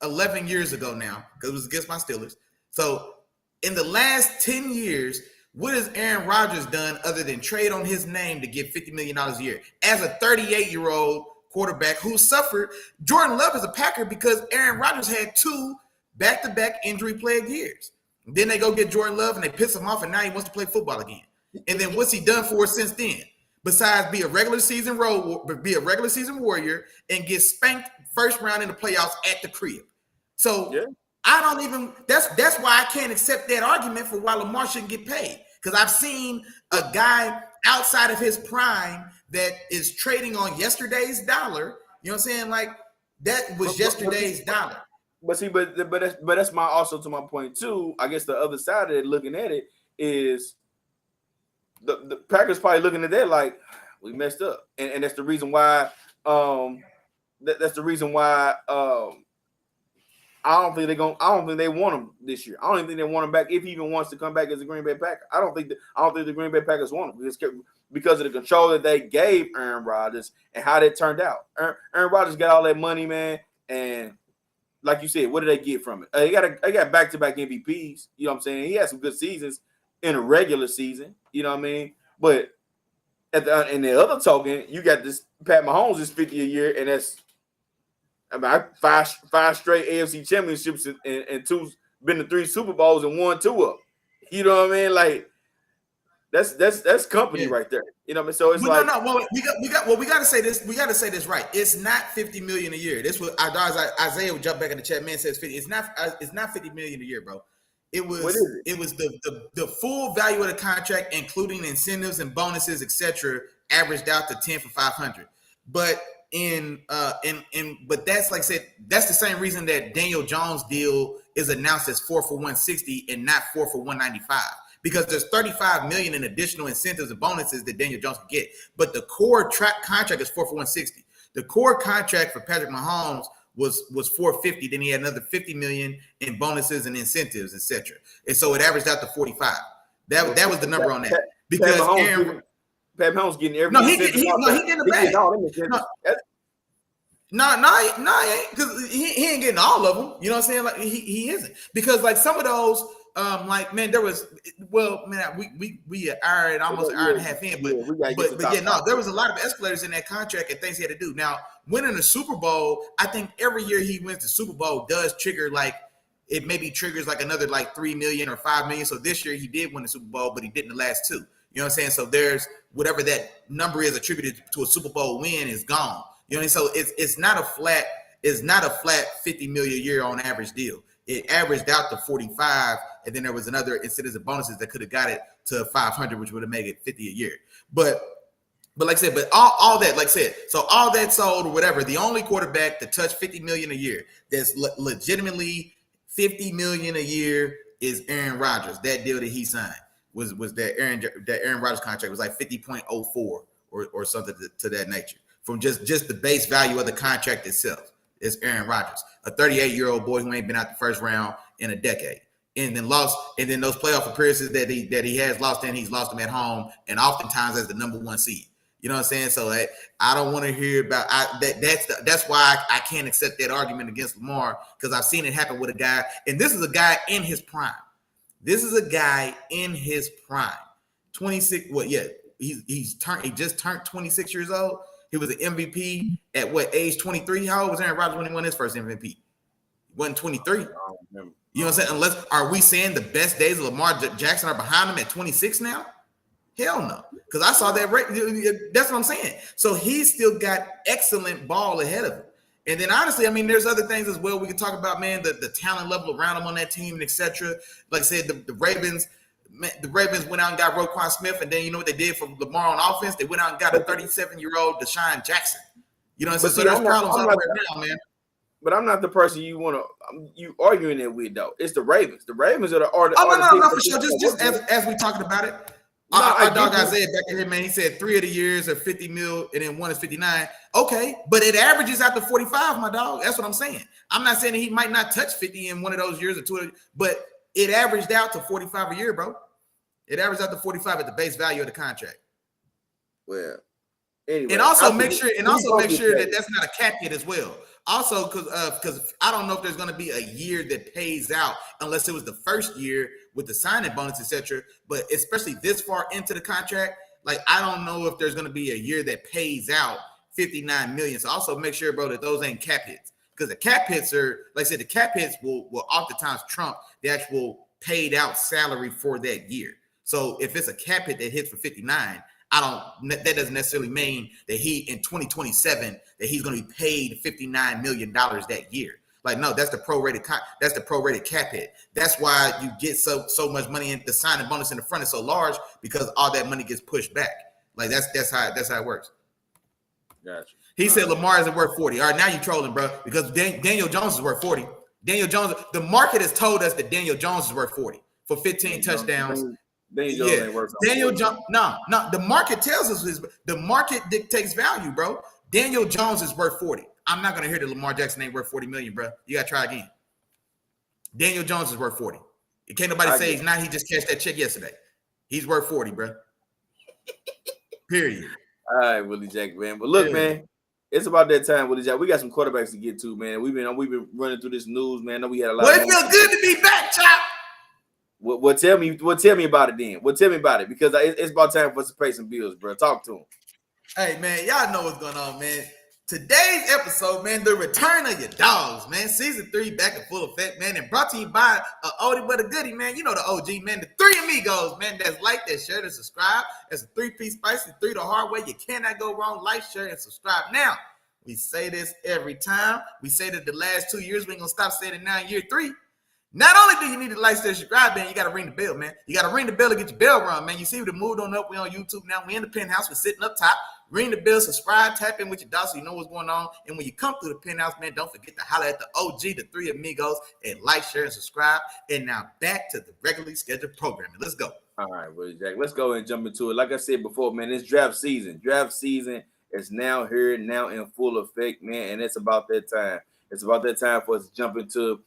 11 years ago now because it was against my Steelers. So in the last 10 years, what has Aaron Rodgers done other than trade on his name to get $50 million a year as a 38-year-old quarterback who suffered? Jordan Love is a Packer because Aaron Rodgers had 2 back-to-back injury-plagued years. Then they go get Jordan Love and they piss him off, and now he wants to play football again. And then what's he done for us since then? Besides be a regular season warrior and get spanked first round in the playoffs at the crib. So yeah. I don't even. That's why I can't accept that argument for why Lamar shouldn't get paid. Because I've seen a guy outside of his prime that is trading on yesterday's dollar. You know what I'm saying? Like, that was yesterday's dollar. But see, but that's to my point too. I guess the other side of it, looking at it, is the Packers probably looking at that like, we messed up, and that's the reason why. That's the reason why. I don't think they want him this year. I don't even think they want him back if he even wants to come back as a Green Bay Packer. I don't think the Green Bay Packers want him because of the control that they gave Aaron Rodgers and how that turned out. Aaron Rodgers got all that money, man, and like you said, what did they get from it? They got back-to-back MVPs. You know what I'm saying? He had some good seasons in a regular season. You know what I mean? But in the other token, you got this Pat Mahomes is 50 a year, and that's five straight AFC championships and been to 3 Super Bowls and won 2 of them. You know what I mean? Like, that's company right there. You know what I mean? So it's like we got to say this. We got to say this right. It's not $50 million a year. This was Isaiah would jump back in the chat. Man says 50. It's not $50 million a year, bro. It was the full value of the contract, including incentives and bonuses, etc., averaged out to 10 for 500. But but that's, like I said, that's the same reason that Daniel Jones' deal is announced as 4 for 160 and not 4 for 195, because there's $35 million in additional incentives and bonuses that Daniel Jones can get. But the core contract is 4 for 160. The core contract for Patrick Mahomes was 450. Then he had another $50 million in bonuses and incentives, etc. And so it averaged out to 45. That was the number on that. Because Pat Mahomes getting every. He getting the bag. No, because he ain't getting all of them. You know what I'm saying? Like, he isn't, because like some of those, like, man, there was, well, man, we are almost an hour and a half in, but there was a lot of escalators in that contract and things he had to do. Now, winning the Super Bowl, I think every year he wins the Super Bowl does trigger, like, it maybe triggers like another like 3 million or 5 million. So this year he did win the Super Bowl, but he didn't the last 2. You know what I'm saying? So there's whatever that number is attributed to a Super Bowl win is gone. You know what I mean? So it's not a flat 50 million a year on average deal. It averaged out to 45, and then there was another incentives and bonuses that could have got it to 500, which would have made it 50 a year. But like I said, but all that, like I said, so all that sold or whatever, the only quarterback to touch 50 million a year that's legitimately 50 million a year is Aaron Rodgers. That deal that he signed was that Aaron Rodgers contract was like 50.04 or something to that nature, from just the base value of the contract itself. Is Aaron Rodgers, a 38-year-old boy who ain't been out the first round in a decade, and then those playoff appearances that he has lost, and he's lost them at home, and oftentimes as the number 1 seed. You know what I'm saying? So I don't want to hear about that's why I can't accept that argument against Lamar, because I've seen it happen with a guy, and this is a guy in his prime. 26. He just turned 26 years old. He was an MVP at what age? 23. How old was Aaron Rodgers when he won his first MVP? wasn't 23. I don't remember. You know what I'm saying? Unless, are we saying the best days of Lamar Jackson are behind him at 26 now? Hell no. Because I saw that. That's what I'm saying. So he's still got excellent ball ahead of him. And then honestly, I mean, there's other things as well we can talk about, man, the talent level around him on that team and etc. Like I said, the Ravens went out and got Roquan Smith, and then you know what they did for Lamar on offense? They went out and got a 37-year-old Deshaun Jackson. You know what I'm saying? So there's problems all right now, man. But I'm not the person you want to you arguing it with, though. It's the Ravens. The Ravens are the no, for sure. Just as we talking about it. Our dog Isaiah back here, man, he said 3 of the years are 50 mil and then 1 is 59. Okay, but it averages out to 45, my dog. That's what I'm saying. I'm not saying that he might not touch 50 in one of those years or 2, but it averaged out to 45 a year, bro. It averaged out to 45 at the base value of the contract. Well, anyway. And also make sure that that's not a cap hit as well. Also, because I don't know if there's going to be a year that pays out unless it was the first year with the signing bonus, etc. But especially this far into the contract, like I don't know if there's going to be a year that pays out $59 million. So also make sure, bro, that those ain't cap hits, because the cap hits are, like I said, the cap hits will oftentimes trump the actual paid out salary for that year. So if it's a cap hit that hits for 59. That doesn't necessarily mean that he in 2027 that he's going to be paid $59 million that year. Like, no, that's the prorated cap hit. That's why you get so much money in the signing bonus in the front is so large, because all that money gets pushed back. Like that's how it works. Gotcha. He said Lamar isn't worth 40. All right, now you're trolling, bro, because Daniel Jones is worth 40. Daniel Jones, the market has told us that Daniel Jones is worth 40 for 15 touchdowns. Daniel Jones. No. The market tells us this. The market dictates value, bro. Daniel Jones is worth 40. I'm not gonna hear that Lamar Jackson ain't worth 40 million, bro. You gotta try again. Daniel Jones is worth 40. It can't nobody say he's not. He just cashed that check yesterday. He's worth 40, bro. Period. All right, Willie Jack, man. But look, man, it's about that time, Willie Jack. We got some quarterbacks to get to, man. We've been running through this news, man. I know we had a lot. Well, it feels good to be back, Chop. Well, tell me about it then. Well, tell me about it, because it's about time for us to pay some bills, bro. Talk to him. Hey, man, y'all know what's going on, man. Today's episode, man, the return of your dogs, man. Season 3 back in full effect, man, and brought to you by a oldie but a goodie, man. You know the OG, man. The 3 amigos, man. That's like, that share, and subscribe. That's a 3-piece spicy, 3 the hard way. You cannot go wrong. Like, share, and subscribe. Now, we say this every time. We say that the last 2 years. We ain't gonna stop saying it now in year 3. Not only do you need to like, share, subscribe, man, you got to ring the bell, man. You got to ring the bell to get your bell rung, man. You see, we moved on up. We on YouTube now. We in the penthouse. We're sitting up top. Ring the bell, subscribe, tap in with your dog so you know what's going on. And when you come through the penthouse, man, don't forget to holler at the OG, the 3 amigos, and like, share, and subscribe. And now back to the regularly scheduled programming. Let's go. All right, Willie Jack. Let's go and jump into it. Like I said before, man, it's draft season. Draft season is now here, now in full effect, man. And it's about that time. It's about that time for us to jump into,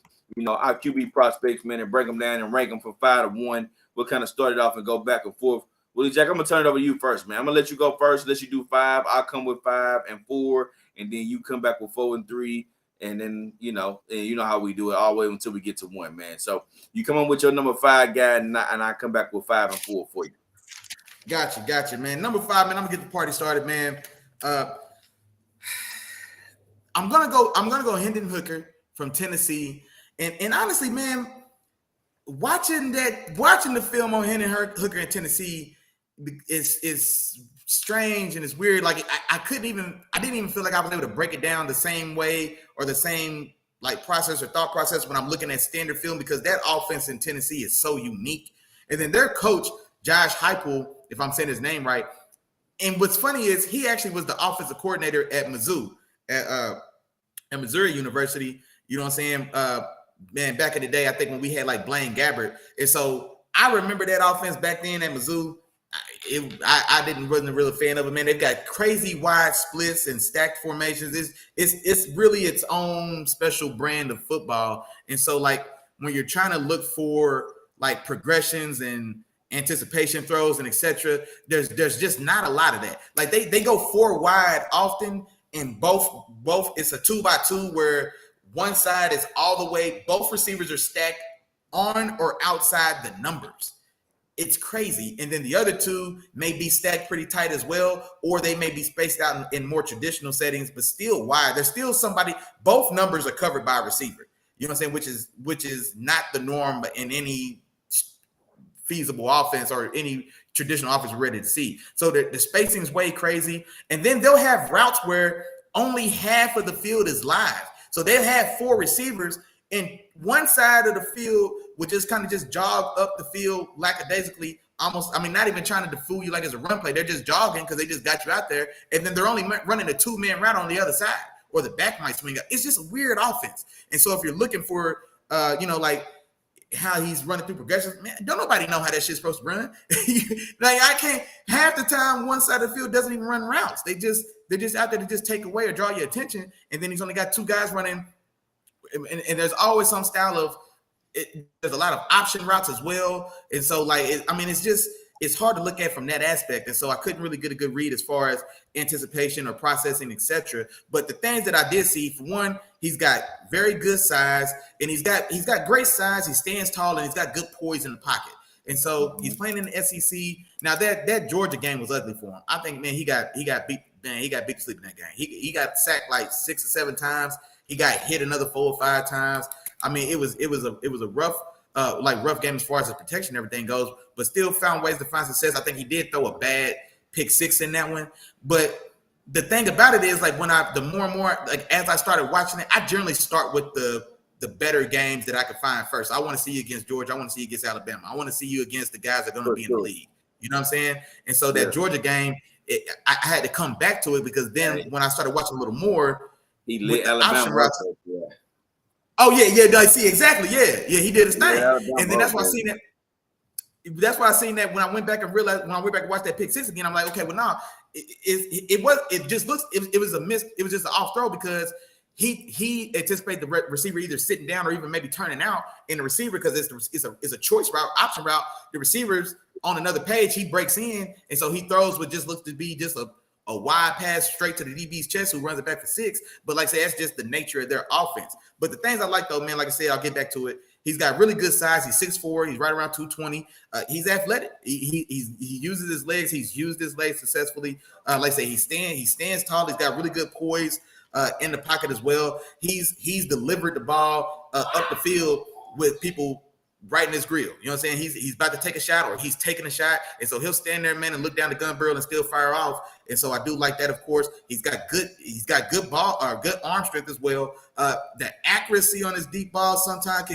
our QB prospects, man, and break them down and rank them from 5 to 1. We'll kind of start it off and go back and forth. Willie Jack, I'm going to turn it over to you first, man. I'm going to let you go first. Let you do 5. I'll come with 5 and 4, and then you come back with 4 and 3, and then, you know how we do it all the way until we get to 1, man. So you come on with your number 5 guy, and I come back with 5 and 4 for you. Gotcha, man. Number 5, man, I'm going to get the party started, man. I'm gonna go Hendon Hooker from Tennessee. And honestly, man, watching the film on Hendon Hooker in Tennessee is strange and it's weird. Like I didn't even feel like I was able to break it down the same way or the same like process or thought process when I'm looking at standard film, because that offense in Tennessee is so unique. And then their coach, Josh Heupel, if I'm saying his name right. And what's funny is he actually was the offensive coordinator at Mizzou, at Missouri University. You know what I'm saying? Man, back in the day, I think when we had like Blaine Gabbert. And so I remember that offense back then at Mizzou. I wasn't really a fan of it, man. They've got crazy wide splits and stacked formations. It's really its own special brand of football. And so like when you're trying to look for like progressions and anticipation throws and etc., there's just not a lot of that. Like they go 4 wide often, and both it's a 2x2 where one side is all the way, both receivers are stacked on or outside the numbers. It's crazy. And then the other 2 may be stacked pretty tight as well, or they may be spaced out in more traditional settings, but still wide. There's still somebody, both numbers are covered by a receiver. You know what I'm saying? Which is not the norm in any feasible offense or any traditional offense we're ready to see. So the spacing is way crazy. And then they'll have routes where only half of the field is live. So they'll have 4 receivers, and one side of the field would just kind of just jog up the field lackadaisically, almost, I mean, not even trying to fool you like it's a run play. They're just jogging because they just got you out there. And then they're only running a 2-man route on the other side, or the back might swing up. It's just a weird offense. And so if you're looking for, like how he's running through progressions, man, don't nobody know how that shit's supposed to run. Like, I can't, half the time one side of the field doesn't even run routes. They're just out there to just take away or draw your attention. And then he's only got 2 guys running. And there's always some style of it. There's a lot of option routes as well. And so it's hard to look at from that aspect. And so I couldn't really get a good read as far as anticipation or processing, etc. But the things that I did see, for one, he's got very good size, and he's got great size. He stands tall, and he's got good poise in the pocket. And so he's playing in the SEC. Now that Georgia game was ugly for him. I think, man, he got beat. Man, he got beat to sleep in that game. He got sacked like 6 or 7 times. He got hit another 4 or 5 times. I mean, it was a rough game as far as his protection and everything goes, but still found ways to find success. I think he did throw a bad pick 6 in that one. But the thing about it is, like, the more and more, like, as I started watching it, I generally start with the better games that I can find first. I want to see you against Georgia. I want to see you against Alabama. I want to see you against the guys that are going to be in the league. You know what I'm saying? And so that Georgia game, I had to come back to it, because then when I started watching a little more, he lit Alabama. Oh yeah. I see, exactly. Yeah, he did his thing, and then that's why I seen that. That's why I seen that when I went back and realized, when I went back and watched that pick 6 again, I'm like, okay, well, now it was a miss. It was just an off throw, because he anticipated the receiver either sitting down or even maybe turning out, and the receiver, because it's a choice route, option route. The receiver's on another page. He breaks in, and so he throws what just looks to be just a wide pass straight to the DB's chest, who runs it back for 6. But like I said, that's just the nature of their offense. But the things I like, though, man, like I said, I'll get back to it. He's got really good size. He's 6'4". He's right around 220. He's athletic. He uses his legs. He's used his legs successfully. Like I say, he stands tall. He's got really good poise in the pocket as well. He's delivered the ball up the field with people right in his grill. You know what I'm saying? He's about to take a shot, or he's taking a shot, and so he'll stand there, man, and look down the gun barrel and still fire off. And so I do like that. Of course, he's got good ball or good arm strength as well. The accuracy on his deep ball sometimes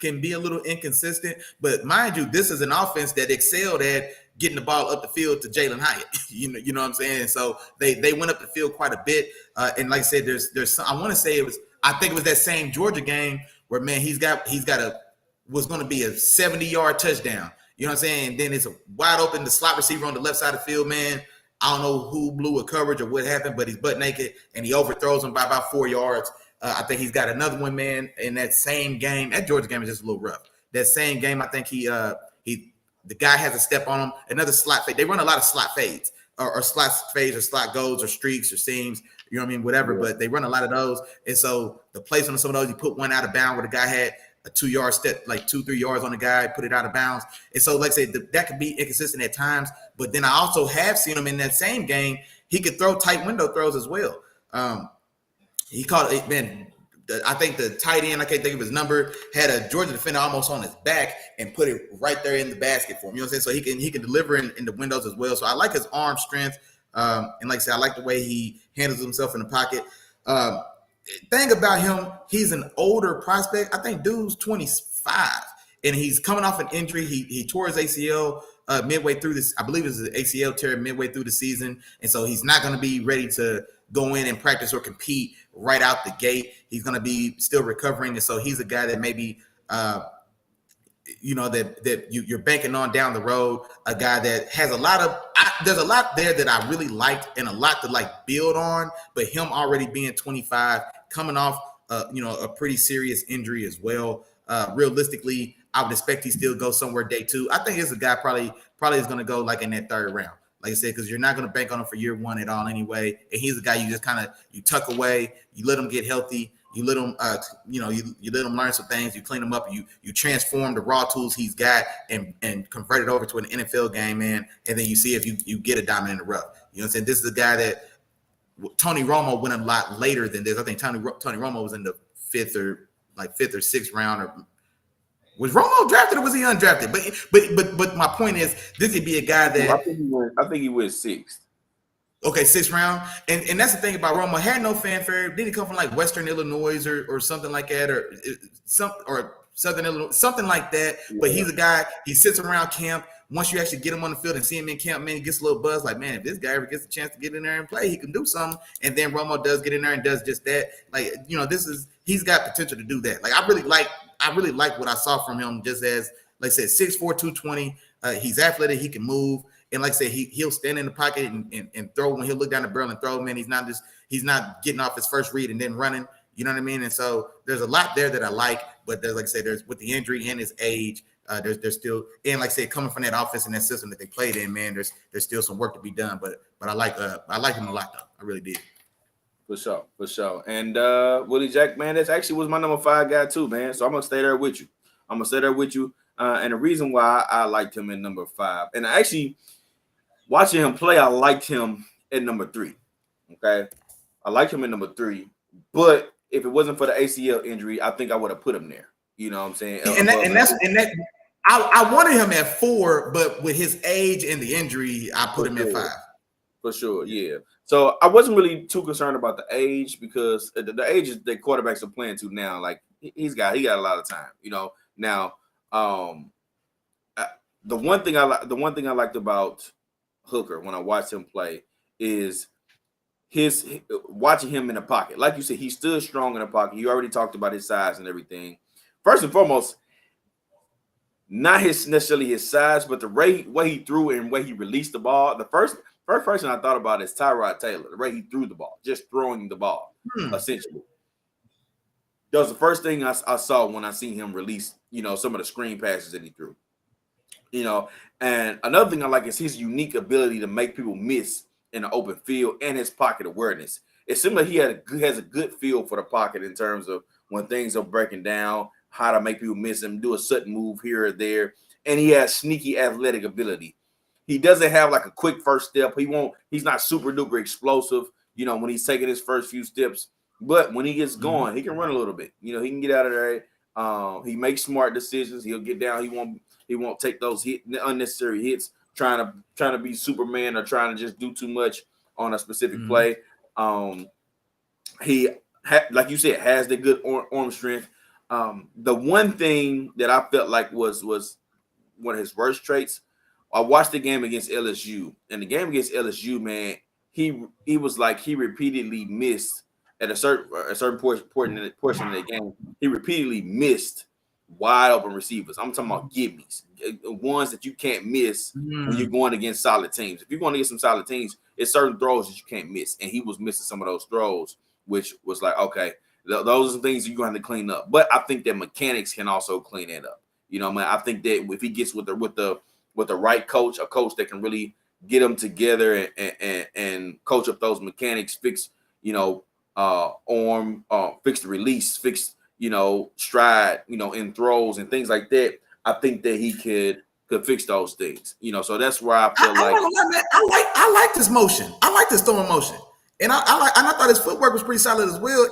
can be a little inconsistent, but mind you, this is an offense that excelled at getting the ball up the field to Jalen Hyatt. you know what I'm saying? So they went up the field quite a bit. And like I said, there's some, I want to say I think it was that same Georgia game where, man, was going to be a 70-yard touchdown. You know what I'm saying? And then it's a wide open, the slot receiver on the left side of the field, man. I don't know who blew a coverage or what happened, but he's butt naked, and he overthrows him by about 4 yards. I think he's got another one, man, in that same game. That Georgia game is just a little rough. That same game, I think the guy has a step on him. Another slot fade. They run a lot of slot fades or slot fades or slot goals or streaks or seams. You know what I mean? Whatever. Yeah. But they run a lot of those. And so the place on some of those, you put one out of bounds where the guy had a 2-yard step, like 2-3 yards on the guy, put it out of bounds. And so, like I said, that could be inconsistent at times. But then I also have seen him in that same game. He could throw tight window throws as well. He caught it, man. I think the tight end, I can't think of his number, had a Georgia defender almost on his back and put it right there in the basket for him. You know what I'm saying? So he can deliver in the windows as well. So I like his arm strength. And like I said, I like the way he handles himself in the pocket. Thing about him, he's an older prospect. I think dude's 25, and he's coming off an injury. He tore his ACL midway through this. I believe it's an ACL tear midway through the season, and so he's not going to be ready to go in and practice or compete right out the gate. He's going to be still recovering, and so he's a guy that maybe that you're banking on down the road. A guy that has a lot of there's a lot there that I really liked and a lot to like build on. But him already being 25, coming off a pretty serious injury as well. Realistically, I would expect he still go somewhere day 2. I think it's a guy probably is going to go like in that 3rd round. Like I said, because you're not going to bank on him for year 1 at all anyway. And he's a guy you just kind of you tuck away, you let him get healthy, you let him you let him learn some things, you clean him up, you transform the raw tools he's got and convert it over to an NFL game, man. And then you see if you get a diamond in the rough. You know what I'm saying? This is a guy that Tony Romo went a lot later than this. I think Tony Romo was in the 5th or like 5th or 6th round. Or was Romo drafted or was he undrafted? But my point is, this would be a guy that I think he went 6th. Okay, 6th round, and that's the thing about Romo. Had no fanfare. Didn't he come from like Western Illinois or something like that, or Southern Illinois, something like that? Yeah. But he's a guy. He sits around camp. Once you actually get him on the field and see him in camp, man, he gets a little buzz. Like, man, if this guy ever gets a chance to get in there and play, he can do something. And then Romo does get in there and does just that. Like, he's got potential to do that. Like, I really like what I saw from him. Just as, like I said, 6'4", 220. He's athletic. He can move. And like I said, he'll stand in the pocket and throw when he'll look down the barrel and throw. Man, he's not getting off his first read and then running. You know what I mean? And so there's a lot there that I like, but there's, like I said, there's with the injury and his age, there's still, and like I said, coming from that offense and that system that they played in, man, there's still some work to be done. But I like him a lot though. I really did. For sure. And Willie Jack, man, that's actually was my number 5 guy too, man. So I'm gonna stay there with you. And the reason why I liked him in number 5, and actually watching him play, I liked him at number 3. Okay, I liked him at number 3, but if it wasn't for the ACL injury, I think I would have put him there. You know what I'm saying? I wanted him at 4, but with his age and the injury, I put him at 5. For sure, yeah. So I wasn't really too concerned about the age because the age is the quarterbacks are playing to now. Like he got a lot of time. You know, now the one thing I liked about Hooker when I watched him play is his watching him in the pocket. Like you said, he stood strong in the pocket. You already talked about his size and everything. First and foremost, not necessarily his size, but the way he threw and way he released the ball. The first person I thought about is Tyrod Taylor. The way he threw the ball, just throwing the ball, essentially. That was the first thing I saw when I seen him release, some of the screen passes that he threw. And another thing I like is his unique ability to make people miss in the open field and his pocket awareness. It seems like he has a good feel for the pocket in terms of when things are breaking down, how to make people miss him, do a sudden move here or there. And he has sneaky athletic ability. He doesn't have like a quick first step. He's not super duper explosive, when he's taking his first few steps. But when he gets going, he can run a little bit. He can get out of there. He makes smart decisions. He'll get down. He won't take those unnecessary hits, trying to be Superman or trying to just do too much on a specific play. He like you said, has the good arm strength. The one thing that I felt like was one of his worst traits. I watched the game against LSU, and the game against LSU, man, he was like he repeatedly missed at a certain portion of the game. He repeatedly missed wide open receivers. I'm talking about gimmies, ones that you can't miss when you're going against solid teams. If you're going to get some solid teams, it's certain throws that you can't miss, and he was missing some of those throws, which was like, okay, those are some things you're going to have to clean up. But I think that mechanics can also clean it up. I think that if he gets with the right coach, a coach that can really get them together and coach up those mechanics, fix arm, fix the release, fix stride, in throws and things like that. I think that he could fix those things. So that's where I feel I like this motion. I like this throwing motion, and I thought his footwork was pretty solid as well.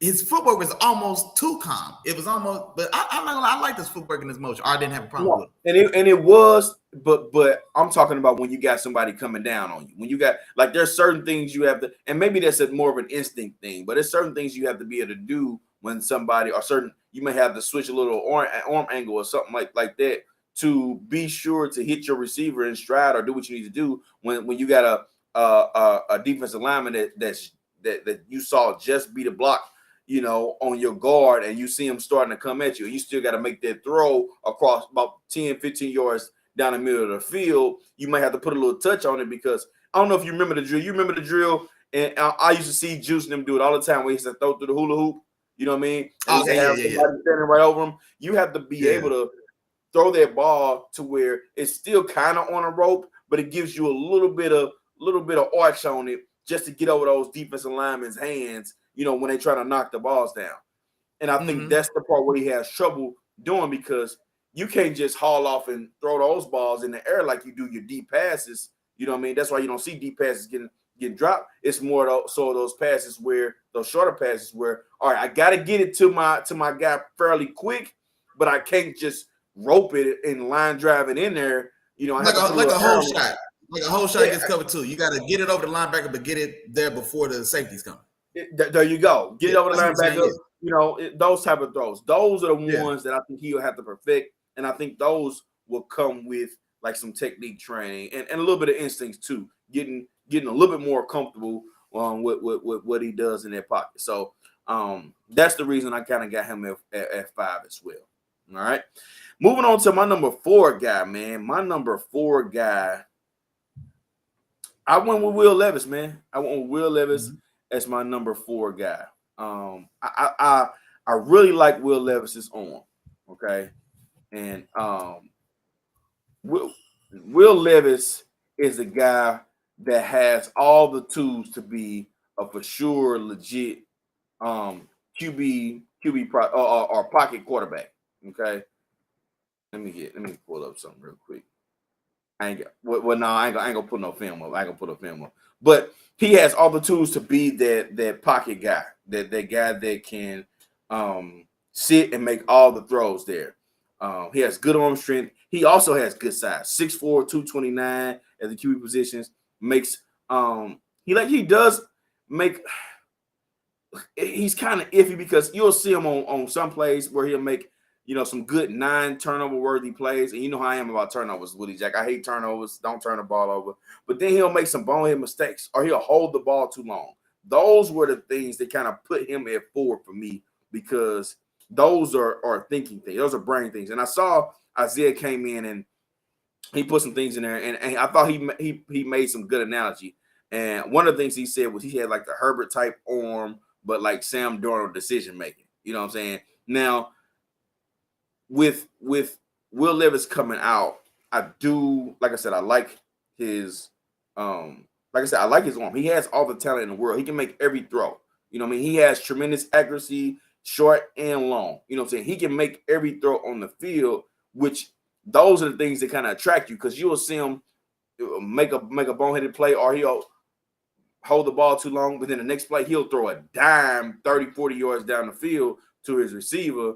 His footwork was almost too calm. It was almost, but I'm not gonna lie, I like this footwork and this motion. I didn't have a problem with it. And it was, but I'm talking about when you got somebody coming down on you. When you got there's certain things you have to, and maybe that's more of an instinct thing, but there's certain things you have to be able to do when somebody you may have to switch a little arm angle or something like that to be sure to hit your receiver in stride or do what you need to do when you got a defensive lineman that you saw just beat a block, on your guard, and you see him starting to come at you, and you still got to make that throw across about 10, 15 yards down the middle of the field. You might have to put a little touch on it because I don't know if you remember the drill. You remember the drill, and I used to see Juice and them do it all the time where he used to throw through the hula hoop. You know what I mean? And somebody standing right over him. You have to be able to throw that ball to where it's still kind of on a rope, but it gives you a little bit of arch on it just to get over those defensive linemen's hands, when they try to knock the balls down. And I think that's the part where he has trouble doing because you can't just haul off and throw those balls in the air like you do your deep passes. You know what I mean? That's why you don't see deep passes get dropped. It's more so those passes where those shorter passes where, all right, I got to get it to my guy fairly quick, but I can't just rope it and line drive it in there. You know, I like have to put like a whole on shot. Like a whole shot gets covered too. You got to get it over the linebacker, but get it there before the safety's coming. There you go. Get it over the linebacker. Yeah. You know, those type of throws. Those are the ones that I think he'll have to perfect, and I think those will come with like some technique training and a little bit of instincts too. Getting a little bit more comfortable with what he does in that pocket. So that's the reason I kind of got him at 5 as well. All right. Moving on to my number 4 guy, man. My number 4 guy, I went with Will Levis, man. I went with Will Levis as my number 4 guy. I really like Will Levis's arm. Okay. And Will Levis is a guy that has all the tools to be a for sure legit QB or pocket quarterback. Okay. Let me pull up something real quick. I ain't gonna put no film up. I ain't gonna put a film up. But he has all the tools to be that pocket guy, that guy that can sit and make all the throws there. He has good arm strength. He also has good size. 6'4", 229 at the QB positions. Makes he does make. He's kind of iffy because you'll see him on some plays where he'll make some good 9 turnover worthy plays, and you know how I am about turnovers, Willie Jack. I hate turnovers. Don't turn the ball over. But then he'll make some bonehead mistakes, or he'll hold the ball too long. Those were the things that kind of put him at 4 for me, because those are thinking things. Those are brain things. And I saw Isaiah came in and he put some things in there, and I thought he made some good analogy. And one of the things he said was he had like the Herbert type arm, but like Sam Darnold decision making. You know what I'm saying? Now, with Will Levis coming out, I do, like I said, I like his I like his arm. He has all the talent in the world. He can make every throw. You know what I mean? He has tremendous accuracy, short and long. You know what I'm saying? He can make every throw on the field, which those are the things that kind of attract you, because you will see him make a boneheaded play, or he'll hold the ball too long, but then the next play he'll throw a dime 30, 40 yards down the field to his receiver,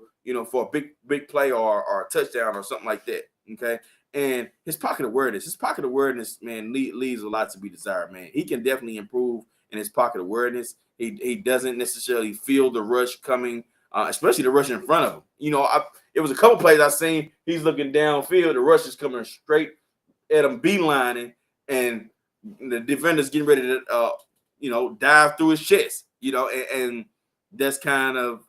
for a big play or a touchdown or something like that. Okay. And his pocket awareness, man, leaves a lot to be desired, man. He can definitely improve in his pocket awareness. He doesn't necessarily feel the rush coming, especially the rush in front of him. It was a couple plays I seen. He's looking downfield. The rush is coming straight at him, beelining, and the defender's getting ready to, dive through his chest, and that's kind of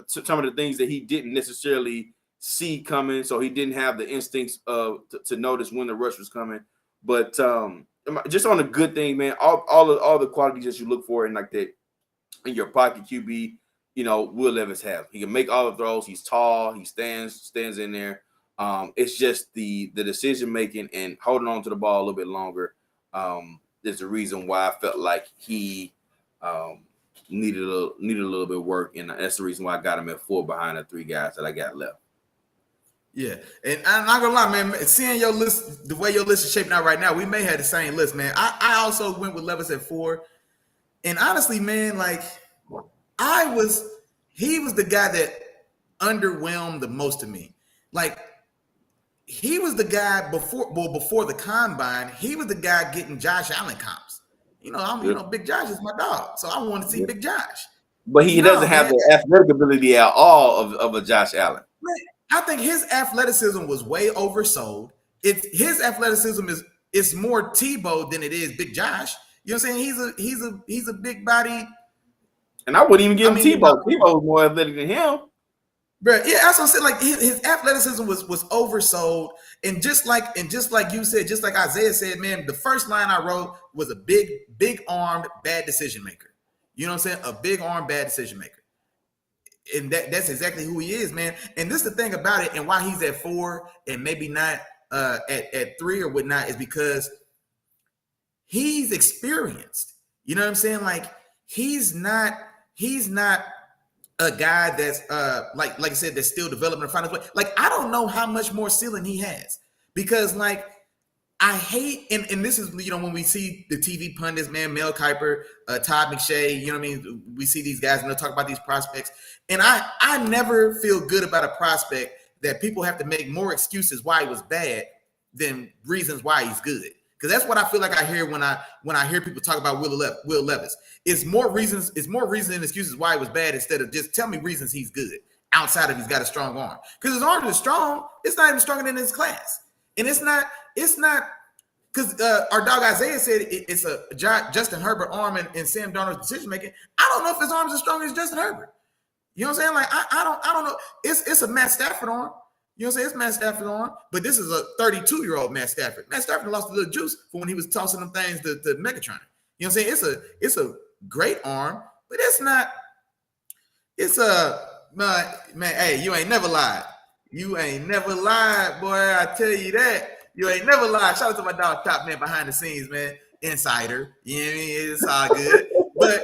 some of the things that he didn't necessarily see coming. So he didn't have the instincts to notice when the rush was coming. But just on a good thing, man, all the qualities that you look for in like that in your pocket QB, Will Levis have. He can make all the throws. He's tall. He stands in there. It's just the decision making and holding on to the ball a little bit longer. Is the reason why I felt like he needed a little bit of work, and that's the reason why I got him at 4 behind the 3 guys that I got left. Yeah, and I'm not gonna lie, man. Seeing your list, the way your list is shaping out right now, we may have the same list, man. I also went with Levis at 4, and honestly, man, like he was the guy that underwhelmed the most to me. Like, he was the guy before the combine. He was the guy getting Josh Allen comps. Big Josh is my dog, so I want to see Big Josh. But he doesn't have the athletic ability at all of a Josh Allen. Man, I think his athleticism was way oversold. His athleticism is more Tebow than it is Big Josh. You know what I'm saying? He's a big body. And I wouldn't even give him Tebow. Tebow was more athletic than him. Bro, yeah, that's what I'm saying. Like his athleticism was oversold, and just like you said, just like Isaiah said, man, the first line I wrote was a big armed bad decision maker. You know what I'm saying? A big armed bad decision maker, and that's exactly who he is, man. And this is the thing about it, and why he's at 4 and maybe not at 3 or whatnot, is because he's experienced. You know what I'm saying? Like he's not a guy that's like I said, that's still developing and finding play. Like, I don't know how much more ceiling he has, because like I hate, and this is, when we see the TV pundits, man, Mel Kiper, Todd McShay, you know what I mean? We see these guys and they'll talk about these prospects. And I never feel good about a prospect that people have to make more excuses why he was bad than reasons why he's good. Because that's what I feel like I hear when I hear people talk about Will Levis. It's more reasons and excuses why he was bad instead of just tell me reasons he's good outside of he's got a strong arm. Because his arm is strong, it's not even stronger than his class. And it's not because our dog Isaiah said it's a Justin Herbert arm and Sam Darnold's decision making. I don't know if his arm is as strong as Justin Herbert. You know what I'm saying? Like I don't know. It's a Matt Stafford arm. You know what I'm saying? It's Matt Stafford arm, but this is a 32-year-old Matt Stafford. Matt Stafford lost a little juice for when he was tossing them things to Megatron. You know what I'm saying? It's a great arm, but it's not. It's a man. Hey, you ain't never lied. You ain't never lied, boy. I tell you that. You ain't never lied. Shout out to my dog Top Man behind the scenes, man. Insider. You know what I mean? It's all good. but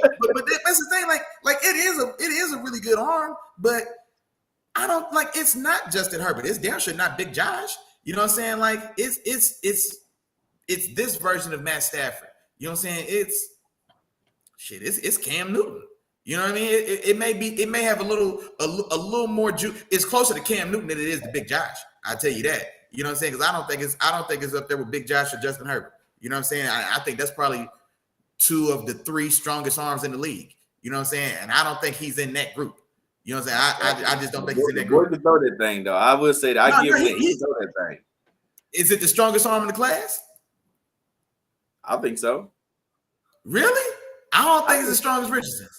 that's the thing. Like it is a really good arm, but I don't like. It's not Justin Herbert. It's damn sure not Big Josh. You know what I'm saying? Like it's this version of Matt Stafford. You know what I'm saying? It's Cam Newton. You know what I mean? It may have a little more juice. It's closer to Cam Newton than it is to Big Josh. I'll tell you that. You know what I'm saying? Because I don't think it's up there with Big Josh or Justin Herbert. You know what I'm saying? I think that's probably 2 of the 3 strongest arms in the league. You know what I'm saying? And I don't think he's in that group. You know what I'm saying? I just don't think he's in that group. Boy can throw that thing though. I will say that. He can throw that thing. Is it the strongest arm in the class? I think so. Really? I don't think it's as strong as Richardson's.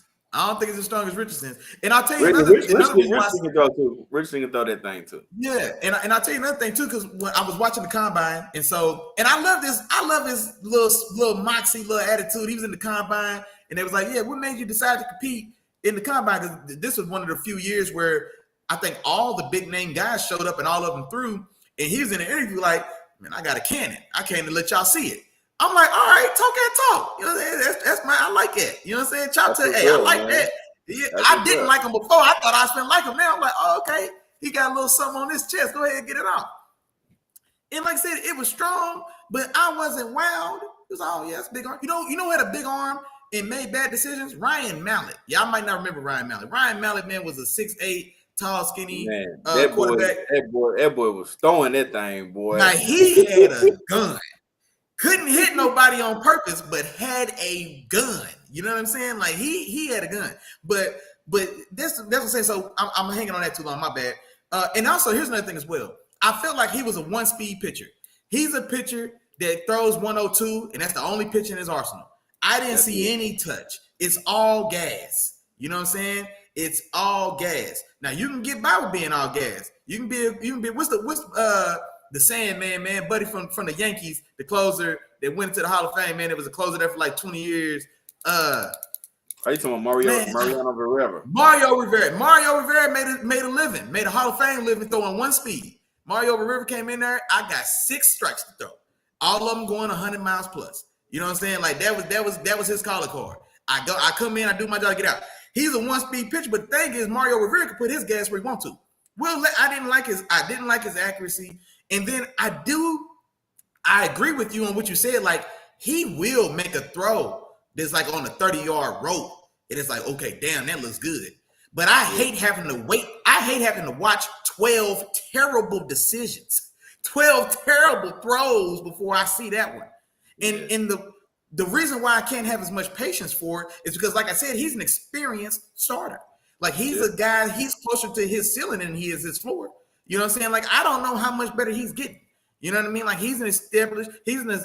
And I'll tell you another Richardson can throw too. Richardson can throw that thing too. Yeah, and I'll tell you another thing too, because when I was watching the combine, and I love his little moxie, little attitude. He was in the combine, and they was like, "Yeah, what made you decide to compete in the combine?" Because this was one of the few years where I think all the big name guys showed up and all of them threw, and he was in an interview like, "Man, I got a cannon. I came to let y'all see it." I'm like, all right, talk that talk. You know what I'm saying? That's my, I like it. You know what I'm saying? Chop to, hey, I like that. Yeah, I didn't like him before. I thought I was gonna like him now. I'm like, oh, okay. He got a little something on his chest. Go ahead and get it off. And like I said, it was strong, but I wasn't wowed. It was, oh yeah, it's big arm. You know who had a big arm and made bad decisions? Ryan Mallett. Y'all might not remember Ryan Mallett. Ryan Mallett, man, was a 6'8", tall, skinny quarterback. That boy was throwing that thing, boy. Now he had a gun. Couldn't hit nobody on purpose, but had a gun. You know what I'm saying? Like he had a gun. But that's what I'm saying. So I'm hanging on that too long. My bad. And also, here's another thing as well. I felt like he was a one-speed pitcher. He's a pitcher that throws 102, and that's the only pitch in his arsenal. I didn't see any touch. It's all gas. You know what I'm saying? It's all gas. Now you can get by with being all gas. You can be. What's the Sandman, man, buddy from the Yankees, the closer that went into the Hall of Fame, man. It was a closer there for like 20 years. Are you talking about Mariano Rivera? Mario Rivera made a living, made a Hall of Fame living throwing one speed. Mario Rivera came in there. I got 6 strikes to throw, all of them going 100 miles plus. You know what I'm saying? Like that was his calling card. I come in, I do my job, get out. He's a one-speed pitcher, but the thing is, Mario Rivera can put his gas where he wants to. Well, I didn't like his accuracy. And then I agree with you on what you said. Like, he will make a throw that's like on a 30-yard rope. And it's like, okay, damn, that looks good. But I hate having to wait. I hate having to watch 12 terrible decisions, 12 terrible throws before I see that one. And the reason why I can't have as much patience for it is because, like I said, he's an experienced starter. Like, he's a guy, he's closer to his ceiling than he is his floor. You know what I'm saying? Like, I don't know how much better he's getting. You know what I mean? Like, he's an established, he's an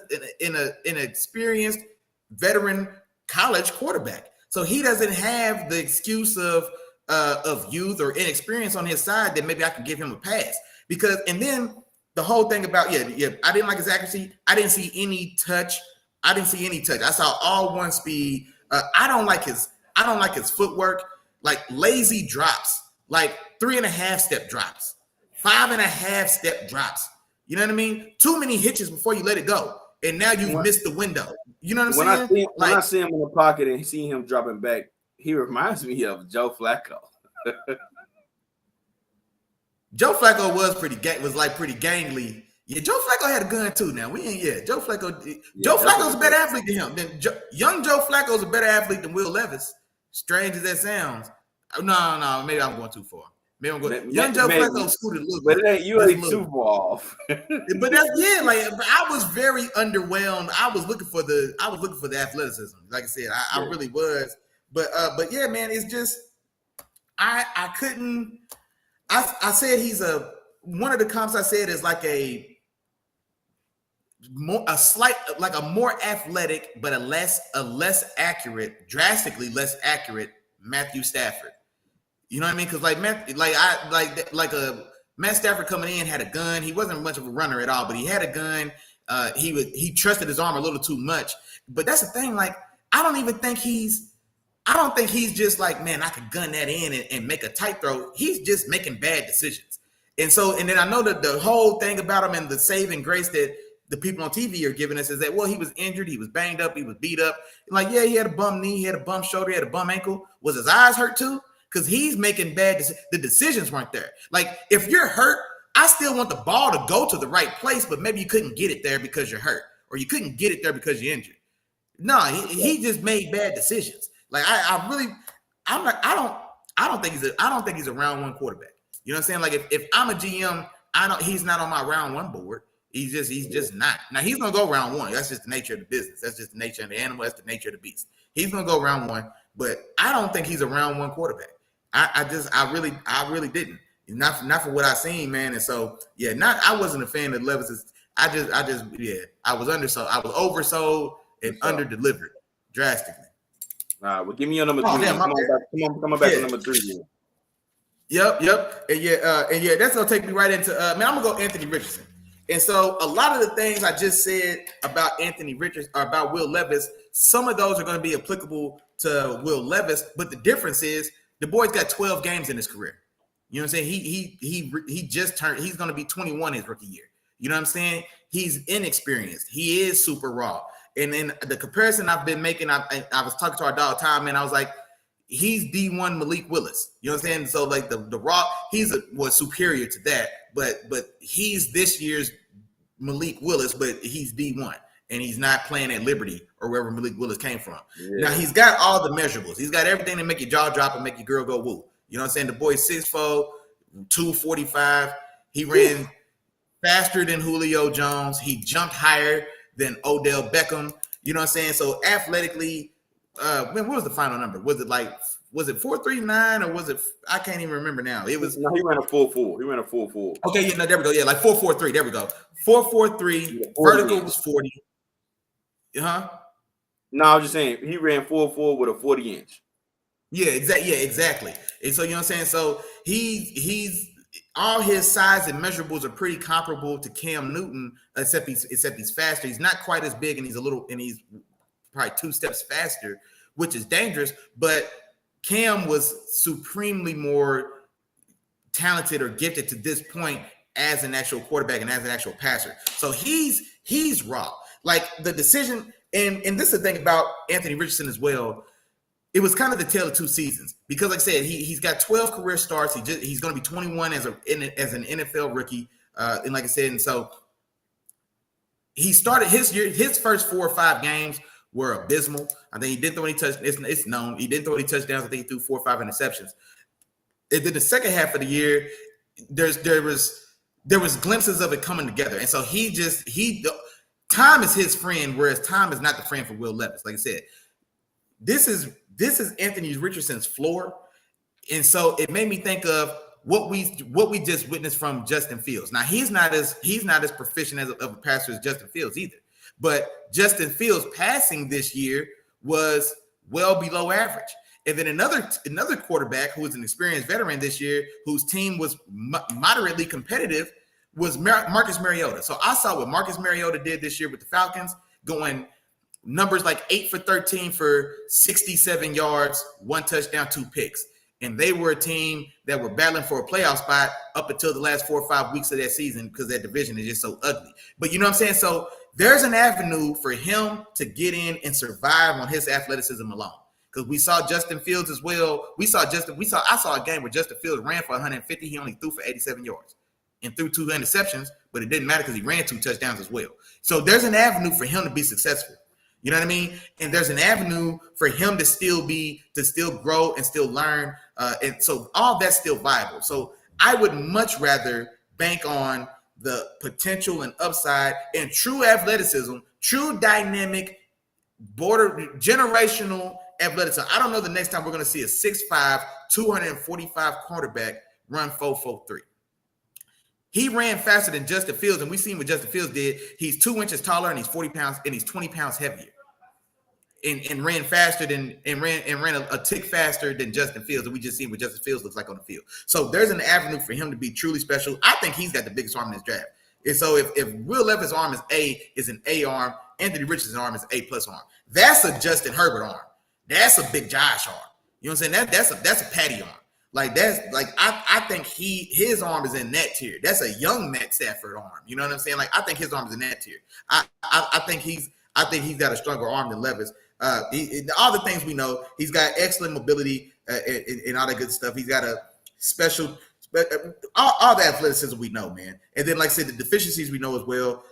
experienced veteran college quarterback. So he doesn't have the excuse of youth or inexperience on his side that maybe I can give him a pass. Because, and then the whole thing about, I didn't like his accuracy. I didn't see any touch. I saw all one speed. I don't like his footwork, like lazy drops, like 3.5 step drops. 5.5 step drops. You know what I mean? Too many hitches before you let it go. And now you've missed the window. You know what I'm saying? When I see him in the pocket and see him dropping back, he reminds me of Joe Flacco. Joe Flacco was pretty gangly Yeah, Joe Flacco had a gun too. Now we ain't. Yeah, Joe Flacco. Yeah, Joe Flacco's a better athlete than him. Young Joe Flacco's a better athlete than Will Levis. Strange as that sounds. No. Maybe I'm going too far. Maybe I'm going. Young Joe Flacco scooted a little bit. But you ain't too far off. But that's like I was very underwhelmed. I was looking for the athleticism. Like I said, I really was. But yeah, man, it's just I couldn't. I said he's one of the comps I said is like a more athletic, but a less accurate, drastically less accurate Matthew Stafford. You know what I mean? Because Matt Stafford coming in had a gun. He wasn't much of a runner at all, but he had a gun. He trusted his arm a little too much. But that's the thing. Like I don't think he's just like, man, I could gun that in and make a tight throw. He's just making bad decisions. And then I know that the whole thing about him and the saving grace that the people on TV are giving us is that, well, he was injured, he was banged up, he was beat up. Like, yeah, he had a bum knee, he had a bum shoulder, he had a bum ankle. Was his eyes hurt too? Because he's making bad decisions. The decisions weren't there. Like, if you're hurt, I still want the ball to go to the right place, but maybe you couldn't get it there because you're hurt, or you couldn't get it there because you're injured. No, he just made bad decisions. Like, I don't think he's a round one quarterback. You know what I'm saying? Like if I'm a GM, he's not on my round one board. He's just not. Now he's gonna go round one. That's just the nature of the business. That's just the nature of the animal. That's the nature of the beast. He's gonna go round one, but I don't think he's a round one quarterback. I really didn't. Not for what I seen, man. And so yeah, I wasn't a fan of Levis's. I was undersold. I was oversold and under-delivered drastically. All right, well, give me your number 3. Come on back to number 3. Yeah. Yep. And yeah, that's gonna take me right into I'm gonna go Anthony Richardson. And so a lot of the things I just said about Anthony Richardson or about Will Levis, some of those are going to be applicable to Will Levis, but the difference is the boy's got 12 games in his career. You know what I'm saying? He just turned, he's going to be 21 his rookie year. You know what I'm saying? He's inexperienced. He is super raw. And then the comparison I've been making, I was talking to our dog Tom, and I was like, he's D1 Malik Willis. You know what I'm saying? So like the raw, was superior to that, but he's this year's Malik Willis, but he's D1 and he's not playing at Liberty or wherever Malik Willis came from. Yeah. Now he's got all the measurables. He's got everything to make your jaw drop and make your girl go woo. You know what I'm saying? The boy's 6'4", 245. He ran faster than Julio Jones. He jumped higher than Odell Beckham. You know what I'm saying? So athletically, what was the final number? Was it 4.39 or was it? I can't even remember now. It was. No, he ran a 4.4. He ran a 4.4. Okay, yeah, no, there we go. Yeah, like 4.43. There we go. 4.43. Yeah, vertical was 40. Huh? No, I was just saying he ran 4.4 with a 40-inch. Yeah, exactly. And so you know what I'm saying. So he's all his size and measurables are pretty comparable to Cam Newton, except he's faster. He's not quite as big, and he's probably 2 steps faster, which is dangerous. But Cam was supremely more talented or gifted to this point as an actual quarterback and as an actual passer. So he's raw. Like the decision, and this is the thing about Anthony Richardson as well. It was kind of the tale of 2 seasons because, like I said, he's got 12 career starts. He's going to be 21 as an NFL rookie, and like I said, and so he started his first 4 or 5 games were abysmal. I think he didn't throw any touchdowns. It's known he didn't throw any touchdowns. I think he threw 4 or 5 interceptions. And then the second half of the year, there was glimpses of it coming together, and so time is his friend, whereas time is not the friend for Will Levis. Like I said, this is Anthony Richardson's floor, and so it made me think of what we just witnessed from Justin Fields. Now he's not as proficient of a passer as Justin Fields either, but Justin Fields' passing this year was well below average. And then another quarterback who was an experienced veteran this year, whose team was moderately competitive, was Marcus Mariota. So I saw what Marcus Mariota did this year with the Falcons, going numbers like 8 for 13 for 67 yards, 1 touchdown, 2 picks. And they were a team that were battling for a playoff spot up until the last 4 or 5 weeks of that season because that division is just so ugly. But you know what I'm saying? So there's an avenue for him to get in and survive on his athleticism alone. Because we saw Justin Fields as well. I saw a game where Justin Fields ran for 150. He only threw for 87 yards and threw 2 interceptions, but it didn't matter because he ran 2 touchdowns as well. So there's an avenue for him to be successful. You know what I mean? And there's an avenue for him to still grow and still learn. And so all that's still viable. So I would much rather bank on the potential and upside and true athleticism, true dynamic, generational athleticism. I don't know the next time we're going to see a 6'5", 245 quarterback run 4.43. He ran faster than Justin Fields, and we seen what Justin Fields did. He's 2 inches taller, and he's 40 pounds, and he's 20 pounds heavier. And ran faster than and ran a tick faster than Justin Fields, and we just seen what Justin Fields looks like on the field. So there's an avenue for him to be truly special. I think he's got the biggest arm in this draft. And so if Will Levis' arm is an A arm, Anthony Richardson's arm is an A+ arm. That's a Justin Herbert arm. That's a big Josh arm. You know what I'm saying? That's a Patty arm. Like that's like I think his arm is in that tier. That's a young Matt Stafford arm. You know what I'm saying? Like I think his arm is in that tier. I think he's got a stronger arm than Levis. All the things we know, he's got excellent mobility and all that good stuff. He's got a special, all the athleticism we know, man. And then, like I said, the deficiencies we know as well.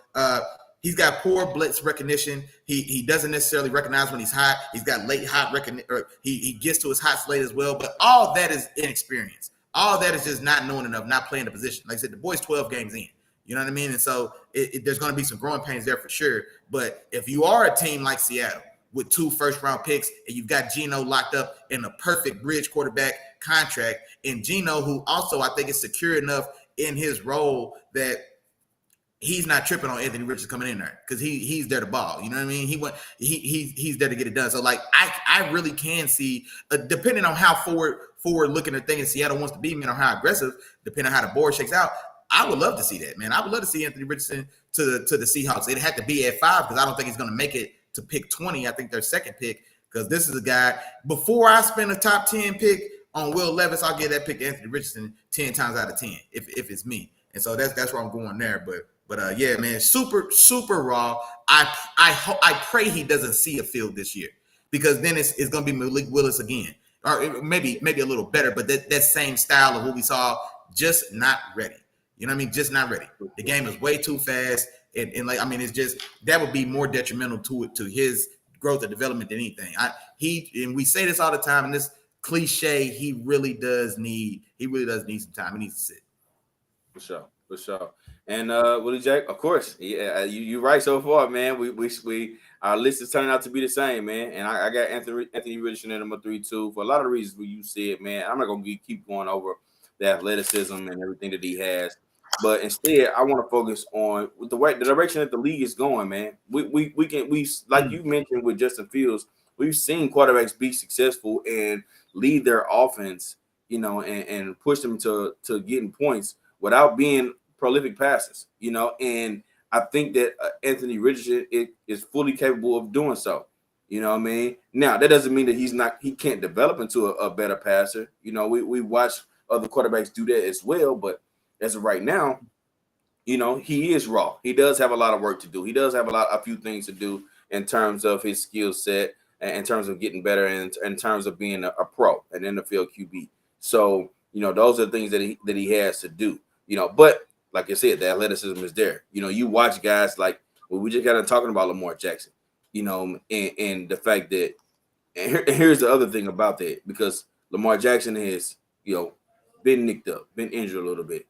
He's got poor blitz recognition. He doesn't necessarily recognize when he's hot. He's got late hot recognition. He gets to his hots late as well. But all that is inexperience. All that is just not knowing enough, not playing the position. Like I said, the boy's 12 games in. You know what I mean? And so there's going to be some growing pains there for sure. But if you are a team like Seattle, with 2 first-round picks, and you've got Geno locked up in a perfect bridge quarterback contract, and Geno, who also I think is secure enough in his role that he's not tripping on Anthony Richards coming in there because he's there to ball. You know what I mean? He's there to get it done. So like I really can see, depending on how forward looking the thing in Seattle wants to be, man, or how aggressive, depending on how the board shakes out. I would love to see that, man. I would love to see Anthony Richardson to the Seahawks. It had to be at 5 because I don't think he's going to make it to pick 20. I think their second pick, because this is a guy, before I spend a top 10 pick on Will Levis, I'll give that pick to Anthony Richardson 10 times out of 10 if it's me. And so that's where I'm going there. But yeah, man, super raw. I pray he doesn't see a field this year, because then it's going to be Malik Willis again, or maybe a little better, but that same style of what we saw, just not ready. You know what I mean? Just not ready. The game is way too fast. And like, I mean, it's just, that would be more detrimental to his growth and development than anything. And we say this all the time, and this cliche, he really does need some time. He needs to sit. For sure. And Willie Jack, of course, yeah, you're right so far, man. We our list is turning out to be the same, man. And I got Anthony Richardson at number 3 too, for a lot of reasons what you said, man. I'm not gonna keep going over the athleticism and everything that he has. But instead, I want to focus on the direction that the league is going, man. We like you mentioned with Justin Fields, we've seen quarterbacks be successful and lead their offense, you know, and push them to getting points without being prolific passes, you know. And I think that Anthony Richardson is fully capable of doing so. You know what I mean? Now, that doesn't mean that he can't develop into a better passer. You know, we watch other quarterbacks do that as well, but as of right now, you know, he is raw. He does have a lot of work to do. He does have a few things to do in terms of his skill set and in terms of getting better and in terms of being a pro, an NFL QB. So, you know, those are the things that he has to do, you know. But like I said, the athleticism is there. You know, you watch guys like, well, we just got to talking about Lamar Jackson, you know, and the fact that, and here's the other thing about that, because Lamar Jackson has, you know, been nicked up, been injured a little bit.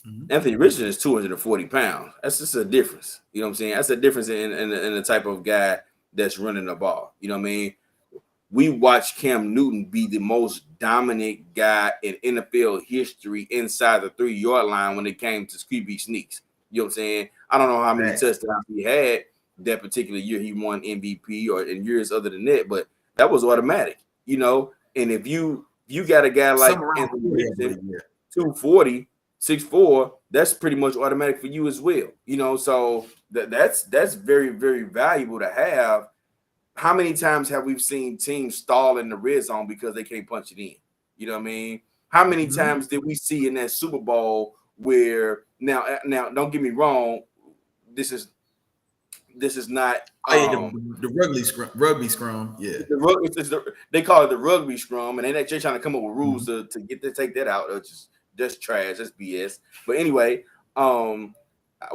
Mm-hmm. Anthony Richardson is 240 pounds. That's just a difference. You know what I'm saying? That's a difference in the type of guy that's running the ball. You know what I mean? We watched Cam Newton be the most dominant guy in NFL history inside the 3-yard line when it came to QB sneaks. You know what I'm saying? I don't know how many touchdowns he had that particular year he won MVP or in years other than that, but that was automatic, you know. And if you got a guy like Anthony Richardson, 240, 6'4", that's pretty much automatic for you as well. You know, so that's very, very valuable to have. How many times have we seen teams stall in the red zone because they can't punch it in? You know what I mean? How many times did we see in that Super Bowl where now don't get me wrong, this is not the rugby scrum. Yeah, they call it the rugby scrum, and they're trying to come up with rules to take that out. It's just trash. That's BS. But anyway,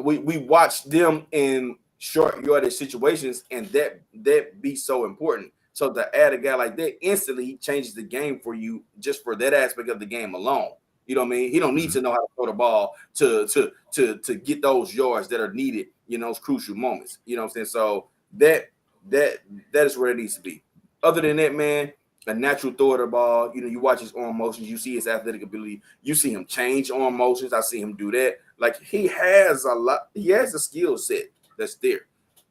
we watch them in short yardage situations, and that be so important. So to add a guy like that instantly, he changes the game for you just for that aspect of the game alone. You know what I mean? He don't need to know how to throw the ball to get those yards that are needed in those crucial moments. You know what I'm saying? So that that is where it needs to be. Other than that, man, a natural throw of the ball. You watch his arm motions, you see his athletic ability, you see him change arm motions. I see him do that. Like he has a skill set that's there.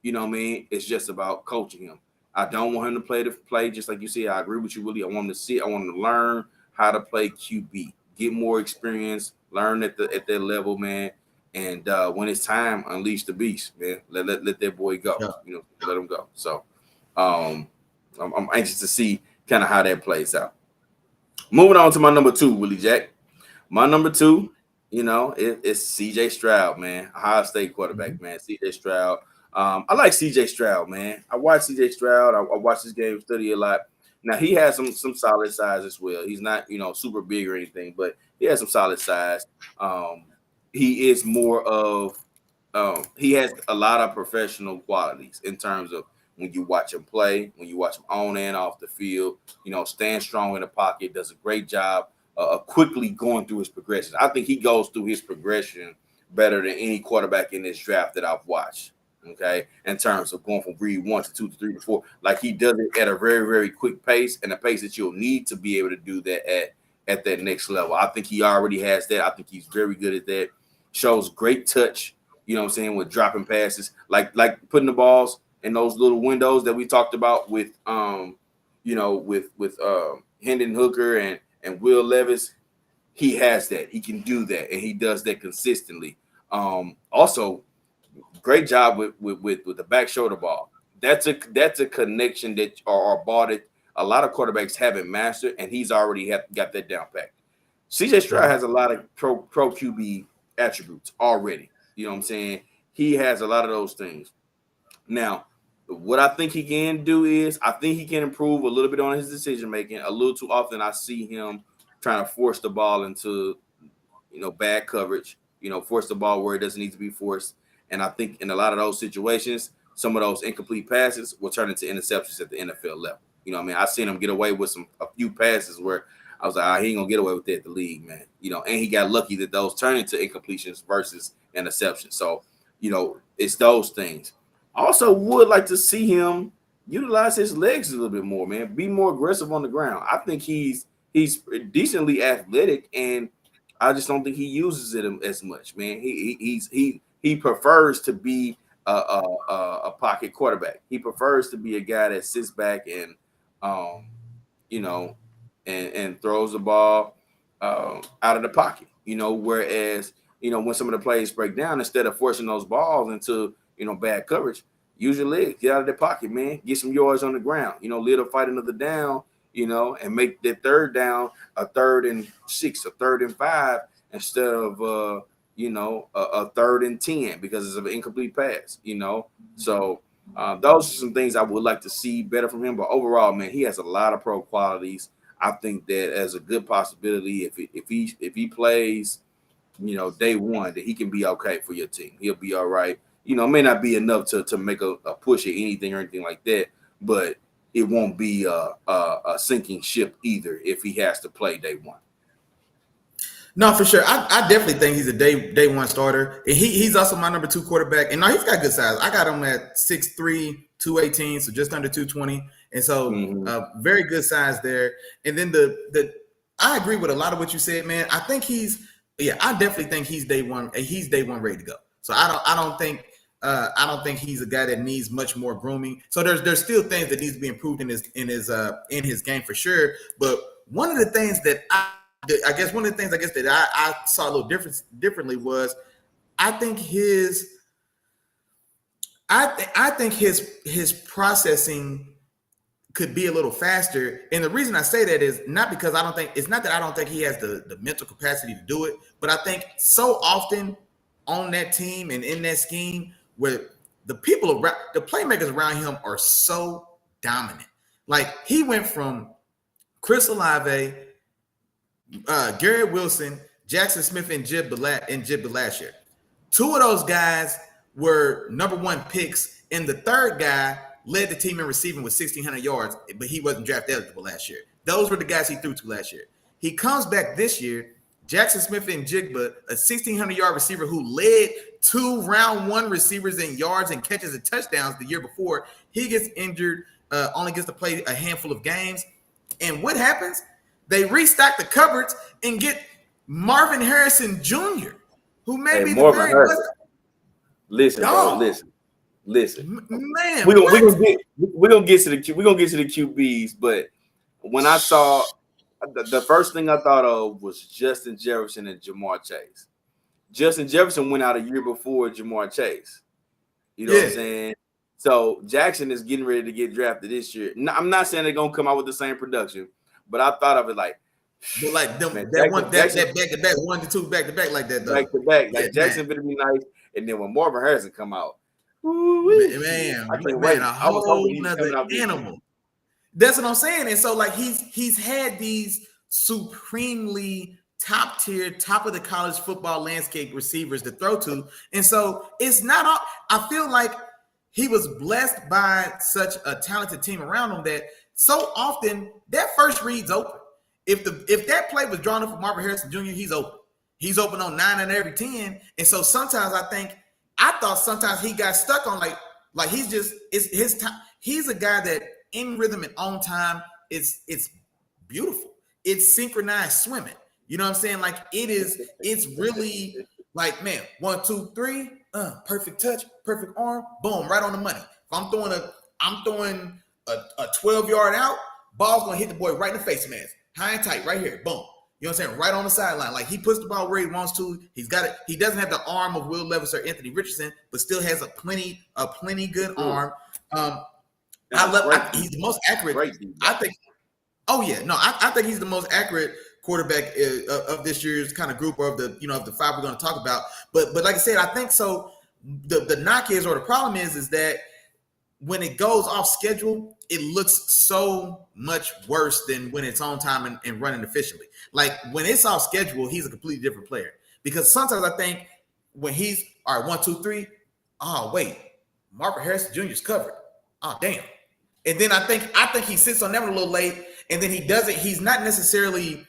You know what I mean? It's just about coaching him. I don't want him to play just like you said. I agree with you, Willie. I want him to see. I want him to learn how to play QB, get more experience, learn at that level, man. And when it's time, unleash the beast, man. Let that boy go. Yeah. Let him go. So, I'm anxious to see kind of how that plays out. Moving on to my number 2, Willie Jack. My number 2, it's CJ Stroud, man. Ohio State quarterback, man. CJ Stroud. I like CJ Stroud, man. I watch CJ Stroud. I watch this game, study a lot. Now he has some solid size as well. He's not, super big or anything, but he has some solid size. He is more of he has a lot of professional qualities in terms of when you watch him play, when you watch him on and off the field, stand strong in the pocket, does a great job of quickly going through his progression. I think he goes through his progression better than any quarterback in this draft that I've watched. Okay, in terms of going from read 1 to 2 to 3 to 4, like he does it at a very, very quick pace and a pace that you'll need to be able to do that at that next level. I think he already has that. I think he's very good at that. Shows great touch, with dropping passes, like putting the balls in those little windows that we talked about with Hendon Hooker and Will Levis. He has that. He can do that, and he does that consistently. Also, great job with the back shoulder ball. That's a connection that or ball that a lot of quarterbacks haven't mastered, and he's already got that down pat. CJ Stroud has a lot of pro QB attributes already. You know what I'm saying? He has a lot of those things. Now, what I think he can do is I think he can improve a little bit on his decision making. A little too often I see him trying to force the ball into bad coverage, force the ball where it doesn't need to be forced. And I think in a lot of those situations, some of those incomplete passes will turn into interceptions at the NFL level. You know what I mean? I've seen him get away with a few passes where I was like, he ain't gonna get away with that at the league, man. And he got lucky that those turn into incompletions versus interceptions. So, it's those things. I also would like to see him utilize his legs a little bit more, man. Be more aggressive on the ground. I think he's decently athletic, and I just don't think he uses it as much, man. He prefers to be a pocket quarterback. He prefers to be a guy that sits back and and throws the ball out of the pocket. Whereas when some of the plays break down, instead of forcing those balls into bad coverage, use your legs, get out of the pocket, man. Get some yards on the ground. Lead a fight another down. And make that third down a 3rd and 6, a 3rd and 5 instead of a 3rd and 10 because it's an incomplete pass. So those are some things I would like to see better from him. But overall, man, he has a lot of pro qualities. I think that as a good possibility, if he plays, day one, that he can be okay for your team. He'll be all right. It may not be enough to make a push at anything or anything like that, but it won't be a sinking ship either if he has to play day one. No, for sure. I definitely think he's a day one starter. And he's also my number 2 quarterback. And now he's got good size. I got him at 6'3", 218, so just under 220. And so very good size there. And then I agree with a lot of what you said, man. I think I definitely think he's day one ready to go. So I don't think he's a guy that needs much more grooming. So there's still things that needs to be improved in his game for sure. But one of the things that I saw a little differently was I think his processing could be a little faster. And the reason I say that is not because I don't think he has the mental capacity to do it, but I think so often on that team and in that scheme where the playmakers around him are so dominant. Like he went from Chris Olave, Garrett Wilson, Jackson Smith, and Jib Belashier Two of those guys were number one picks, and the third guy led the team in receiving with 1,600 yards, but he wasn't draft eligible last year. Those were the guys he threw to last year. He comes back this year, Jackson Smith and Jigba, a 1,600-yard receiver who led 2 round 1 receivers in yards and catches and touchdowns the year before. He gets injured, only gets to play a handful of games. And what happens? They restock the cupboards and get Marvin Harrison Jr., who may be the very best. Listen, bro, listen. Man, we're gonna get to the QBs, but when I saw the first thing I thought of was Justin Jefferson and Jamar Chase. Justin Jefferson went out a year before Jamar Chase. You know what I'm saying? So Jackson is getting ready to get drafted this year. I'm not saying they're gonna come out with the same production, but I thought of it like, but like them, man, that back to back, 1 to 2 back to back like that though. Back to back, like Jackson better be nice. And then when Marvin Harrison come out, man, a whole nother animal. That's what I'm saying. And so like he's had these supremely top tier, top of the college football landscape receivers to throw to. And so it's not all, I feel like he was blessed by such a talented team around him that so often that first read's open. If that play was drawn up for Marvin Harrison Jr., he's open. He's open on 9 and every 10. And so sometimes I thought sometimes he got stuck on like he's just, it's his time. He's a guy that in rhythm and on time, it's beautiful. It's synchronized swimming. You know what I'm saying? Like it's really like, man, 1, 2, 3, perfect touch, perfect arm, boom, right on the money. If I'm throwing a 12-yard out, ball's gonna hit the boy right in the face, man. High and tight, right here, boom. You know what I'm saying? Right on the sideline. Like he puts the ball where he wants to. He's got it. He doesn't have the arm of Will Levis or Anthony Richardson, but still has a plenty good arm. He's the most accurate. I think. Oh yeah, no, I think he's the most accurate quarterback of this year's kind of group, or of the 5 we're going to talk about. But like I said, I think so. The knock is, or the problem is that when it goes off schedule, it looks so much worse than when it's on time and running efficiently. Like when it's off schedule, he's a completely different player. Because sometimes I think when he's all right, 1, 2, 3, oh wait, Marvin Harrison Jr. is covered. Oh damn. And then I think he sits on that one a little late, and then he doesn't. He's not necessarily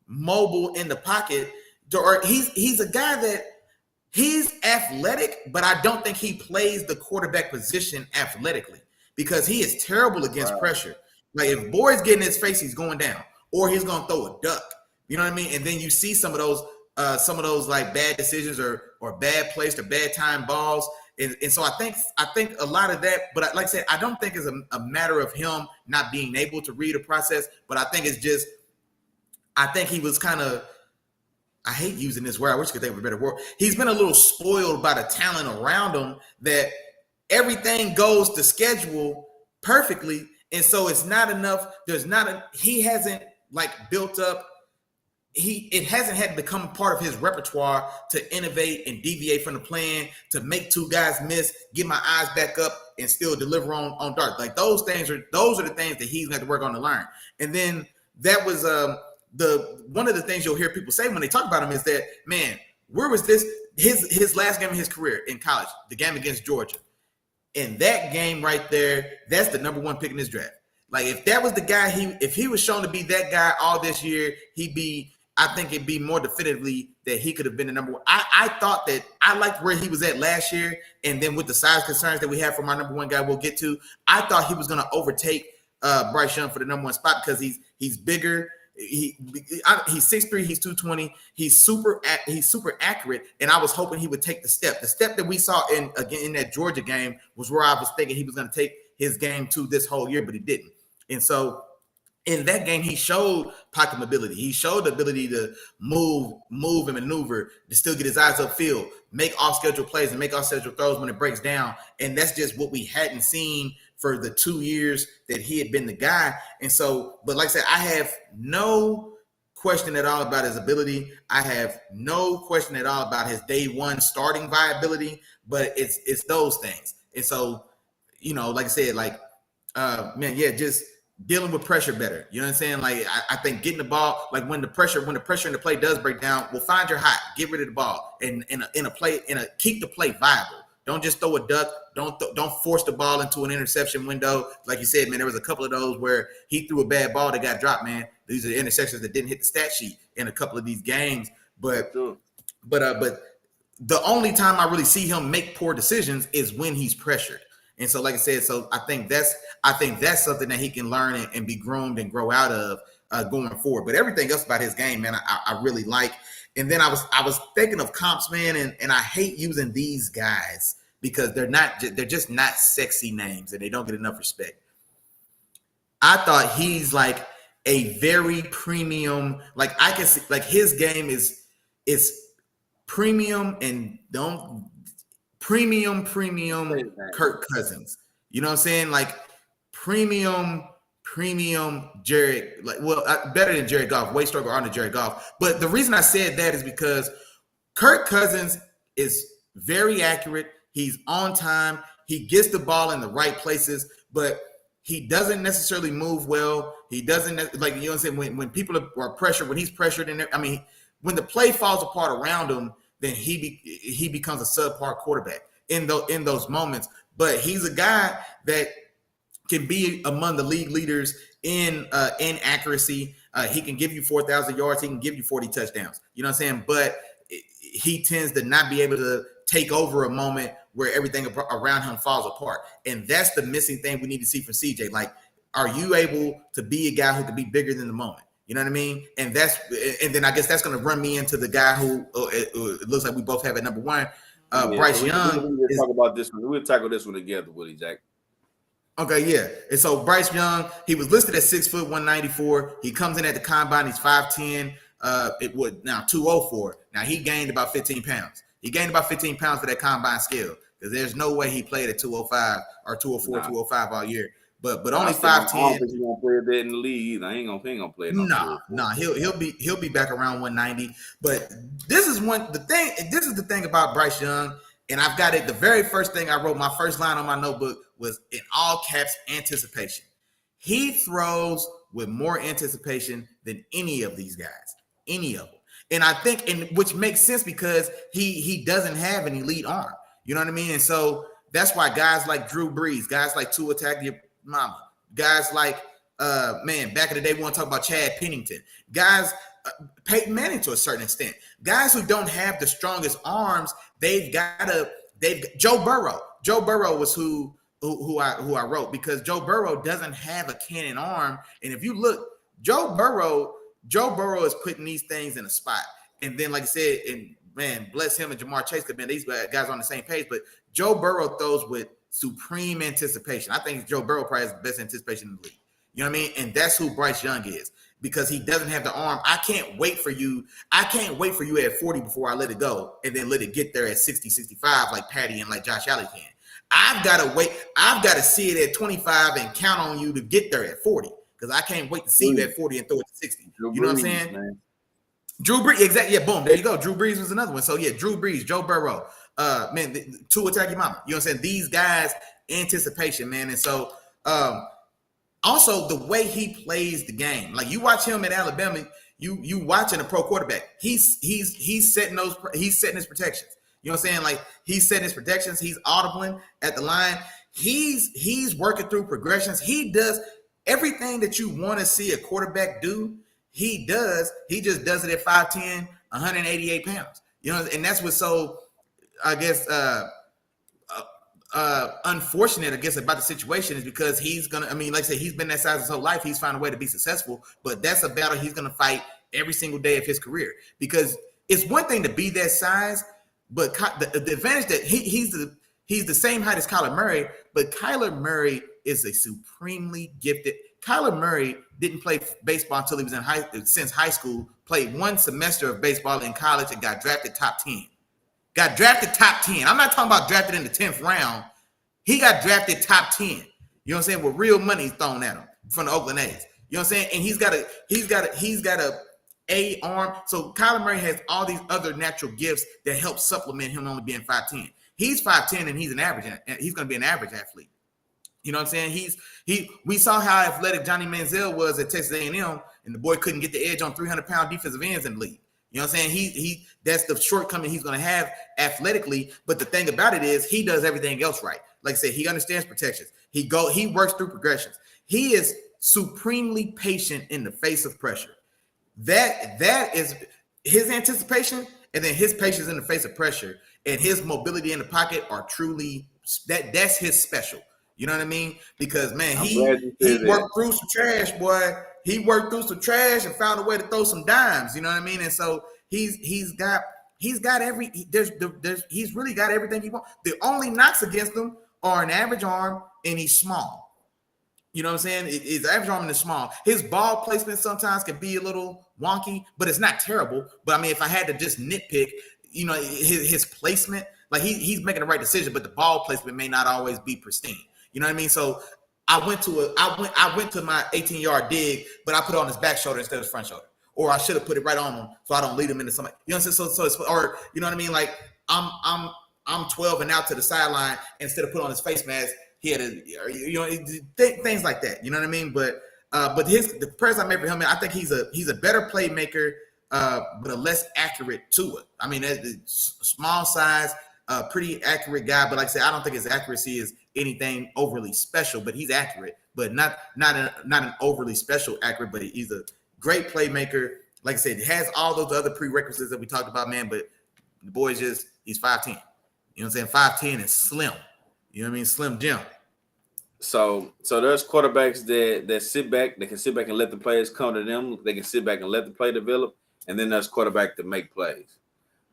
mobile in the pocket, or he's a guy that he's athletic, but I don't think he plays the quarterback position athletically because he is terrible against pressure. Like if Boyd's getting his face, he's going down, or he's going to throw a duck. You know what I mean? And then you see some of those like bad decisions or bad placed or bad time balls. And so I think a lot of that, but like I said, I don't think it's a matter of him not being able to read a process, but I think it's just, I think he was kind of, I hate using this word. I wish I could think of a better word. He's been a little spoiled by the talent around him that everything goes to schedule perfectly. And so it's not enough. He hasn't like built up. It hasn't had to become part of his repertoire to innovate and deviate from the plan, to make 2 guys miss, get my eyes back up and still deliver on dark. Like those are the things that he's got to work on to learn. And then that was one of the things you'll hear people say when they talk about him is that, man, where was this his last game of his career in college, the game against Georgia. And that game right there, that's the number 1 pick in this draft. Like if that was the guy, if he was shown to be that guy all this year, I think it'd be more definitively that he could have been the number 1. I thought that I liked where he was at last year. And then with the size concerns that we have from our number 1 guy we'll get to, I thought he was going to overtake Bryce Young for the number 1 spot because he's bigger. He's 6'3", he's 220, he's super accurate, and I was hoping he would take the step that we saw in that Georgia game was where I was thinking he was going to take his game to this whole year, but he didn't. And so in that game, he showed pocket mobility. He showed the ability to move and maneuver, to still get his eyes upfield, make off-schedule plays and make off-schedule throws when it breaks down. And that's just what we hadn't seen for the 2 years that he had been the guy. And so, but like I said, I have no question at all about his ability. I have no question at all about his day 1 starting viability, but it's those things. And so, like I said, just dealing with pressure better. You know what I'm saying? Like I think getting the ball, like when the pressure in the play does break down, well, find your hot, get rid of the ball, and keep the play viable. Don't just throw a duck. Don't force the ball into an interception window. Like you said, man, there was a couple of those where he threw a bad ball that got dropped, man. These are the interceptions that didn't hit the stat sheet in a couple of these games. But the only time I really see him make poor decisions is when he's pressured. And so, like I said, so I think that's something that he can learn and be groomed and grow out of going forward. But everything else about his game, man, I really like. And then I was thinking of comps, man, and I hate using these guys because they're just not sexy names and they don't get enough respect. I thought he's like a very premium, like I can see, like his game is premium and premium Kirk Cousins. You know what I'm saying? Like premium Jared, like better than Jared Goff, way stronger on the Jared Goff. But the reason I said that is because Kirk Cousins is very accurate. He's on time. He gets the ball in the right places, but he doesn't necessarily move well. He doesn't, like, you know what I'm saying? When people are pressured, when he's pressured, when the play falls apart around him, then he becomes a subpar quarterback in those moments. But he's a guy that can be among the league leaders in accuracy. He can give you 4,000 yards. He can give you 40 touchdowns. You know what I'm saying? But he tends to not be able to take over a moment where everything around him falls apart. And that's the missing thing we need to see from CJ. Like, are you able to be a guy who can be bigger than the moment? You know what I mean? And then I guess that's going to run me into the guy who it looks like we both have at number one, Bryce Young. We'll talk about this one. We'll tackle this one together, Willie Jack. Okay, yeah. And so Bryce Young, he was listed at 6 foot 194. He comes in at the combine. He's 5'10". It would now 204. Now he gained about 15 pounds. He gained about 15 pounds for that combine scale because there's no way he played at 205 or 204, 205 all year. But only 5'10". I don't think he's gonna play a bit in the league either. He ain't gonna play. No. He'll be back around 190. But this is the thing about Bryce Young, and I've got it. The very first thing I wrote, my first line on my notebook was in all caps, anticipation. He throws with more anticipation than any of these guys, any of them. And I think, which makes sense because he doesn't have an elite arm. You know what I mean? And so that's why guys like Drew Brees, guys like Tua Tagovailoa, guys like back in the day, we want to talk about Chad Pennington, guys, Peyton Manning to a certain extent, guys who don't have the strongest arms. Joe Burrow. Joe Burrow was who I wrote because Joe Burrow doesn't have a cannon arm. And if you look, Joe Burrow is putting these things in a spot. And then, like I said, and man, bless him and Jamar Chase, because man, these guys are on the same page. But Joe Burrow throws with supreme anticipation. I think Joe Burrow probably has the best anticipation in the league. You know what I mean? And that's who Bryce Young is because he doesn't have the arm. I can't wait for you at 40 before I let it go and then let it get there at 60, 65 like Patty and like Josh Allen can. I've got to wait. I've got to see it at 25 and count on you to get there at 40 because I can't wait to see you at 40 and throw it to 60. You know what I'm saying? Man. Drew Brees, exactly. Yeah, boom. There you go. Drew Brees was another one. So yeah, Drew Brees, Joe Burrow, Tua Tagovailoa. You know what I'm saying? These guys, anticipation, man. And so also the way he plays the game, like you watch him at Alabama, you watching a pro quarterback. He's setting his protections. You know what I'm saying? Like he's setting his protections. He's audibling at the line. He's working through progressions. He does everything that you want to see a quarterback do. He does. He just does it at 5'10", 188 pounds. You know, and that's what's so, I guess, unfortunate, I guess, about the situation is because he's gonna. I mean, like I said, he's been that size his whole life. He's found a way to be successful, but that's a battle he's gonna fight every single day of his career. Because it's one thing to be that size, but the advantage that he's the same height as Kyler Murray, but Kyler Murray is a supremely gifted. Kyler Murray didn't play baseball until he was since high school, played one semester of baseball in college and got drafted top 10. Got drafted top 10. I'm not talking about drafted in the 10th round. He got drafted top 10. You know what I'm saying? With real money thrown at him from the Oakland A's. You know what I'm saying? And he's got a arm. So Kyler Murray has all these other natural gifts that help supplement him only being 5'10. He's 5'10 and he's an average. He's going to be an average athlete. You know what I'm saying? We saw how athletic Johnny Manziel was at Texas A&M, and the boy couldn't get the edge on 300-pound defensive ends in the league. You know what I'm saying? He that's the shortcoming he's going to have athletically. But the thing about it is he does everything else right. Like I said, he understands protections. He works through progressions. He is supremely patient in the face of pressure. That is his anticipation, and then his patience in the face of pressure and his mobility in the pocket are truly that's his special. You know what I mean? Because man, he worked through some trash, boy. He worked through some trash and found a way to throw some dimes. You know what I mean? And so he's really got everything he wants. The only knocks against him are an average arm and he's small. You know what I'm saying? His average arm and is small. His ball placement sometimes can be a little wonky, but it's not terrible. But I mean, if I had to just nitpick, you know, his placement, like he's making the right decision, but the ball placement may not always be pristine. You know what I mean? So I went to my 18-yard dig, but I put it on his back shoulder instead of his front shoulder. Or I should have put it right on him so I don't lead him into somebody. You know what I'm saying? So it's, or you know what I mean? Like I'm 12 and out to the sideline instead of put on his face mask. He had things like that. You know what I mean? But the prayers I made for him, man, I think he's a better playmaker, but a less accurate to it. I mean, small size, pretty accurate guy. But like I said, I don't think his accuracy is anything overly special. But he's accurate, but not an overly special accurate. But he's a great playmaker. Like I said, he has all those other prerequisites that we talked about, man. But the boy is he's 5'10". You know what I'm saying? 5'10" is slim. You know what I mean? Slim Jim. So there's quarterbacks that sit back. They can sit back and let the players come to them. They can sit back and let the play develop. And then there's quarterbacks that make plays.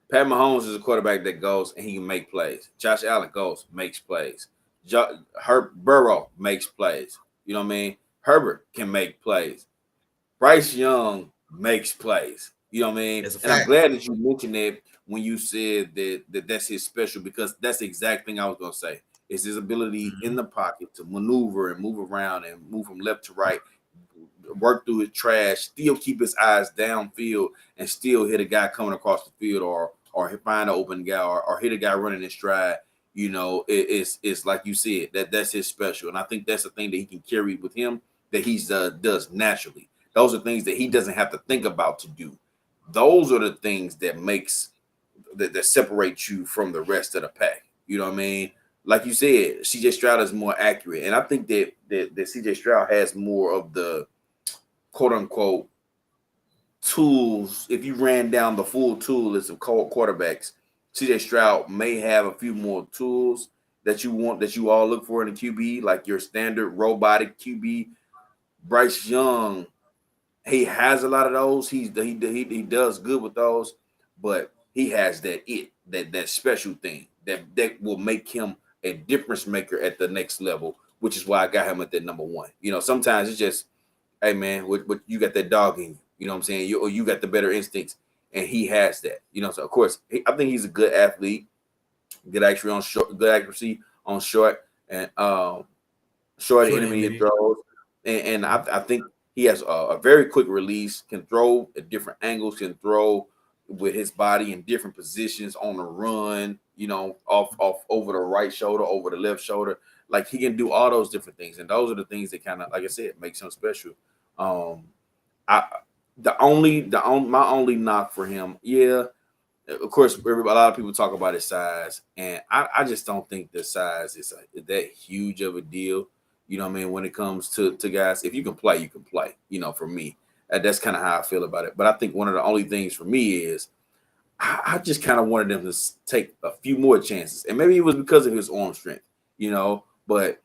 Pat Mahomes is a quarterback that goes and he can make plays. Josh Allen goes, makes plays. Burrow makes plays. You know what I mean? Herbert can make plays. Bryce Young makes plays. You know what I mean? And I'm glad that you mentioned that when you said that's his special, because that's the exact thing I was going to say. It's his ability in the pocket to maneuver and move around and move from left to right, work through his trash, still keep his eyes downfield and still hit a guy coming across the field or find an open guy or hit a guy running in stride. You know, it's like you said, that's his special. And I think that's the thing that he can carry with him that he does naturally. Those are things that he doesn't have to think about to do. Those are the things that that separate you from the rest of the pack. You know what I mean? Like you said, CJ Stroud is more accurate. And I think that CJ Stroud has more of the quote unquote tools. If you ran down the full tool list of quarterbacks, CJ Stroud may have a few more tools that you all look for in a QB, like your standard robotic QB. Bryce Young, he has a lot of those. He does good with those, but he has that special thing that will make him a difference maker at the next level, which is why I got him at that number one. You know, sometimes it's just, hey man, what you got that dog in you. You know what I'm saying? You got the better instincts, and he has that. You know, so of course, I think he's a good athlete, good accuracy on short and short intermediate throws, and I think he has a very quick release, can throw at different angles, can throw with his body in different positions on the run, you know, off over the right shoulder, over the left shoulder. Like he can do all those different things. And those are the things that kind of, like I said, makes him special. My only knock for him, yeah, of course, a lot of people talk about his size, and I just don't think the size is that huge of a deal. You know what I mean? When it comes to guys, if you can play, you can play. You know, for me, that's kind of how I feel about it. But I think one of the only things for me is I just kind of wanted them to take a few more chances. And maybe it was because of his arm strength, you know, but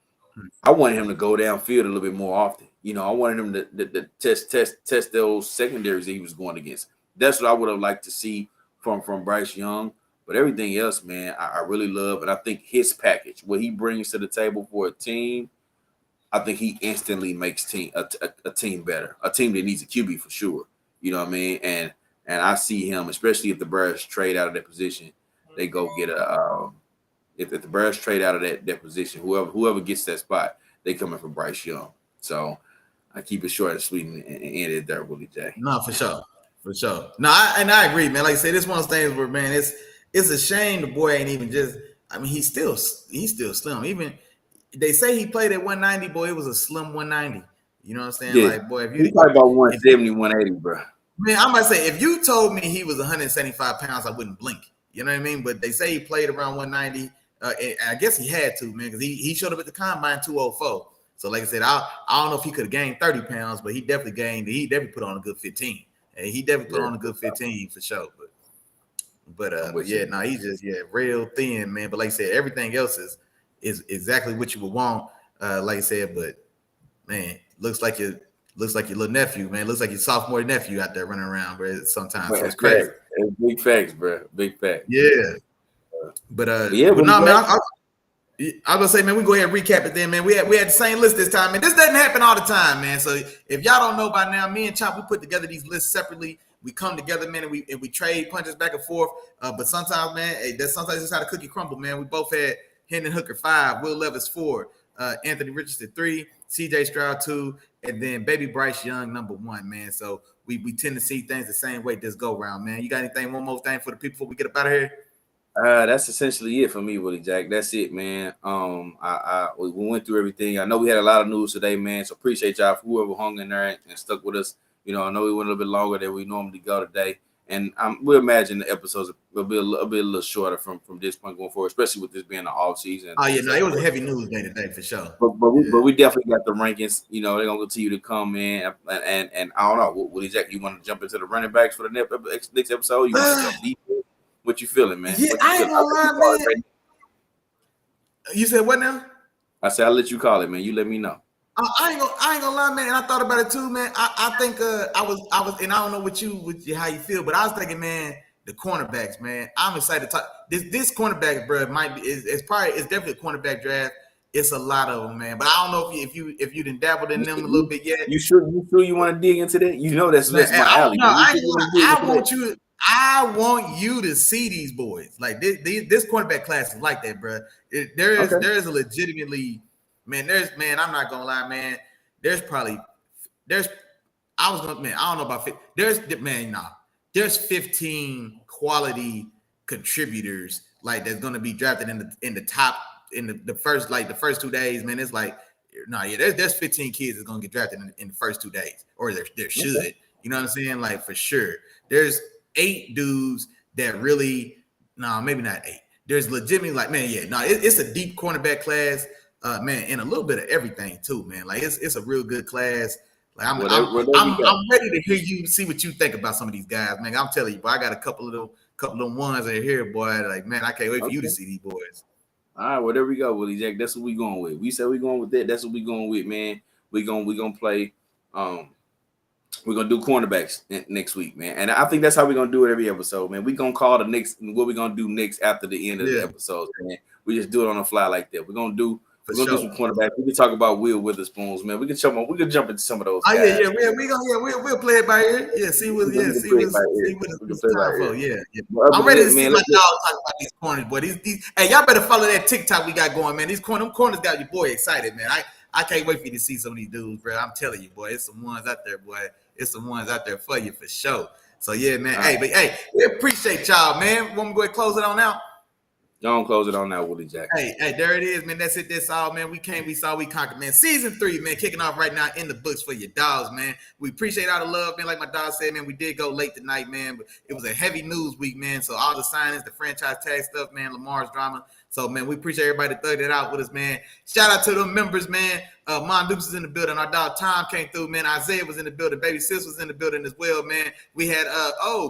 I wanted him to go downfield a little bit more often. You know, I wanted him to test those secondaries that he was going against. That's what I would have liked to see from Bryce Young. But everything else, man, I really love. And I think his package, what he brings to the table for a team, I think he instantly makes a team better. A team that needs a QB for sure. You know what I mean? And I see him, especially if the Bears trade out of that position, they go get if the Bears trade out of that position, whoever gets that spot, they coming for Bryce Young. So I keep it short and sweet and end it there, Willie J. No, for sure. No, I agree, man. Like I said, it's one of those things where, man, it's a shame the boy ain't even just. I mean, he's still slim. Even they say he played at 190. Boy, it was a slim 190. You know what I'm saying? Yeah. Like, boy, if He you probably about 170, 180, bro. man, I'm about to say if you told me he was 175 pounds, I wouldn't blink. You know what I mean? But they say he played around 190. I guess he had to, man, because he showed up at the combine 204. So, like I said, I don't know if he could have gained 30 pounds, but he definitely put on a good 15. And he definitely put on a good 15 for sure. But yeah, no, he's just real thin, man. But like I said, everything else is exactly what you would want. Like I said, but man, looks like your little nephew, man. Looks like your sophomore nephew out there running around, bro. Sometimes so it's crazy. It's big facts, bro. Big facts. Yeah. But yeah, but no, man. I was gonna say, man, we go ahead and recap it then, man. We had the same list this time, man. This doesn't happen all the time, man. So if y'all don't know by now, me and Chop, we put together these lists separately. We come together, man, and we trade punches back and forth. But sometimes, man, sometimes it's how the cookie crumble, man. We both had Hendon Hooker 5, Will Levis 4, Anthony Richardson 3, CJ Stroud 2, and then Baby Bryce Young number 1, man. So we tend to see things the same way this go round, man. You got anything, one more thing for the people before we get up out of here? That's essentially it for me, Willie Jack. That's it, man. We went through everything. I know we had a lot of news today, man. So appreciate y'all for whoever hung in there and stuck with us. You know, I know we went a little bit longer than we normally go today, and we imagine the episodes will be a little shorter from this point going forward, especially with this being the off season. Oh yeah, no, it was a heavy news day today for sure. But we definitely got the rankings. You know, they're gonna continue to come in, and I don't know, Willie Jack, you want to jump into the running backs for the next episode? You want to jump deep? What you feeling, man? Yeah, I ain't gonna lie, man. You said what now? I said I'll let you call it, man. You let me know. I ain't gonna lie, man. And I thought about it too, man. I think I was, and I don't know how you feel, but I was thinking, man, the cornerbacks, man. I'm excited to talk. This cornerback, bro, might be it's definitely a cornerback draft. It's a lot of them, man. But I don't know if you done dabbled in them a little bit yet. You sure you want to dig into that? You know that's my alley. No, I want you to see these boys. Like this cornerback class is like that, bro. There is a legitimately, man. I'm not gonna lie, man. I don't know about 50. There's 15 quality contributors like that's gonna be drafted in the top in the first 2 days, man. It's like, there's 15 kids that's gonna get drafted in the first 2 days, or there should. Okay. You know what I'm saying? Like, for sure. There's 8 dudes that really, maybe not 8. There's legitimately, like, man, it's a deep cornerback class, man, and a little bit of everything too, man. Like, it's a real good class. Like, I'm ready to hear you see what you think about some of these guys, man. I'm telling you, boy, I got a couple of ones in here, boy. Like, man, I can't wait for you to see these boys. All right, well, there we go, Willie Jack. That's what we going with. We said we going with that. That's what we going with, man. We gonna play. We're gonna do cornerbacks next week, man. And I think that's how we're gonna do it every episode, man. We're gonna call the next what we're gonna do next after the end of the episode, man. We just do it on the fly like that. We're gonna do some cornerbacks. We can talk about Will Witherspoons, man. We can jump into some of those. Oh guys. We'll play it by ear. Yeah, see what it's time for. Yeah. I'm ready to see my dog talk about these corners, boy. These hey, y'all better follow that TikTok we got going, man. These corners got your boy excited, man. I can't wait for you to see some of these dudes, bro. I'm telling you, boy, it's some ones out there, boy. It's some ones out there for you for sure. So yeah, man. Hey, we appreciate y'all, man. Want me to go ahead and close it on out? Don't close it on that, Willie Jack. Hey, there it is, man. That's it. That's all, man. We came, we saw, we conquered, man. Season 3, man, kicking off right now in the books for your dogs, man. We appreciate all the love, man. Like my dog said, man, we did go late tonight, man, but it was a heavy news week, man. So all the signings, the franchise tag stuff, man, Lamar's drama. So, man, we appreciate everybody that thugged it out with us, man. Shout out to the members, man. Mon Dukes is in the building. Our dog Tom came through, man. Isaiah was in the building. Baby Sis was in the building as well, man. We had,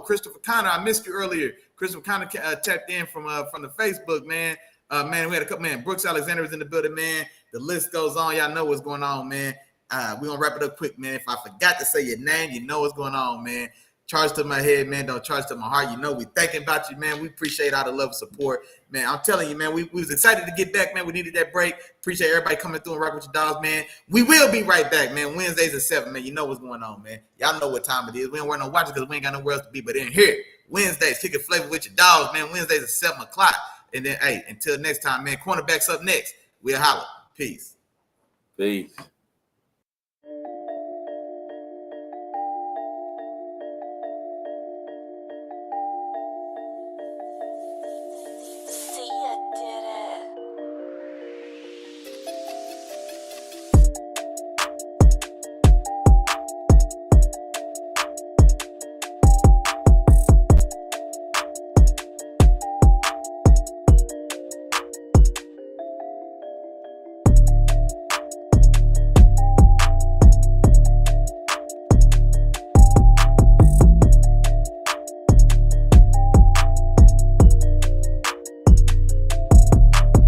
Christopher Connor. I missed you earlier. Christopher Connor tapped in from the Facebook, man. Man, we had a couple, man. Brooks Alexander was in the building, man. The list goes on. Y'all know what's going on, man. We're going to wrap it up quick, man. If I forgot to say your name, you know what's going on, man. Charge to my head, man. Don't charge to my heart. You know we thinking about you, man. We appreciate all the love and support, man. I'm telling you, man, we was excited to get back, man. We needed that break. Appreciate everybody coming through and rock with your dogs, man. We will be right back, man. Wednesdays at 7, man. You know what's going on, man. Y'all know what time it is. We don't wear no watches because we ain't got nowhere else to be but in here. Wednesdays, kicking flavor with your dogs, man. Wednesdays at 7 o'clock. And then, hey, until next time, man, cornerbacks up next. We'll holler. Peace. Peace.